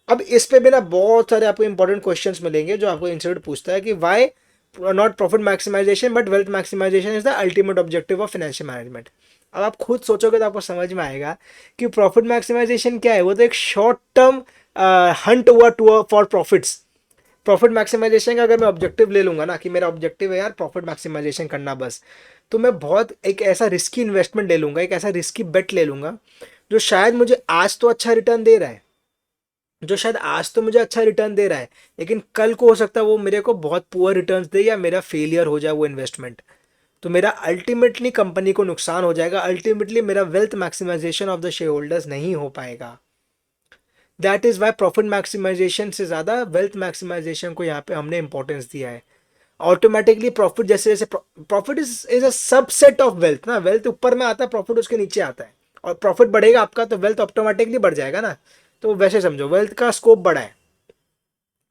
[SPEAKER 1] अब इस पे भी ना बहुत सारे आपको important questions मिलेंगे जो आपको इंस्टीट्यूट पूछता है कि why not profit maximisation but wealth maximisation is the ultimate objective of financial management. अब आप खुद सोचोगे तो आपको समझ में आएगा कि प्रॉफिट मैक्सिमाइजेशन क्या है। वो तो एक शॉर्ट टर्म हंट हुआ to for profits. Profit maximisation का अगर मैं ऑब्जेक्टिव ले लूंगा ना कि मेरा ऑब्जेक्टिव है यार प्रॉफिट मैक्सिमाइजेशन करना बस, तो मैं बहुत एक ऐसा रिस्की इन्वेस्टमेंट ले लूंगा, एक ऐसा रिस्की बेट ले लूंगा जो शायद मुझे आज तो अच्छा रिटर्न दे रहा है, जो शायद आज तो मुझे अच्छा रिटर्न दे रहा है, लेकिन कल को हो सकता है वो मेरे को बहुत पुअर रिटर्न्स दे या मेरा फेलियर हो जाए वो इन्वेस्टमेंट। तो मेरा अल्टीमेटली कंपनी को नुकसान हो जाएगा, अल्टीमेटली मेरा wealth maximisation of the shareholders नहीं हो पाएगा। That is why profit maximisation से ज़्यादा वेल्थ मैक्सिमाइजेशन को यहाँ पे हमने इंपॉर्टेंस दिया है। ऑटोमेटिकली प्रॉफिट जैसे जैसे profit is a subset of wealth ना, वेल्थ ऊपर में आता है, प्रॉफिट उसके नीचे आता है, और प्रॉफिट बढ़ेगा आपका तो वेल्थ ऑटोमेटिकली बढ़ जाएगा ना। तो वैसे समझो वेल्थ का स्कोप बड़ा है,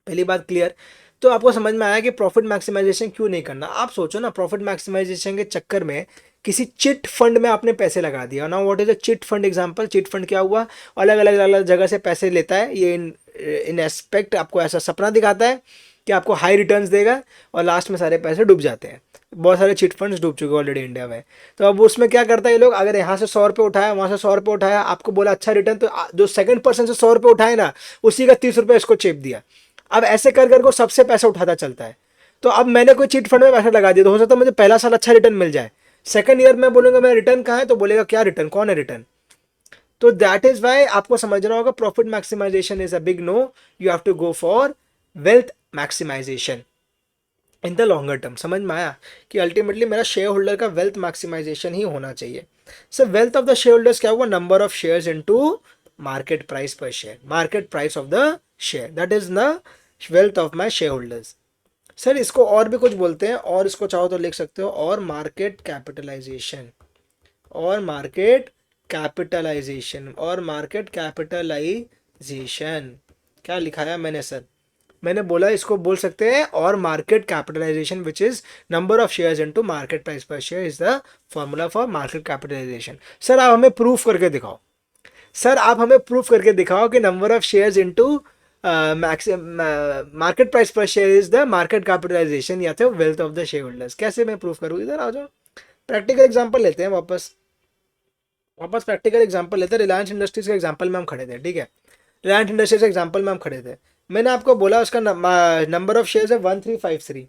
[SPEAKER 1] पहली बात क्लियर। तो आपको समझ में आया कि प्रॉफिट मैक्सिमाइजेशन क्यों नहीं करना। आप सोचो ना, प्रॉफिट मैक्सिमाइजेशन के चक्कर में किसी चिट फंड में आपने पैसे लगा दिया ना। What is a chit fund example? Chit fund क्या हुआ, अलग अलग अलग जगह से पैसे लेता है ये, इन एस्पेक्ट आपको ऐसा सपना दिखाता है कि आपको हाई रिटर्न्स देगा, और लास्ट में सारे पैसे डूब जाते हैं। बहुत सारे चिट फंड्स डूब चुके ऑलरेडी इंडिया में। तो अब उसमें क्या करता है ये लोग, अगर यहाँ से 100 रुपये उठाया, वहाँ से 100 रुपये उठाया, आपको बोला अच्छा रिटर्न, तो जो सेकंड पर्सन से 100 रुपये उठाए ना, उसी का 30 रुपये इसको चेप दिया। अब ऐसे कर कर को सबसे पैसा उठाता चलता है। तो अब मैंने कोई चिट फंड में पैसा लगा दिया, तो हो सकता है मुझे पहला साल अच्छा रिटर्न मिल जाए, सेकंड ईयर में बोलूंगा मैं रिटर्न कहाँ है, तो बोलेगा क्या रिटर्न, कौन है रिटर्न। तो दैट इज वाई आपको समझना होगा profit maximisation is a big no, you have to go for wealth maximisation in the longer term. समझ में आया कि अल्टीमेटली मेरा शेयर होल्डर का वेल्थ मैक्सिमाइजेशन ही होना चाहिए। Sir wealth of the shareholders क्या हुआ, number of shares into market price per share, market price of the share, that is the wealth of my shareholders. Sir इसको और भी कुछ बोलते हैं, और इसको चाहो तो लिख सकते हो, और मार्केट कैपिटलाइजेशन, और मार्केट कैपिटलाइजेशन, और मार्केट कैपिटलाइजेशन। क्या लिखा है मैंने सर? मैंने बोला इसको बोल सकते हैं और market capitalisation which is number of shares into market price per share is the formula for market capitalisation. Sir आप हमें प्रूफ करके दिखाओ, सर आप हमें प्रूफ करके दिखाओ कि number of shares into market price per share is the market capitalisation या तो wealth of the shareholders. कैसे मैं प्रूफ करूँ? इधर आ जाओ, प्रैक्टिकल एग्जांपल लेते हैं, वापस प्रैक्टिकल एग्जांपल लेते हैं। रिलायंस इंडस्ट्रीज के एग्जांपल में हम खड़े थे, ठीक है, रिलायंस इंडस्ट्रीज के एग्जांपल में हम खड़े थे। मैंने आपको बोला उसका नंबर ऑफ शेयर्स है 1353,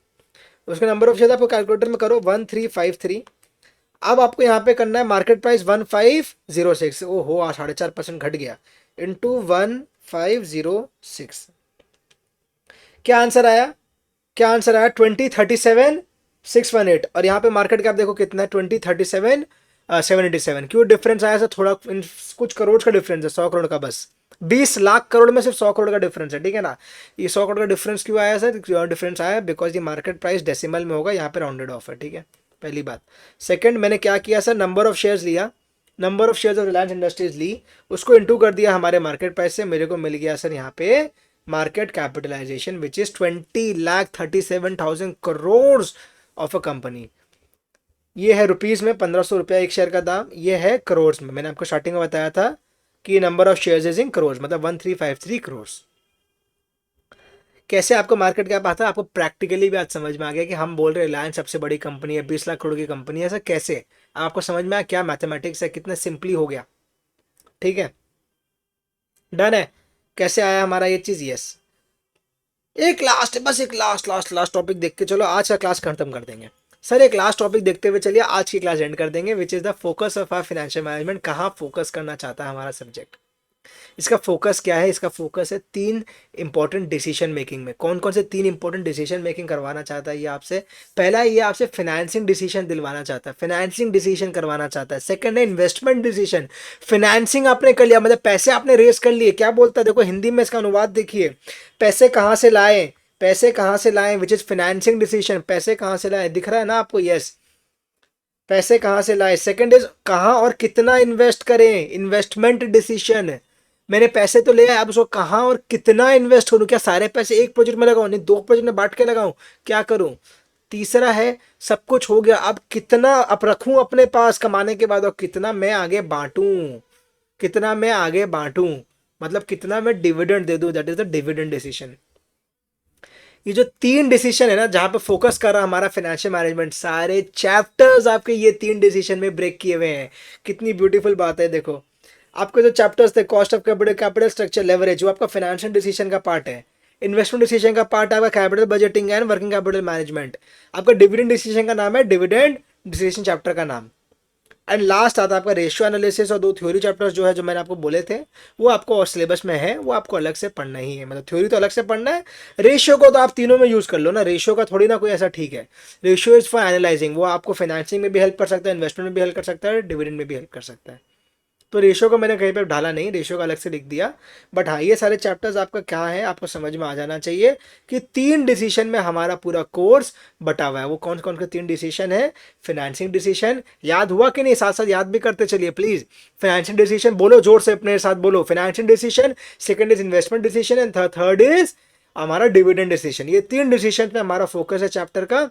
[SPEAKER 1] उसका नंबर ऑफ शेयर आपको कैलकुलेटर में करो 1353। अब आपको यहाँ पे करना है मार्केट प्राइस 1506। ओहो 4.5% घट गया, इंटू 1506। क्या आंसर आया? क्या आंसर आया? 2037,618। और यहाँ पे मार्केट कैप देखो कितना है, 2037,787। क्यों डिफरेंस आया सर? थोड़ा कुछ करोड़ का डिफरेंस है, 100 करोड़ का बस। 20 लाख करोड़ में सिर्फ 100 करोड़ का डिफरेंस है, ठीक है ना। ये 100 करोड़ का डिफरेंस क्यों आया सर? क्यों डिफरेंस आया? बिकॉज ये मार्केट प्राइस डेसिमल में होगा, यहाँ पे राउंडेड ऑफ है, ठीक है, पहली बात। सेकंड, मैंने क्या किया सर, नंबर ऑफ शेयर्स लिया, number of shares of Reliance Industries ली, उसको इंटू कर दिया हमारे मार्केट प्राइस से, मेरे को मिल गया सर यहाँ पे market capitalisation which is 20,37,000 of a company. ये है रुपीज में 1500 रुपया एक शेयर का दाम, ये है करोड़ में। मैंने आपको स्टार्टिंग में बताया था कि number of shares is in crore, मतलब 1353 करोड़। कैसे आपको मार्केट कैप आता है? आपको प्रैक्टिकली भी आज समझ में आ गया कि हम बोल रहे हैं रिलायंस सबसे बड़ी कंपनी है, 20 लाख करोड़ की कंपनी है, सर कैसे? आपको समझ में आया क्या मैथमेटिक्स है, कितना सिंपली हो गया, ठीक है, डन है। कैसे आया हमारा ये चीज? यस। एक लास्ट, बस एक लास्ट लास्ट लास्ट टॉपिक देख के चलो आज का क्लास खत्म कर देंगे। सर एक लास्ट टॉपिक देखते हुए चलिए आज की क्लास एंड कर देंगे, which is the focus of our financial management. कहाँ फोकस करना चाहता है हमारा सब्जेक्ट? इसका फोकस क्या है? इसका फोकस है 3 इंपॉर्टेंट डिसीजन मेकिंग में। कौन कौन से 3 इंपॉर्टेंट डिसीजन मेकिंग करवाना चाहता है ये आपसे? पहला, ये आपसे फाइनेंसिंग डिसीजन दिलवाना चाहता है, फाइनेंसिंग डिसीजन करवाना चाहता है। सेकंड है इन्वेस्टमेंट डिसीजन। फाइनेंसिंग आपने कर लिया, मतलब पैसे आपने रेस कर लिए। क्या बोलता है देखो हिंदी में इसका अनुवाद देखिए, पैसे कहाँ से लाए, पैसे कहाँ से लाए, विच इज फाइनेंसिंग डिसीजन। पैसे कहाँ से लाए, दिख रहा है ना आपको? यस, पैसे कहाँ से लाए। सेकंड इज कहाँ और कितना इन्वेस्ट करें, इन्वेस्टमेंट डिसीजन। मैंने पैसे तो ले आए, अब उसको कहाँ और कितना इन्वेस्ट करूं, क्या सारे पैसे एक प्रोजेक्ट में लगाऊं, नहीं 2 प्रोजेक्ट में बांट के लगाऊं, क्या करूं। तीसरा है सब कुछ हो गया, अब कितना अब रखूं अपने पास कमाने के बाद, और कितना मैं आगे बांटूं, कितना मैं आगे बांटूं, मतलब कितना मैं डिविडेंड दे दूं, that is the dividend decision. ये जो 3 डिसीजन है ना, जहां पे फोकस कर रहा हमारा फाइनेंशियल मैनेजमेंट, सारे चैप्टर्स आपके ये 3 डिसीजन में ब्रेक किए हुए हैं। कितनी ब्यूटीफुल बात है देखो। आपके जो चैप्टर्स थे, cost of capital, capital structure, leverage, वो आपका फाइनेंशियल डिसीजन का पार्ट है। इन्वेस्टमेंट डिसीजन का पार्ट है आपका capital budgeting and working capital management. आपका डिविडेंड डिसीजन का नाम है डिविडेंड डिसीजन चैप्टर का नाम। एंड लास्ट आता है आपका रेशियो एनालिसिस और 2 थ्योरी चैप्टर्स जो है, जो मैंने आपको बोले थे, वो आपको सिलेबस में है, वो आपको अलग से पढ़ना ही है। मतलब थ्योरी तो अलग से पढ़ना है, रेशियो को तो आप तीनों में यूज कर लो ना, रेशियो का थोड़ी ना कोई ऐसा ठीक है। रेशियो इज फॉर एनालाइजिंग, वो आपको फाइनेंसिंग में भी हेल्प कर सकता है, इन्वेस्टमेंट में भी हेल्प कर सकता है, डिविडेंड में भी हेल्प कर सकता है। तो रेशियो को मैंने कहीं पे ढाला नहीं, रेशियो का अलग से लिख दिया। बट हाँ, ये सारे चैप्टर्स आपका क्या है आपको समझ में आ जाना चाहिए कि 3 डिसीजन में हमारा पूरा कोर्स बटा हुआ है। वो कौन कौन के 3 डिसीजन है? फाइनेंसिंग डिसीजन, याद हुआ कि नहीं? साथ साथ याद भी करते चलिए प्लीज। फाइनेंशियल डिसीजन बोलो जोर से अपने साथ बोलो, financial decision. Second is investment decision and third is हमारा डिविडेंड डिसीजन। ये 3 डिसीजन पे हमारा फोकस है चैप्टर का,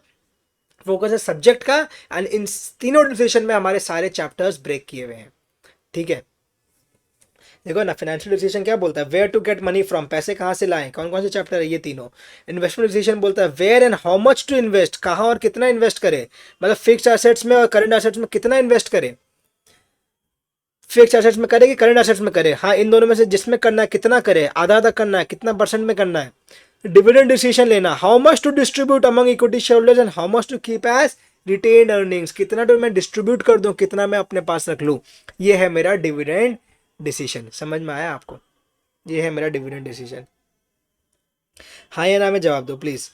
[SPEAKER 1] फोकस है सब्जेक्ट का। एंड इन तीनों डिसीजन में हमारे सारे चैप्टर्स ब्रेक किए हुए हैं, ठीक है। देखो ना, फाइनेंशियल डिसीजन क्या बोलता है? Where to get money from, पैसे कहाँ से लाएं, कौन कौन से चैप्टर है ये तीनों। इन्वेस्टमेंट डिसीजन बोलता है where and how much to invest, कहाँ और कितना इन्वेस्ट करें, मतलब फिक्स्ड एसेट्स में और करंट एसेट्स में कितना इन्वेस्ट करें। फिक्स्ड एसेट्स में करें कि करंट एसेट्स में करें, हाँ इन दोनों में से जिसमें करना है कितना करें, आधा आधा करना है, कितना परसेंट में करना है। डिविडेंड डिसीजन लेना, how much to distribute among equity shareholders and how much to keep as retained earnings, कितना तो मैं डिस्ट्रीब्यूट कर दूं, कितना मैं अपने पास रख लूं। ये है मेरा डिविडेंड डिसीजन। समझ में आया आपको? ये है मेरा डिविडेंड डिसीजन। हाँ या ना में जवाब दो प्लीज।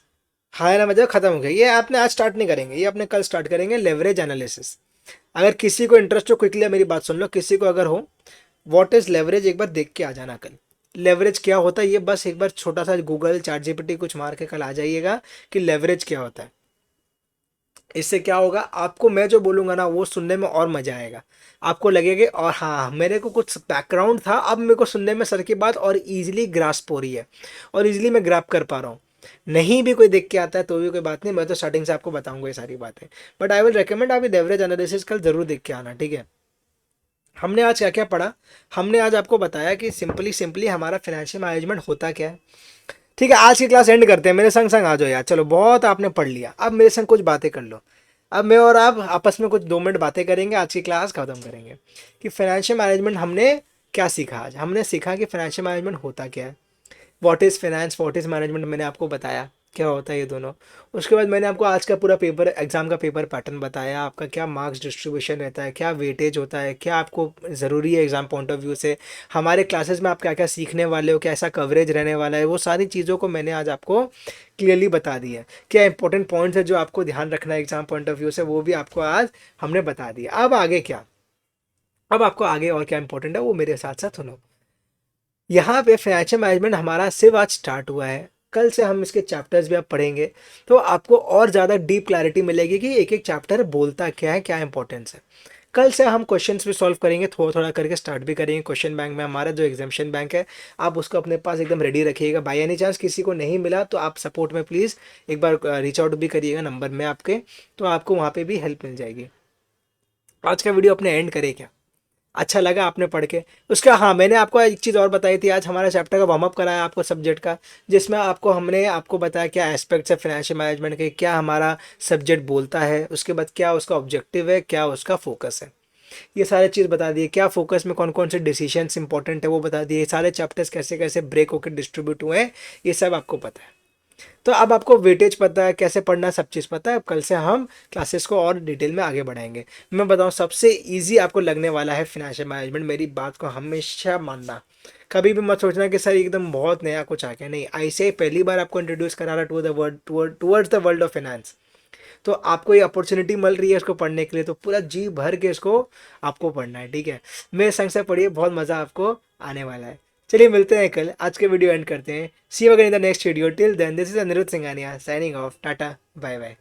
[SPEAKER 1] हाँ या ना में जवाब, खत्म हो गया। ये आपने आज स्टार्ट नहीं करेंगे, ये अपने कल स्टार्ट करेंगे, लेवरेज एनालिसिस। अगर किसी को इंटरेस्ट हो, क्विकली मेरी बात सुन लो, किसी को अगर हो व्हाट इज लेवरेज, एक बार देख के आ जाना कल। लेवरेज क्या होता है ये बस एक बार छोटा सा गूगल चैट जीपीटी कुछ मार के कल आ जाइएगा कि लेवरेज क्या होता है। इससे क्या होगा, आपको मैं जो बोलूंगा ना वो सुनने में और मजा आएगा, आपको लगेगा और हाँ मेरे को कुछ बैकग्राउंड था, अब मेरे को सुनने में सर की बात और इजीली ग्रास्प हो रही है, और इजीली मैं ग्रैप कर पा रहा हूँ। नहीं भी कोई देख के आता है तो भी कोई बात नहीं, मैं तो स्टार्टिंग से आपको बताऊंगा ये सारी बातें। बट आई विल रिकमेंड आप लेवरेज एनालिसिस कल जरूर देख के आना, ठीक है। हमने आज क्या क्या पढ़ा? हमने आज आपको बताया कि सिंपली सिंपली हमारा फाइनेंशियल मैनेजमेंट होता क्या है, ठीक है। आज की क्लास एंड करते हैं, मेरे संग संग आ जाओ यार, चलो बहुत आपने पढ़ लिया, अब मेरे संग कुछ बातें कर लो। अब मैं और आप आपस में कुछ 2 मिनट बातें करेंगे, आज की क्लास खत्म करेंगे कि फाइनेंशियल मैनेजमेंट हमने क्या सीखा। आज हमने सीखा कि फाइनेंशियल मैनेजमेंट होता क्या है, what is finance, what is management, मैंने आपको बताया क्या होता है ये दोनों। उसके बाद मैंने आपको आज का पूरा पेपर, एग्ज़ाम का पेपर पैटर्न बताया, आपका क्या मार्क्स डिस्ट्रीब्यूशन रहता है, क्या वेटेज होता है, क्या आपको ज़रूरी है एग्ज़ाम पॉइंट ऑफ व्यू से, हमारे क्लासेस में आप क्या क्या सीखने वाले हो, कैसा कवरेज रहने वाला है, वो सारी चीज़ों को मैंने आज आपको क्लियरली बता दिया है। क्या इंपॉर्टेंट पॉइंट्स है जो आपको ध्यान रखना है एग्ज़ाम पॉइंट ऑफ व्यू से, वो भी आपको आज हमने बता दिया। अब आगे क्या, अब आपको आगे और क्या इंपॉर्टेंट है वो मेरे साथ साथ सुनो। यहाँ पे फाइनेंशियल मैनेजमेंट हमारा सिर्फ आज स्टार्ट हुआ है, कल से हम इसके चैप्टर्स भी अब पढ़ेंगे, तो आपको और ज़्यादा डीप क्लैरिटी मिलेगी कि एक एक चैप्टर बोलता क्या है, क्या इंपॉर्टेंस है। कल से हम क्वेश्चंस भी सॉल्व करेंगे, थोड़ा थोड़ा करके स्टार्ट भी करेंगे। क्वेश्चन बैंक में हमारा जो एग्जामिशन बैंक है, आप उसको अपने पास एकदम रेडी रखिएगा। बाई एनी चांस किसी को नहीं मिला तो आप सपोर्ट में प्लीज़ एक बार रीच आउट भी करिएगा नंबर में आपके, तो आपको वहाँ पे भी हेल्प मिल जाएगी। आज का वीडियो अपने एंड करें क्या, अच्छा लगा आपने पढ़ के उसका? हाँ, मैंने आपको एक चीज़ और बताई थी, आज हमारा चैप्टर का वार्म अप कराया आपको सब्जेक्ट का, जिसमें हमने आपको बताया क्या एस्पेक्ट्स है फाइनेंशियल मैनेजमेंट के, क्या हमारा सब्जेक्ट बोलता है, उसके बाद क्या उसका ऑब्जेक्टिव है, क्या उसका फोकस है, ये सारे चीज़ बता दिए। क्या फोकस में कौन कौन से डिसीजंस इंपॉर्टेंट है वो बता दिए। सारे चैप्टर्स कैसे कैसे ब्रेक होकर डिस्ट्रीब्यूट हुए हैं, ये सब आपको पता है। तो अब आपको वेटेज पता है, कैसे पढ़ना, सब चीज़ पता है। अब कल से हम क्लासेस को और डिटेल में आगे बढ़ाएंगे। मैं बताऊं, सबसे इजी आपको लगने वाला है फाइनेंशियल मैनेजमेंट। मेरी बात को हमेशा मानना, कभी भी मत सोचना कि सर एकदम बहुत नया कुछ आ गया, नहीं। ऐसे ही पहली बार आपको इंट्रोड्यूस करा रहा to the world, towards the world of finance, तो आपको ये अपॉर्चुनिटी मिल रही है इसको पढ़ने के लिए, तो पूरा जी भर के इसको आपको पढ़ना है, ठीक है। मेरे संग से पढ़िए, बहुत मज़ा आपको आने वाला है। चलिए मिलते हैं कल, आज के वीडियो एंड करते हैं। See you again in the next video. Till then, this is Anirudh Singhania signing off. Tata, bye bye.